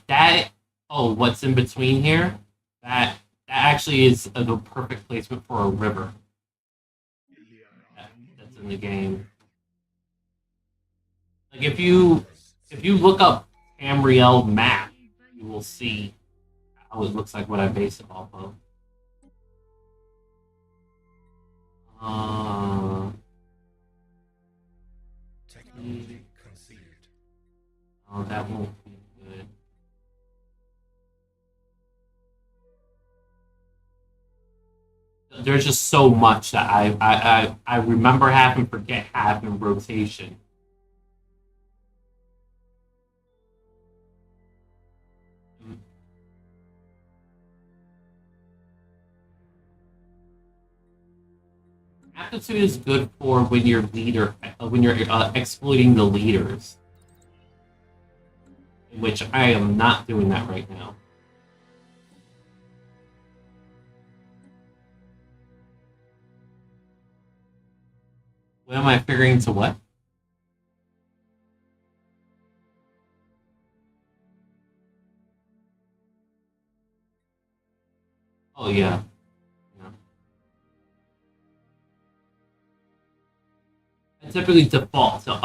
That. Oh, what's in between here? That actually is the perfect placement for a river. That's in the game. Like if you look up Tamriel map, you will see how it looks like what I base it off of. Technology conceived. Oh, that won't be good. There's just so much that I remember having, forget have in rotation. Aptitude is good for when you're exploiting the leaders, in which I am not doing that right now. What am I figuring to what? Oh yeah. I typically default to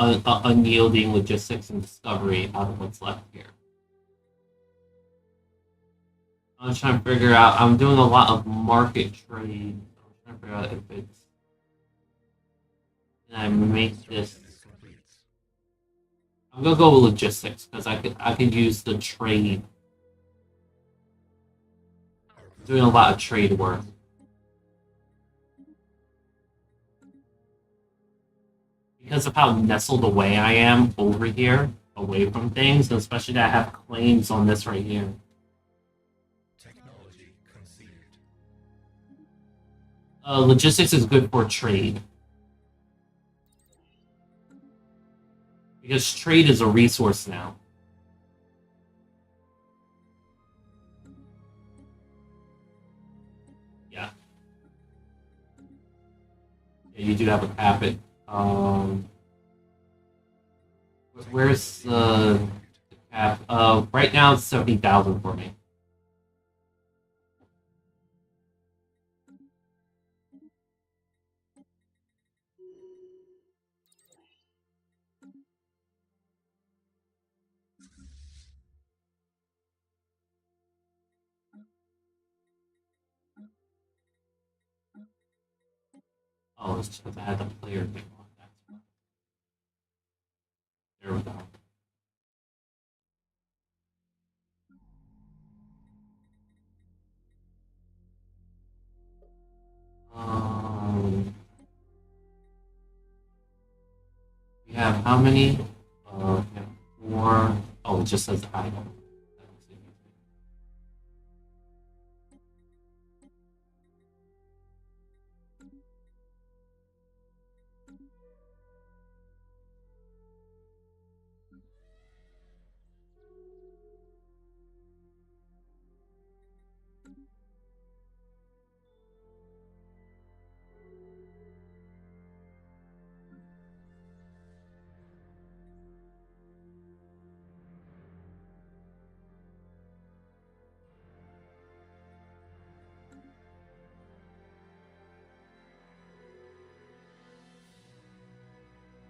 unyielding logistics and discovery out of what's left here. I'm trying to figure out. I'm doing a lot of market trade. I'm trying to figure out if it's. Can I make this? Construction is complete. I'm gonna go with logistics because I could use the trade. Our I'm doing a lot of trade work. Because of how nestled away I am over here, away from things, and especially that I have claims on this right here. technology conceived. Logistics is good for trade. Because trade is a resource now. Yeah. Yeah, you do have a habit. Where's the cap? Right now it's 70,000 for me. Oh, it's just because I had the player thing on. That's why. There we go. Um, we have how many? We have 4. Oh, it just says item. I don't see anything.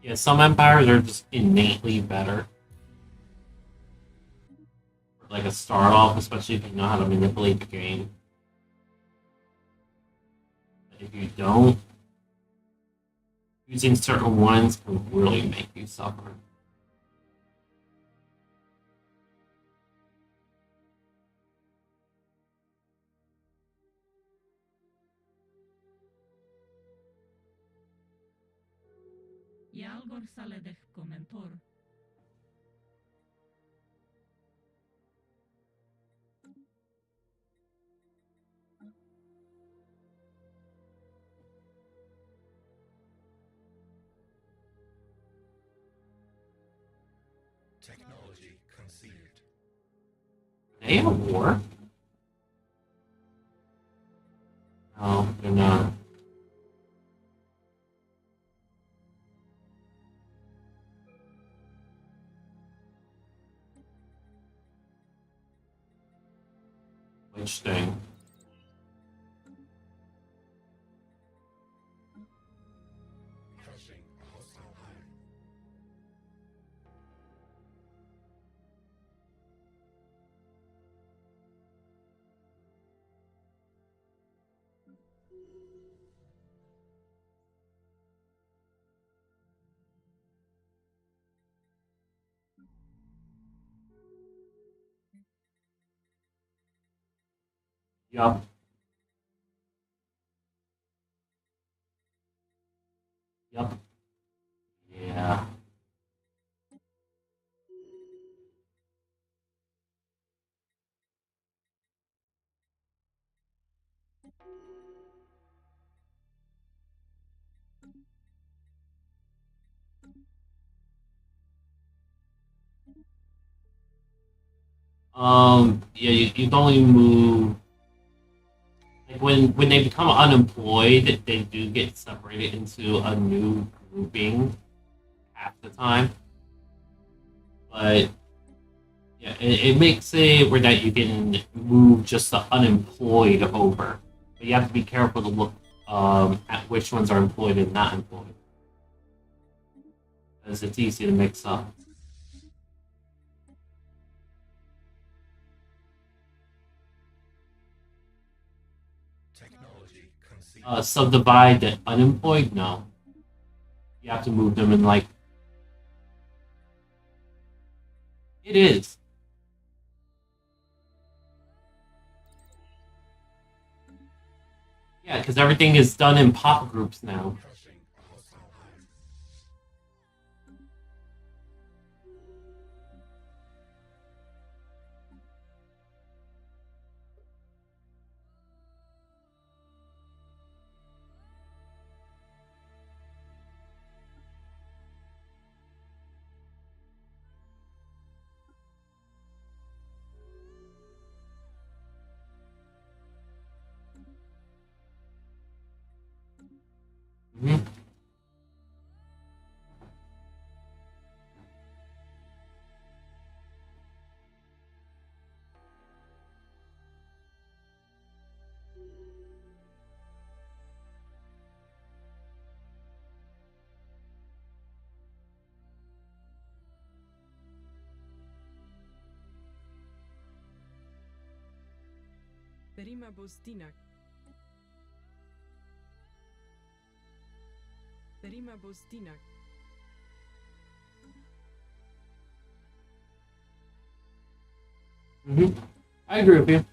Yeah, some empires are just innately better. Like a start off, especially if you know how to manipulate the game. But if you don't, using certain ones can really make you suffer. Jalgor Saledech komentor. Technology conceived. They have war? No, they're not. Which thing? Crushing a hostile hive. Yup. Yup. Yeah. Yeah, you can only move. Like when they become unemployed, they do get separated into a new grouping half the time. But yeah, it makes it where that you can move just the unemployed over. But you have to be careful to look at which ones are employed and not employed. because it's easy to mix up. Technology conceived. Subdivide the unemployed? No. You have to move them in like. It is. Yeah, because everything is done in pop groups now. Crushing a hostile hive. Mhm. Perima Bostinak. Perima Bostinak. I agree with you.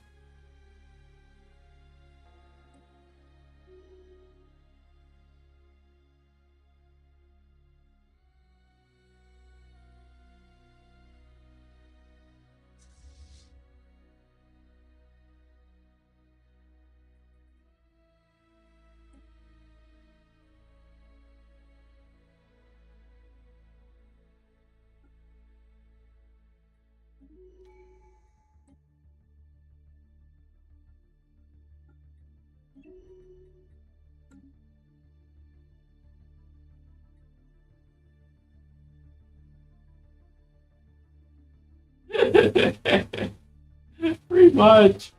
Pretty much.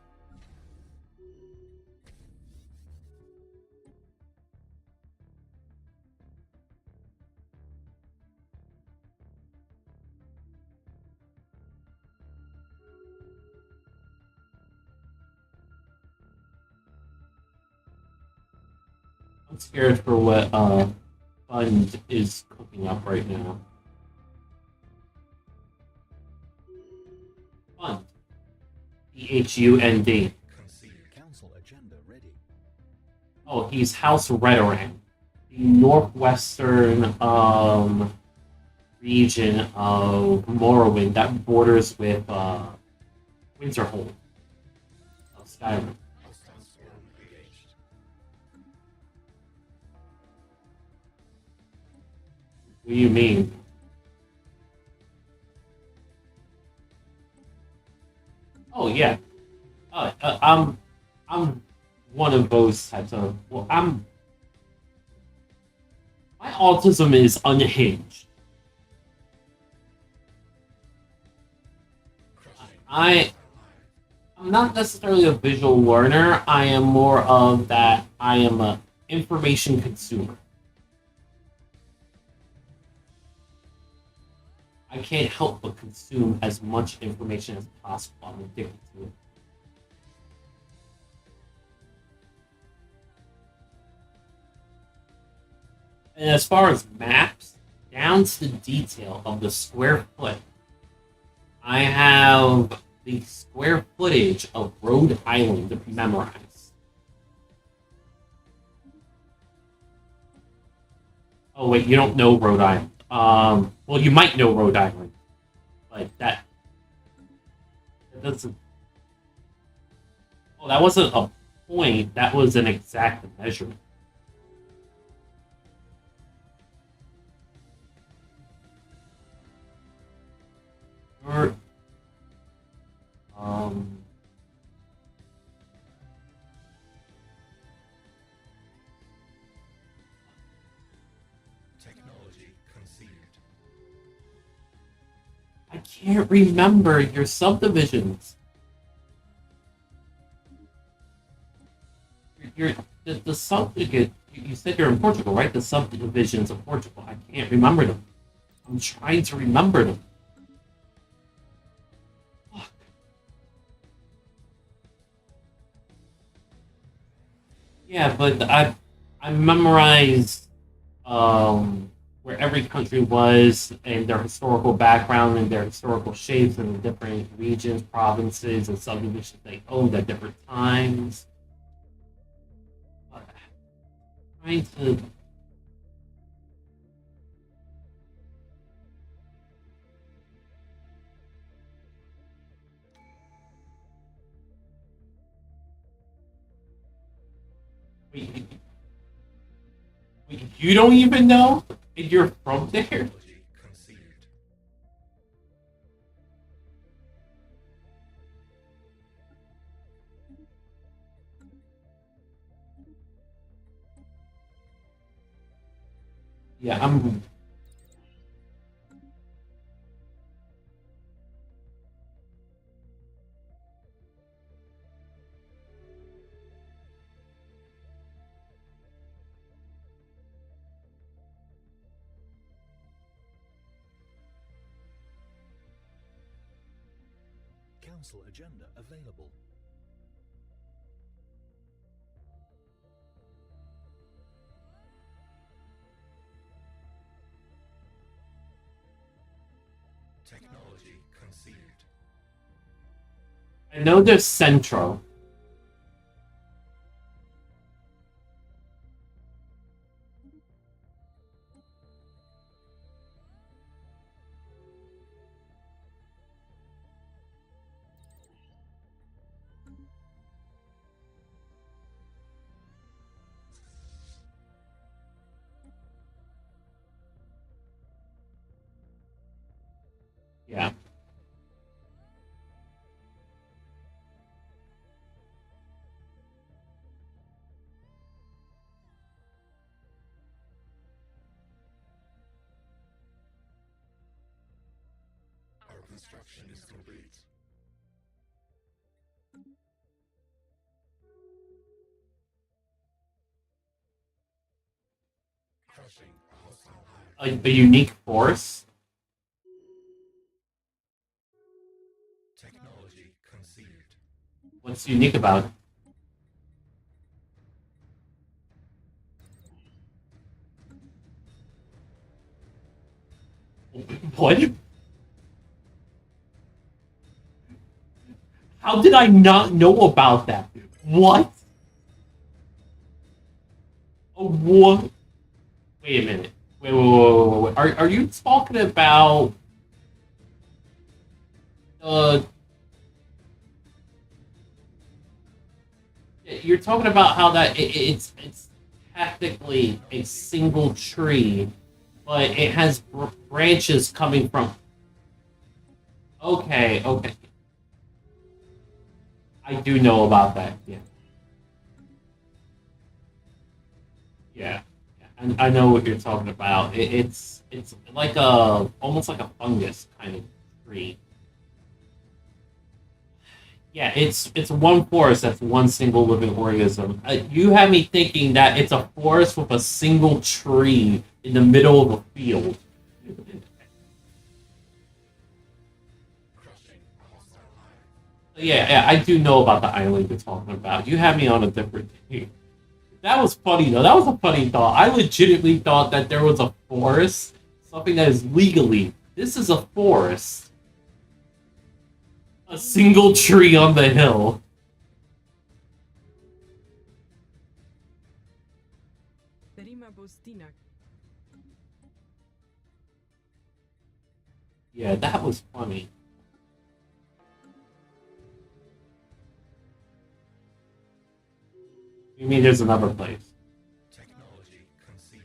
I'm scared for what Fund is cooking up right now. Fund. Phund. Conceived. Council agenda ready. Oh, he's House Redoran, the northwestern region of Morrowind that borders with Winterhold of Skyrim. Hostile swarm engaged. What do you mean? Oh yeah. I'm one of those types of. Well, my autism is unhinged. Crushing a I hostile hive. I'm not necessarily a visual learner. I am more of that. I am a information consumer. I can't help but consume as much information as possible. I'm addicted to it. And as far as maps, down to the detail of the square foot, I have the square footage of Rhode Island memorized. Oh wait, you don't know Rhode Island. Well, you might know Rhode Island, but that doesn't. Oh, that wasn't a point. That was an exact measurement. Or, um, Technology conceived. I can't remember your subdivisions. The subdivision. You said you're in Portugal, right? The subdivisions of Portugal. I can't remember them. I'm trying to remember them. Fuck. Yeah, but I memorized where every country was and their historical background and their historical shapes and the different regions, provinces, and subdivisions they owned at different times. But trying to wait, wait, you don't even know? And you're from there? Technology conceived. Yeah, I'm. Council agenda available. Technology conceived. I know there's Central. Yeah. Our construction is complete. Crushing a hostile hive. A unique force? Technology conceived. What's unique about it? What? How did I not know about that? What? Oh, what? Wait a minute. Wait. Are you talking about uh you're talking about how that it's technically a single tree, but it has branches coming from. Okay. I do know about that. Yeah. Yeah. I know what you're talking about. It's like a almost like a fungus kind of tree. Yeah, it's one forest that's one single living organism. You have me thinking that it's a forest with a single tree in the middle of a field. Crushing a hostile hive. Yeah, I do know about the island you're talking about. You have me on a different thing. That was funny though. That was a funny thought. I legitimately thought that there was a forest, something that is legally. This is a forest. A single tree on the hill. Terima Bostinak. Yeah, that was funny. You mean there's another place? Technology conceived.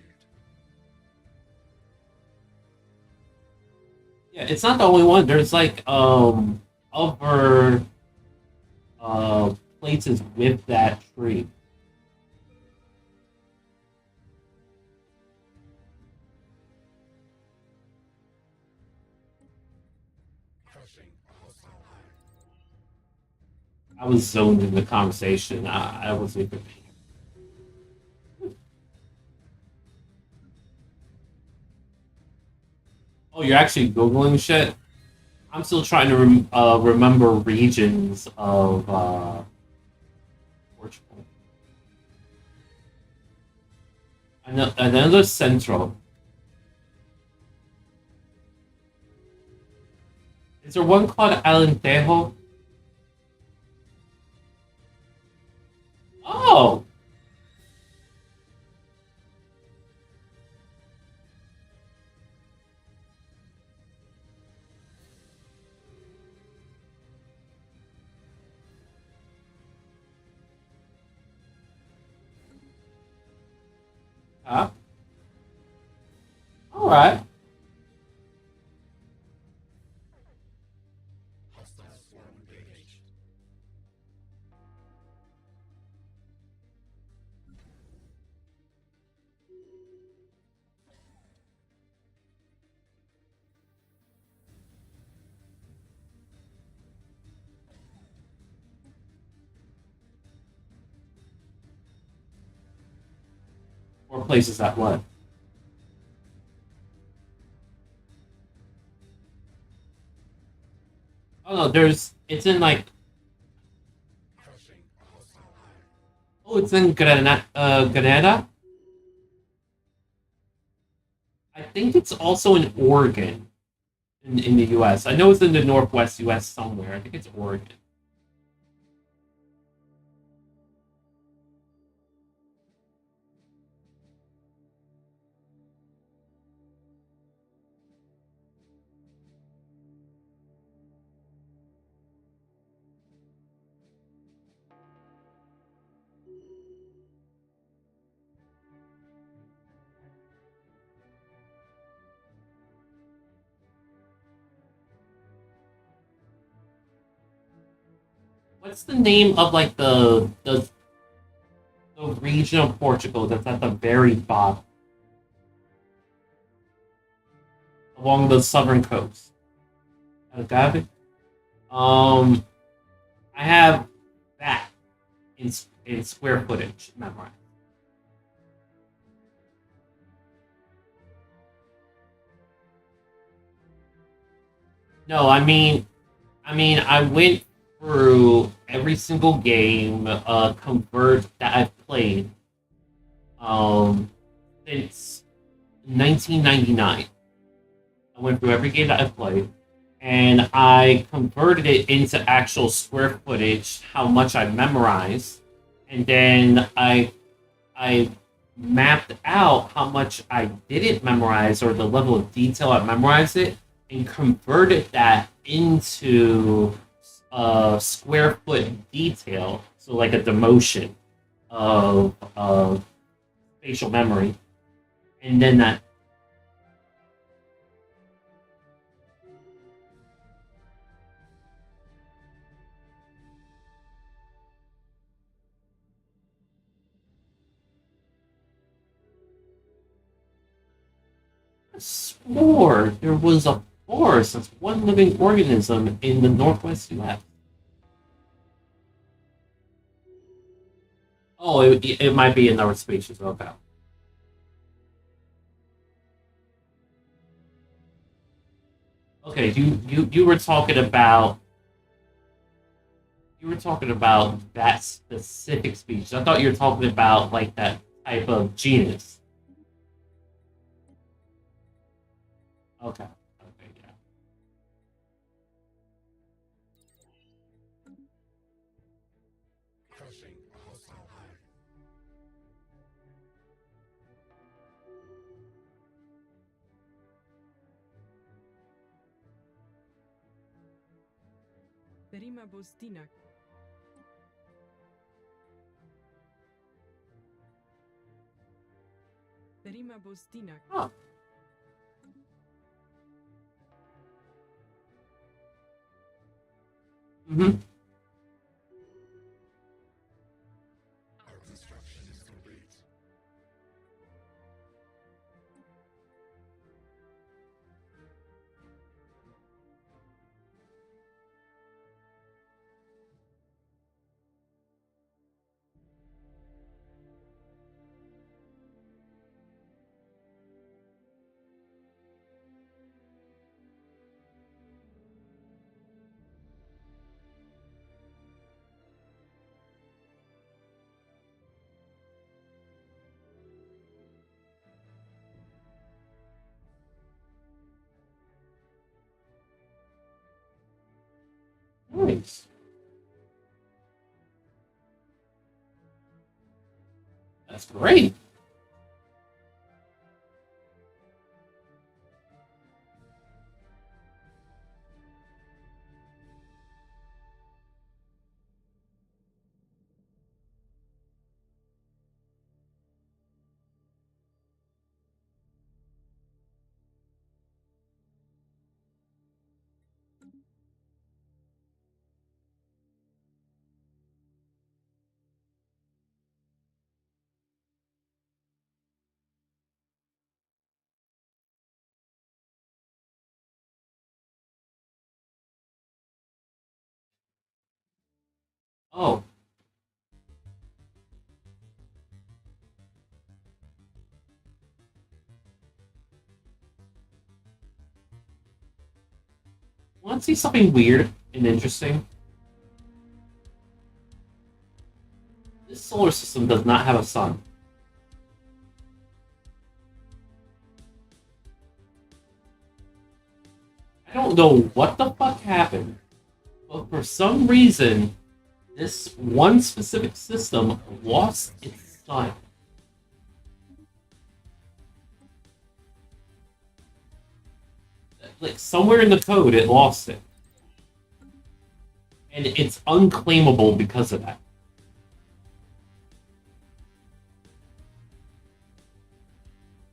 Yeah, it's not the only one. There's like other places with that tree. Crushing a hostile hive. I was zoned in the conversation. I wasn't even paying. Oh, you're actually googling shit. I'm still trying to remember regions of Portugal. I know there's Central. Is there one called Alentejo? Oh, huh? All right. Hostile swarm engaged. More places that what? Oh no, there's. It's in like. Crushing a hostile hive. Oh, it's in Grenada. I think it's also in Oregon, in the U.S. I know it's in the Northwest U.S. somewhere. I think it's Oregon. What's the name of like the region of Portugal that's at the very bottom along the southern coast? Algarve. Um, I have that in square footage memorized. No, I went through every single game convert that I've played um since 1999. I went through every game that I've played, and I converted it into actual square footage, how much I memorized, and then I mapped out how much I didn't memorize or the level of detail I memorized it, and converted that into square foot detail, so like a demotion of spatial memory, and then that. I swore there was a forest that's one living organism in the Northwest U.S. Oh, it might be another species. Okay. Okay, you were talking about that specific species. I thought you were talking about like that type of genus. Okay. Okay, yeah. Crushing a hostile hive. Perima Bostinak. Perima Bostinak. Oh. Mm-hmm. Our construction is complete. Nice. That's great. Oh. Want to see something weird and interesting? This solar system does not have a sun. I don't know what the fuck happened, but for some reason, this one specific system lost its sun. Like, somewhere in the code, it lost it. And it's unclaimable because of that.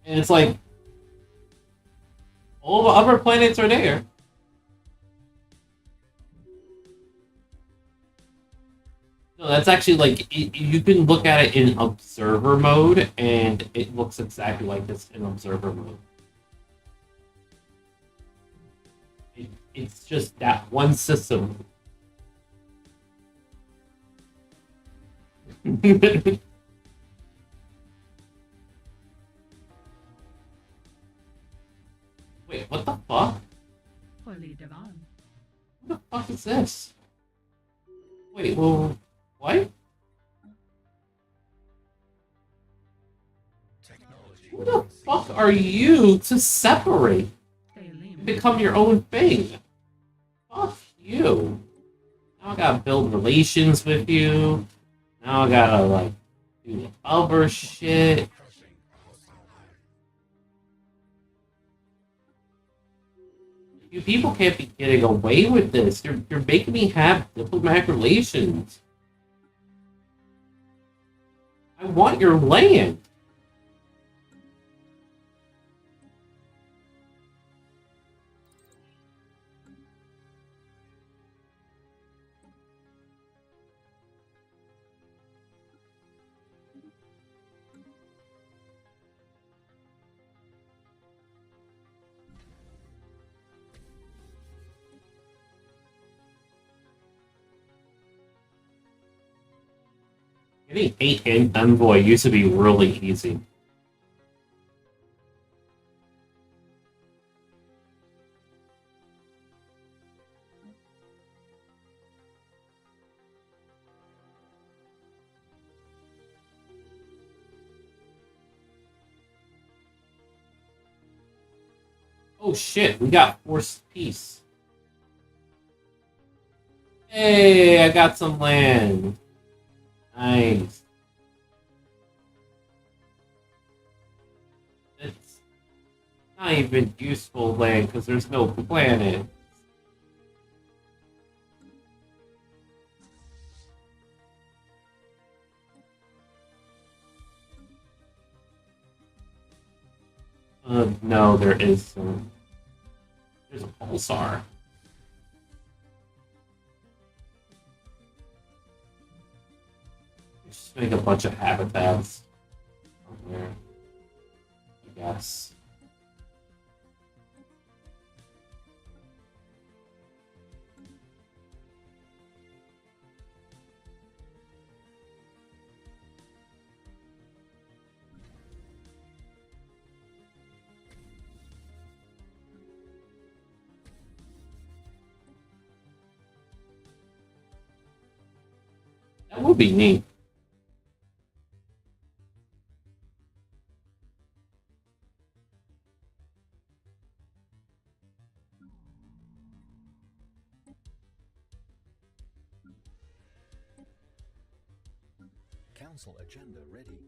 And it's like, all the other planets are there. No, that's actually like, you can look at it in observer mode, and it looks exactly like this in observer mode. It's just that one system. Wait, what the fuck? Holy divine. What the fuck is this? Wait, well, what? Technology. Who the fuck are you to separate and become your own thing? Fuck you. Now I gotta build relations with you. Now I gotta, like, do the other shit. Crushing a hostile hive. You people can't be getting away with this. You're making me have diplomatic relations. I want your land. Getting 8 in Envoy used to be really easy. Oh shit, we got forced peace. Hey, I got some land. Nice. It's not even useful land because there's no planet. No, there is some. There's a pulsar. Just make a bunch of habitats. Somewhere. I guess. That would be neat. council agenda ready.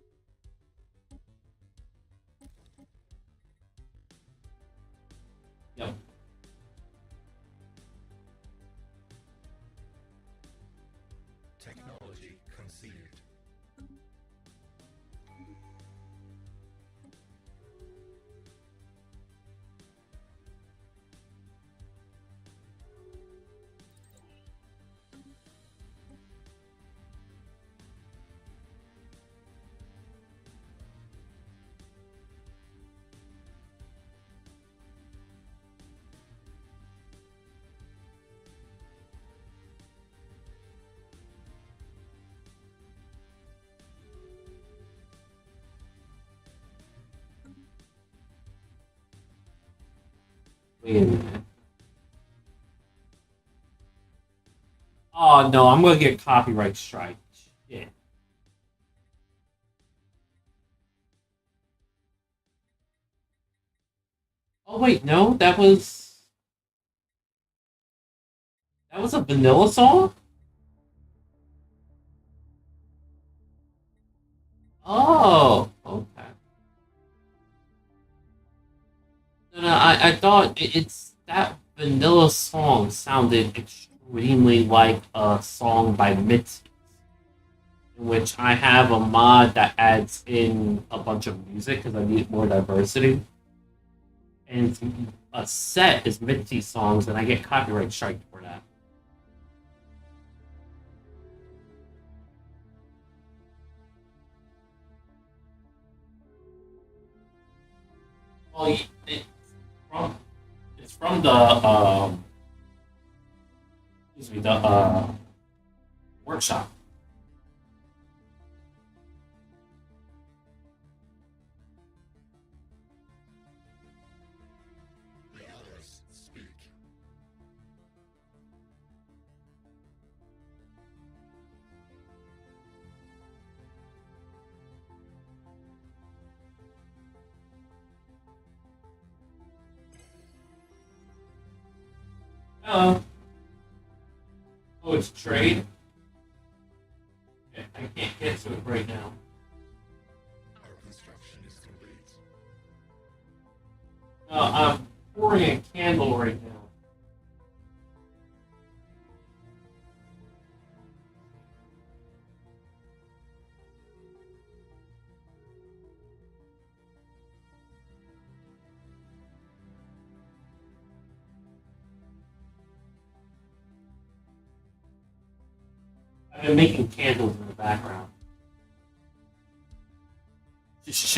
Yep. Technology conceived. Wait a minute. Oh no, I'm gonna get copyright strike. Shit. Oh wait, no, that was a vanilla song? Oh, okay. No, I thought it's that vanilla song sounded extremely like a song by Mitzi, in which I have a mod that adds in a bunch of music because I need more diversity. And a set is Mitzi songs, and I get copyright strike for that. Well, from it's from the excuse me, the workshop. The others speak. Oh, it's trade. Okay, I can't get to it right now. Our construction is complete. I'm pouring a candle right now. I've been making candles in the background.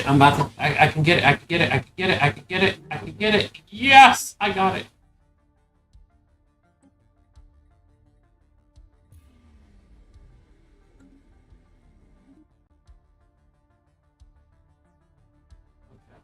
I'm about to. I can get it. I can get it. I can get it. I can get it. I can get it. Yes, I got it. Okay.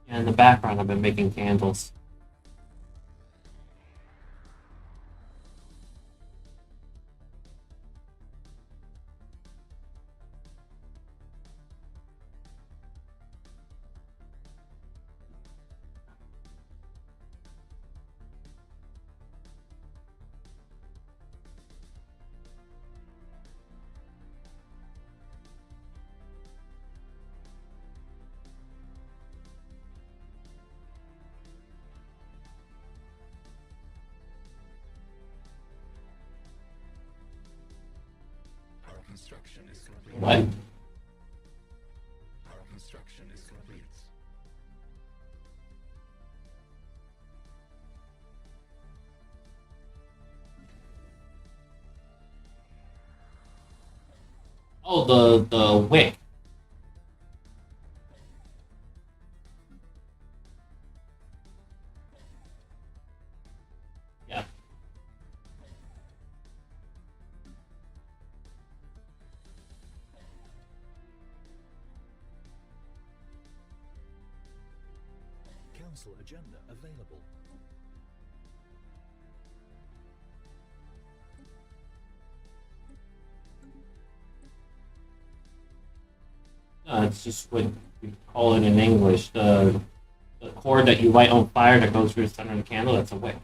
Yeah, in the background, I've been making candles. Our construction is complete. What? Our construction is complete. Oh, the wick. Yeah. council agenda available. It's just what we call it in English. The cord that you light on fire that goes through the center of the candle, that's a wick.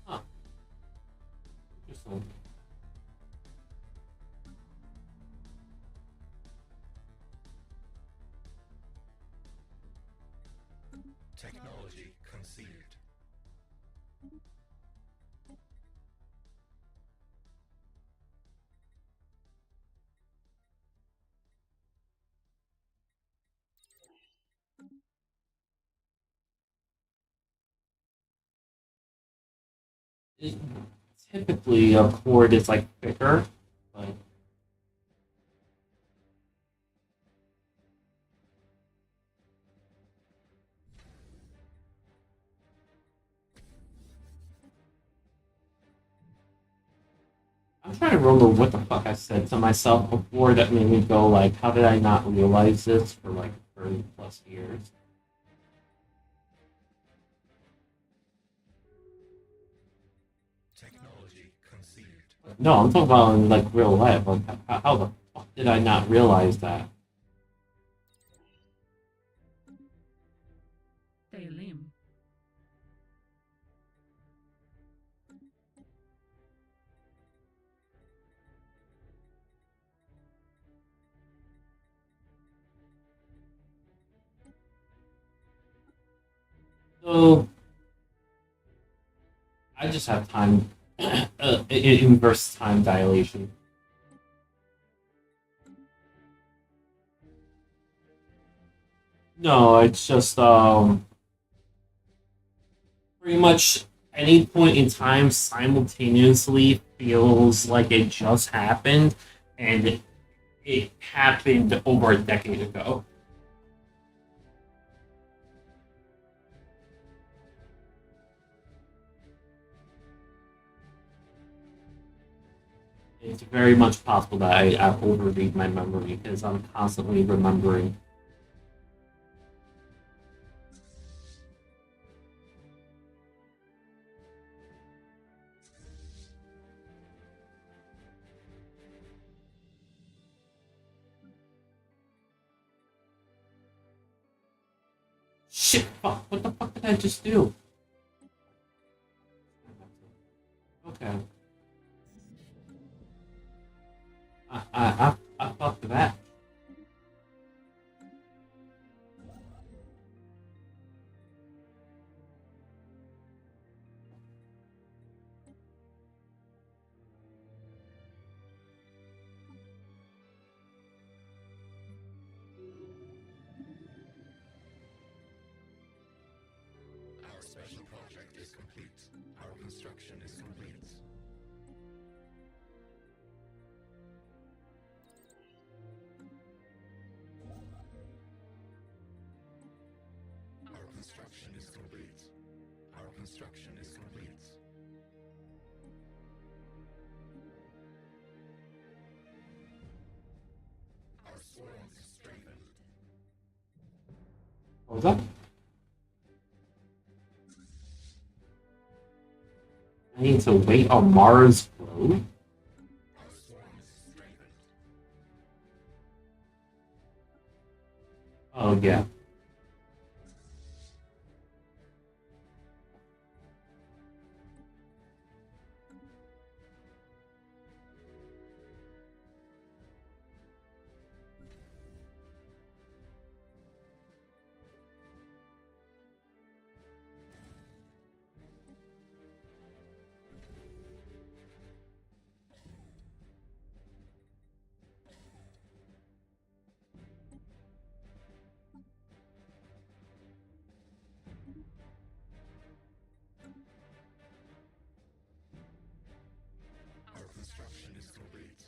Huh. Interesting. Technology conceived. Typically, a cord is like thicker, but I'm trying to remember what the fuck I said to myself before that made me go like, how did I not realize this for like 30 plus years? Technology conceived. No, I'm talking about in like real life. Like, how the fuck did I not realize that? Thelim. So I just have time, inverse time dilation. No, it's just pretty much any point in time simultaneously feels like it just happened, and it happened over a decade ago. It's very much possible that I overread my memory because I'm constantly remembering. Shit, fuck, what the fuck did I just do? Okay. I fucked that. Our special project is complete. Our construction is complete. Our construction is complete. Our construction is complete. Our swarm is strengthened. What was that? I need to wait on Mars road? Our swarm is strengthened. Oh, yeah. Our construction is complete.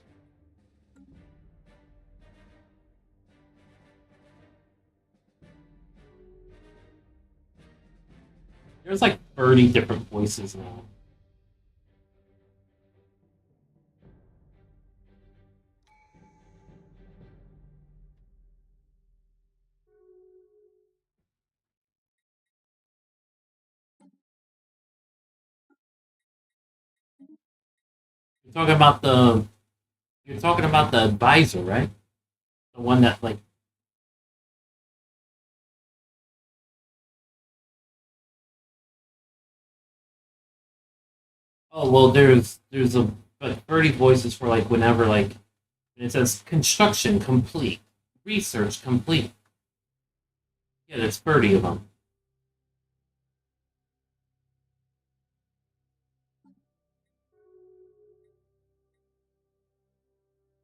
There's like 30 different voices now. talking about the you're talking about the advisor, right? The one that like oh well there's a but 30 voices for like whenever like it says construction complete, research complete. Yeah, there's 30 of them.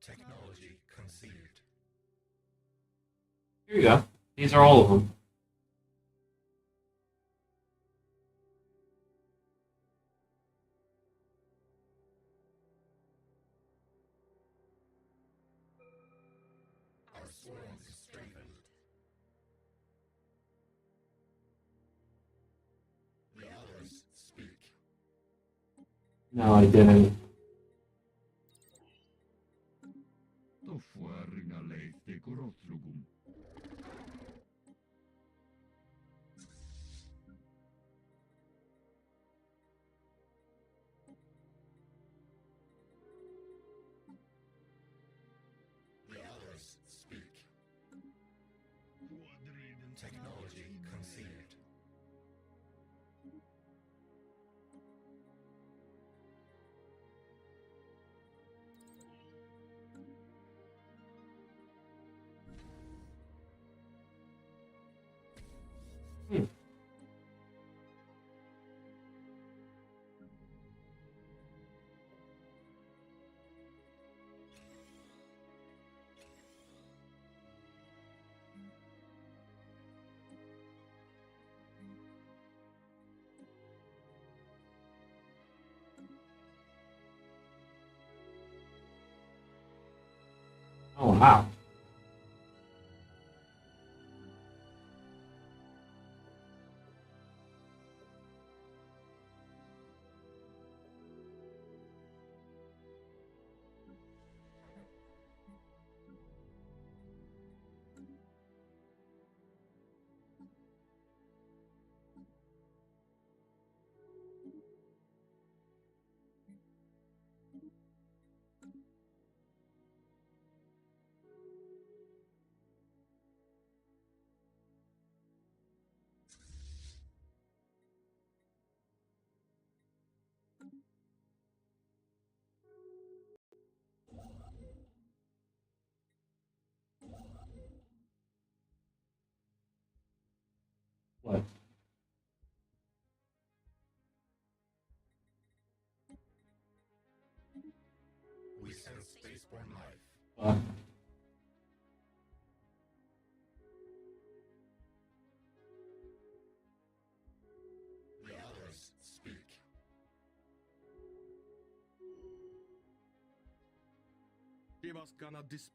Technology conceived. Here you go. These are all of them. Our swarm is strengthened. The others speak. No, I didn't. Tofu arringaleite korotlugum. The others speak. Quadrident Technology conceived. Hmm. Oh wow. What? We sense spaceborne life. Uh, The others speak. Give us gonna dis.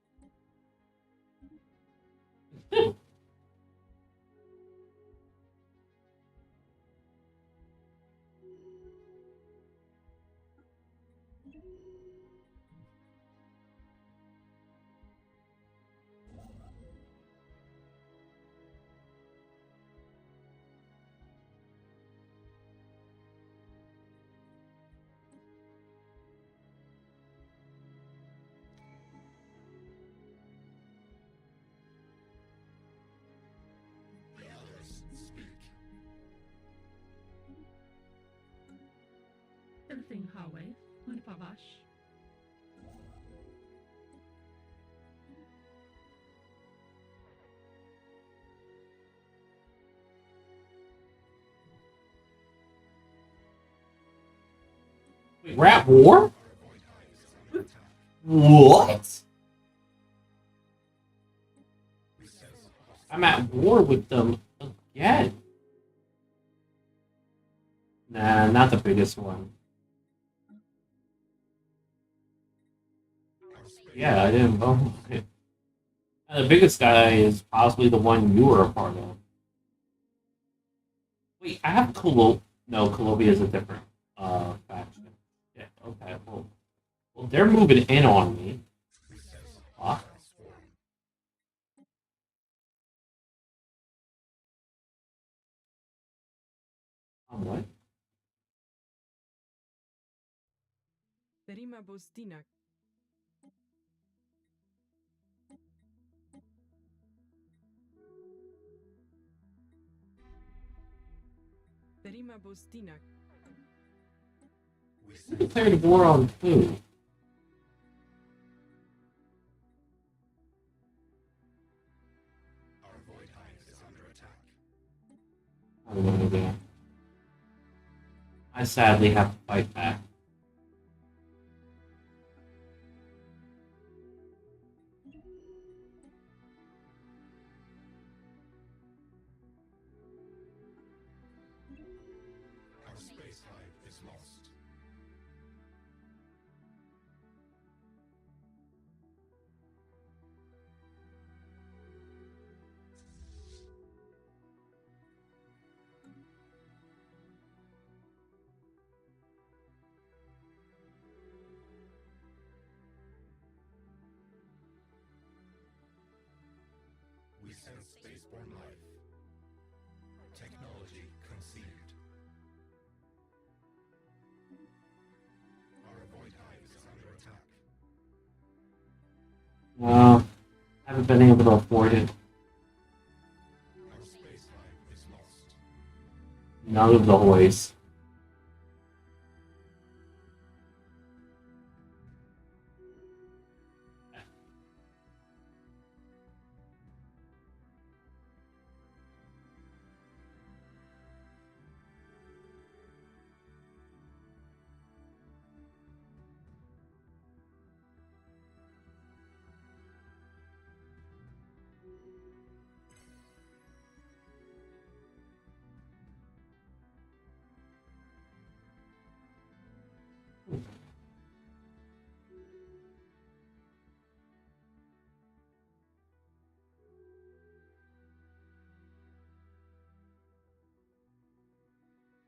The others speak. Everything Huawei, und Pavash. Wait, we're at war? What? We sense I'm at war with them again. Nah, not the biggest one. our space. Yeah, I didn't vote. The biggest guy is possibly the one you were a part of. Wait, I have Colo. No, Colombia is a different faction. Yeah, okay. Well, they're moving in on me. We sense Huh? swarm. On what? Perima Bostinak. Perima Bostinak. We Who sense declared war on who? our void hive is under attack. I have no idea. I sadly have to fight back. Our space hive is lost. We sense spaceborne life. Technology conceived. Our void hive is under attack. No, I haven't been able to afford it. Our space hive is lost. None of the Hoys.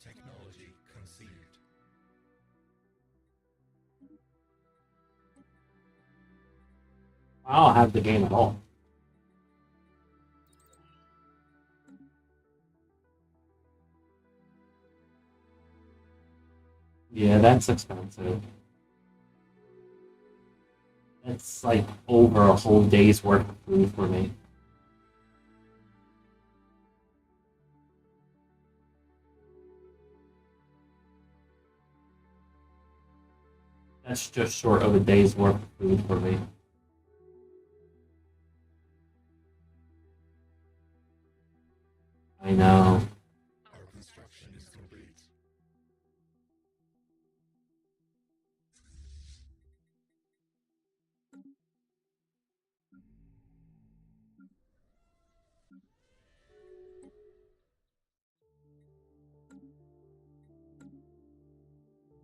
Technology conceived. I don't have the game at all. Yeah, that's expensive. That's like over a whole day's worth of food for me. That's just short of a day's worth of food for me. I know. Our construction is complete.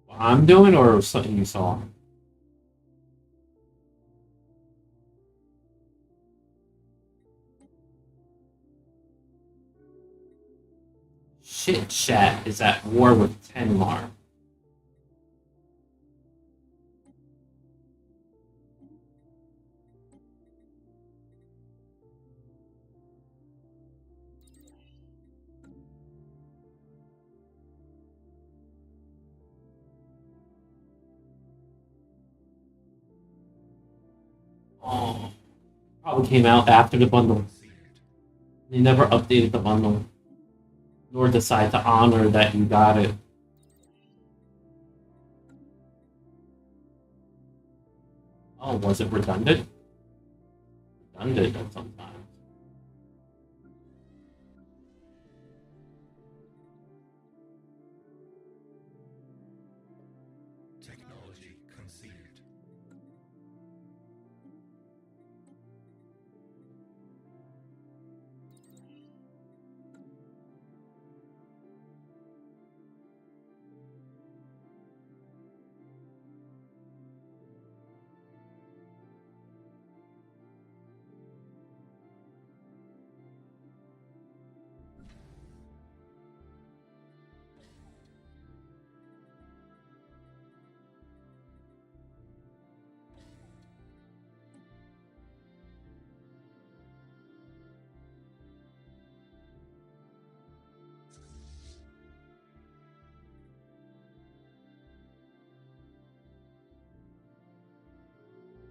What I'm doing or something you saw? Shit Chat is at war with Tenmar. Oh, probably came out after the bundle. Conceived. They never updated the bundle, nor decide to honor that you got it. Oh, was it redundant? Redundant sometimes. Technology conceived.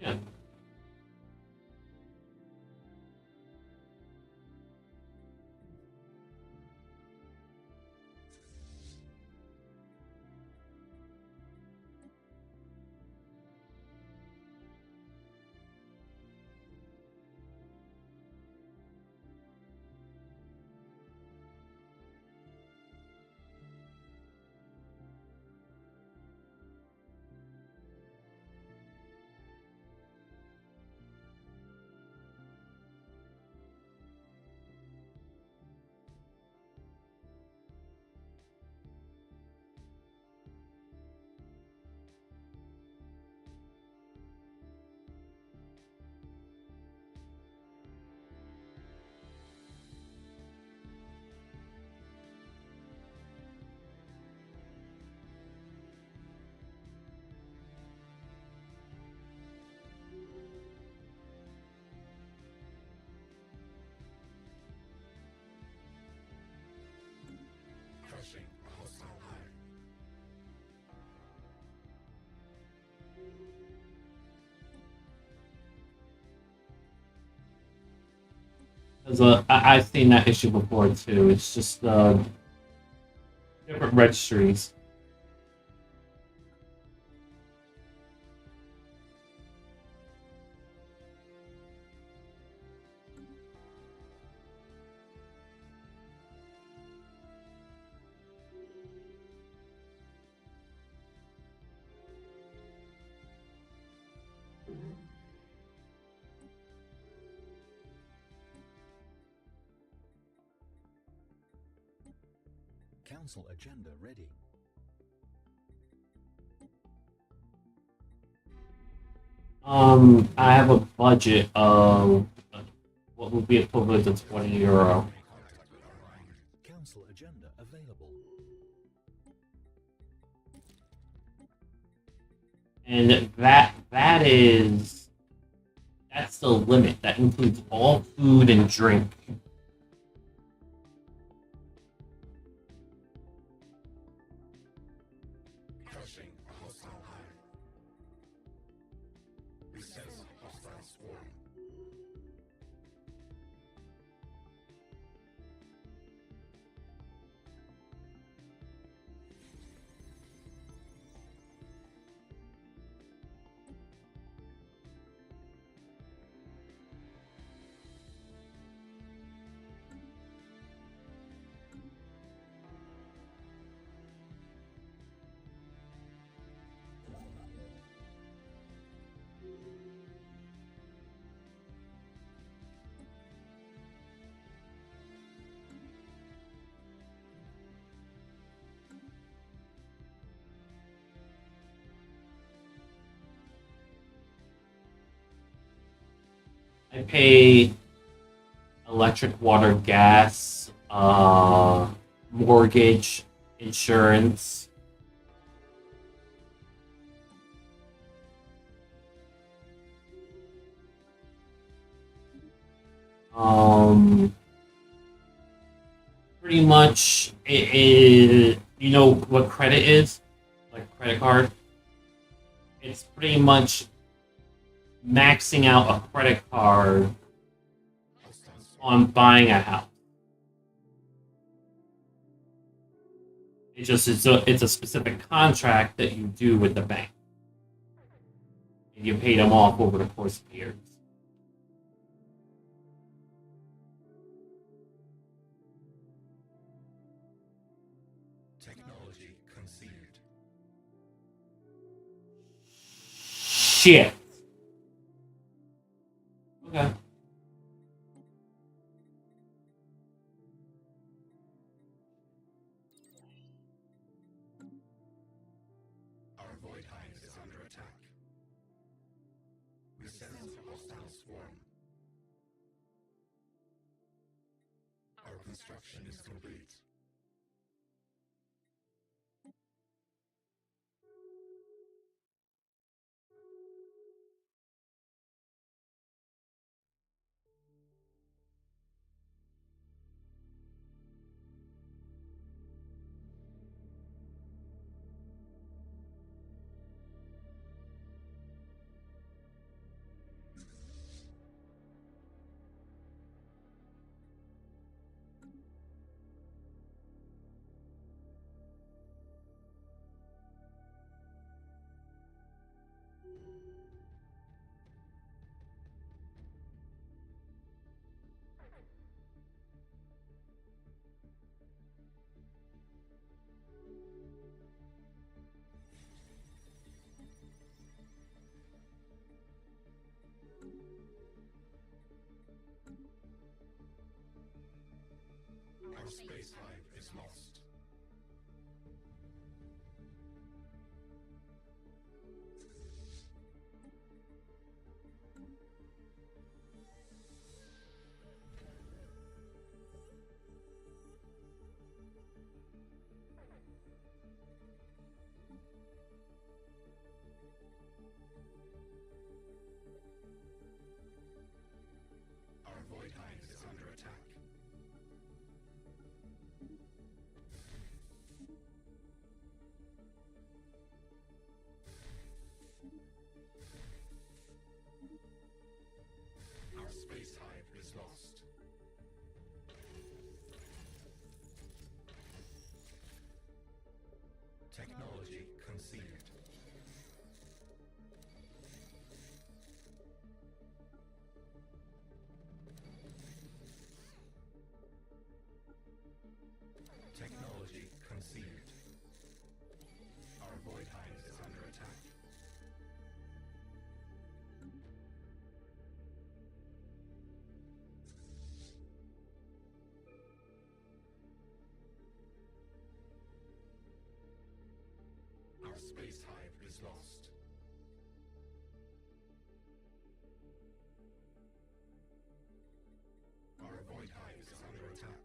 Yeah. Crushing a hostile hive. 'Cause, I've seen that issue before too. It's just different registries. Council agenda ready. I have a budget of what would be equivalent to €20. Council agenda available. And that's the limit. That includes all food and drink. Crushing a hostile hive. We sense a hostile swarm. I pay electric, water, gas, mortgage, insurance. Pretty much, you know what credit is? Like a credit card? It's pretty much maxing out a credit card on buying a house. It's a specific contract that you do with the bank, and you pay them off over the course of years. Technology conceived. Shit. Okay. Our void hive is under attack. We sense a hostile swarm. Our construction is complete. space hive is lost. Our void hive is under attack.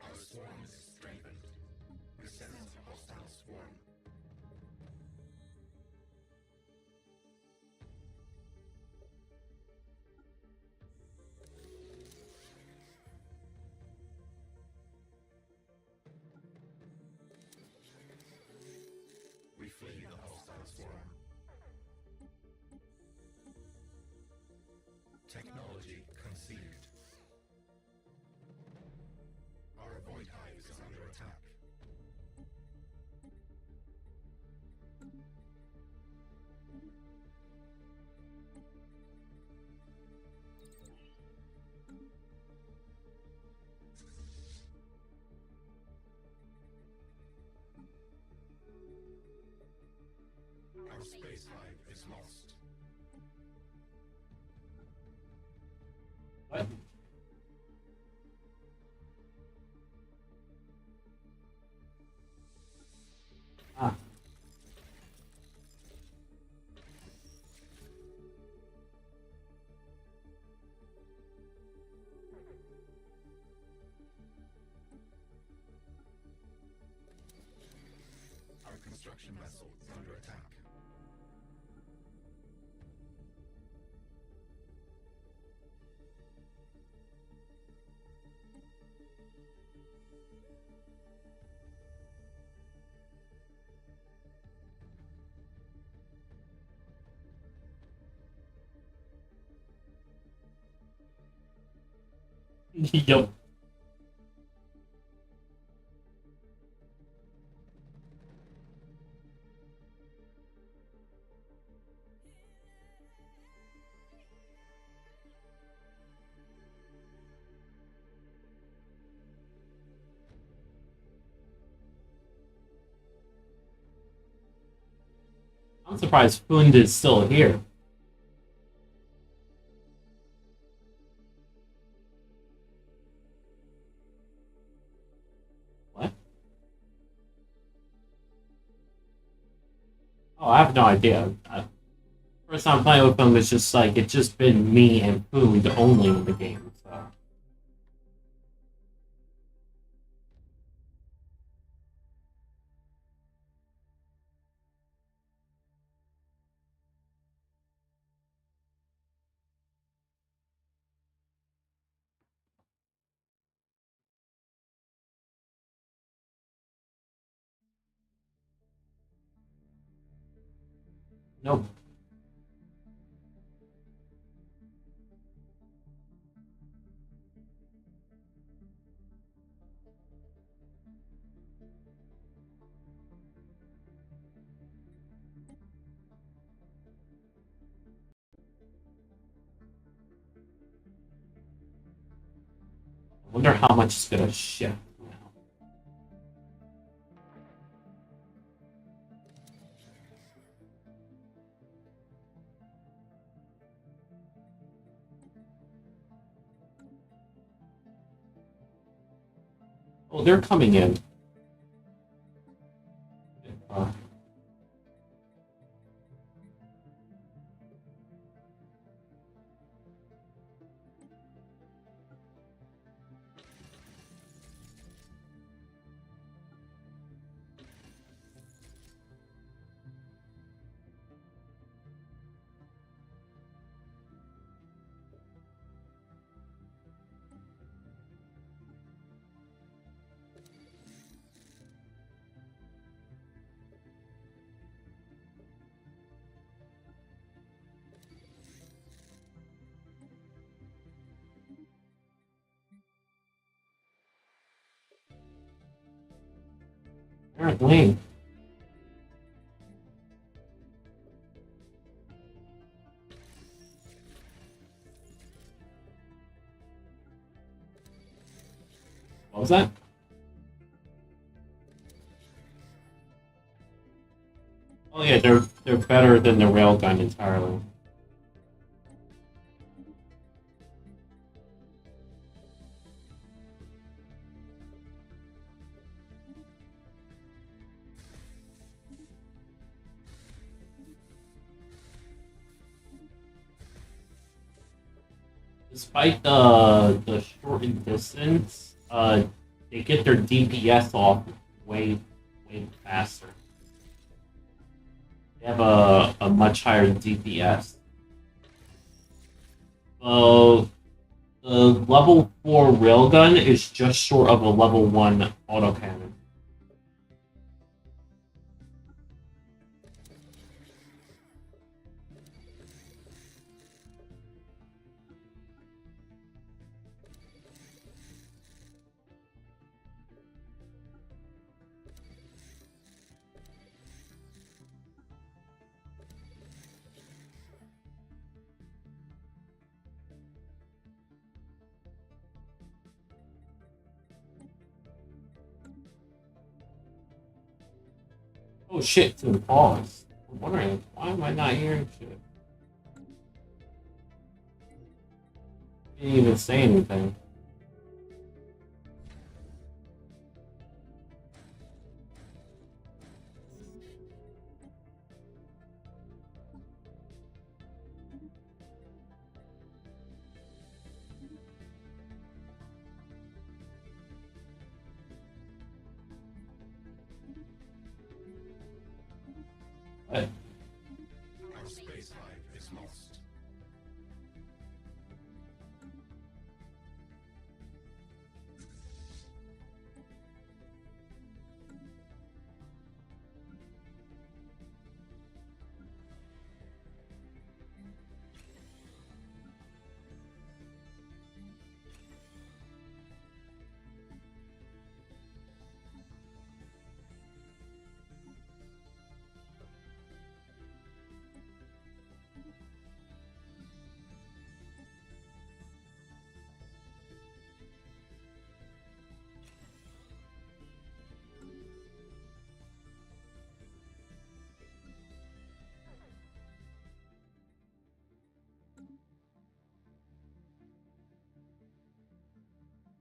Our swarm is strengthened. We sense a hostile swarm. We flee the hostile swarm. Technology conceived. Our void hive is under attack. Our space hive is lost. What? Ah. Our construction vessel is under attack. Yup. I'm surprised Fund is still here. What? Oh, I have no idea. First time playing with him, it's just like it's just been me and Fund only in the game. So. Nope. I wonder how much it's gonna shift now. Oh, they're coming in. Uh, Apparently. that? Oh yeah, they're better than the railgun entirely. Despite the shortened distance, they get their DPS off way faster. They have a much higher DPS. The level 4 railgun is just short of a level 1 autocannon. Oh shit, to the pause. I'm wondering, why am I not hearing shit? Didn't even say anything. What? Our space hive is lost.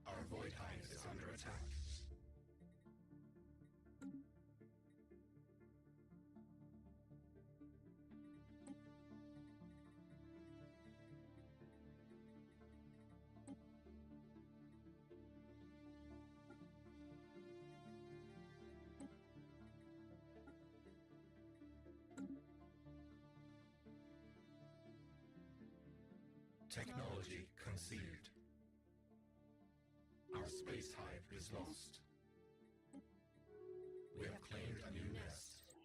Our void hive is under attack. Technology concealed. Our space hive is lost. We have claimed a new nest.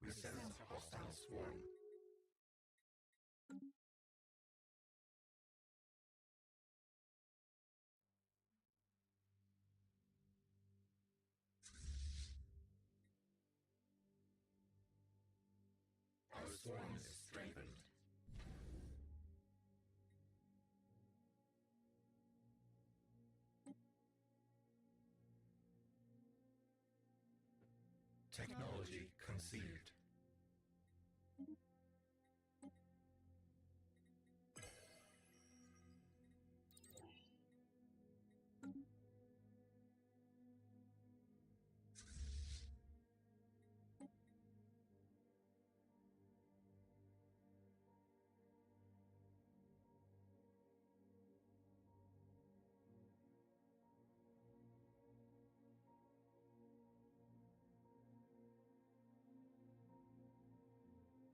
We sense a hostile swarm. Our swarm is strengthened. Technology concealed.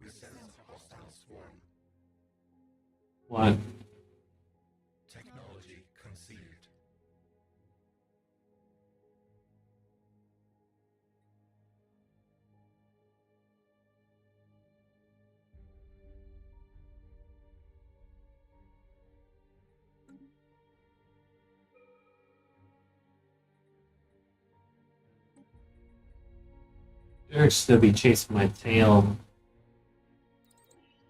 We sense a hostile swarm. What? Technology concealed. They're still be chasing my tail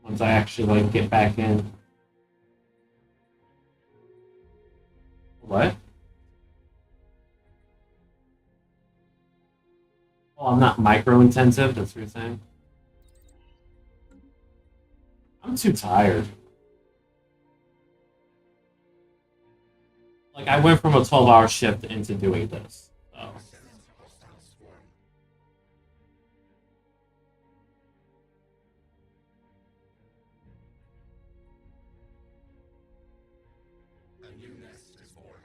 once I actually like get back in. What? Oh, I'm not micro intensive. That's what you're saying. I'm too tired. Like I went from a 12-hour shift into doing this. So. Sense hostile swarm. A new nest is born.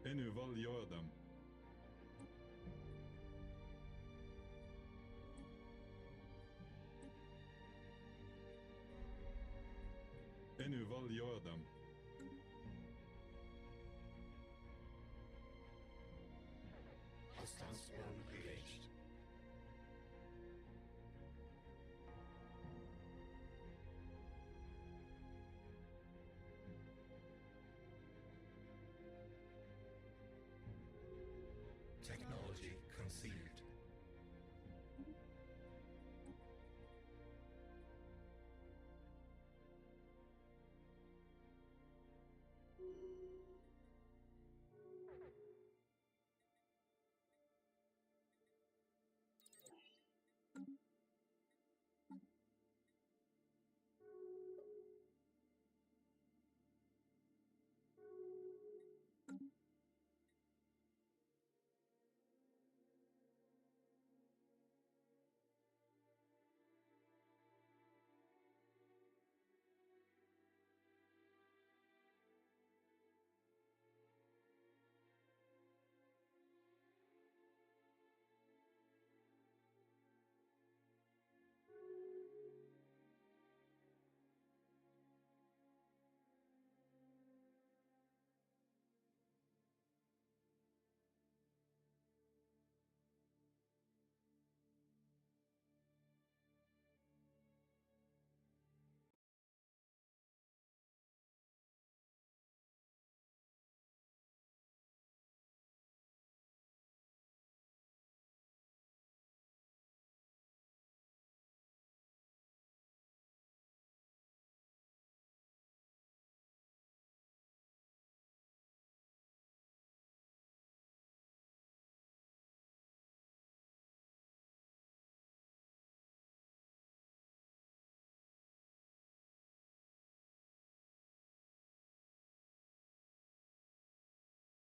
EnVtuber gör dem. EnVtuber gör dem.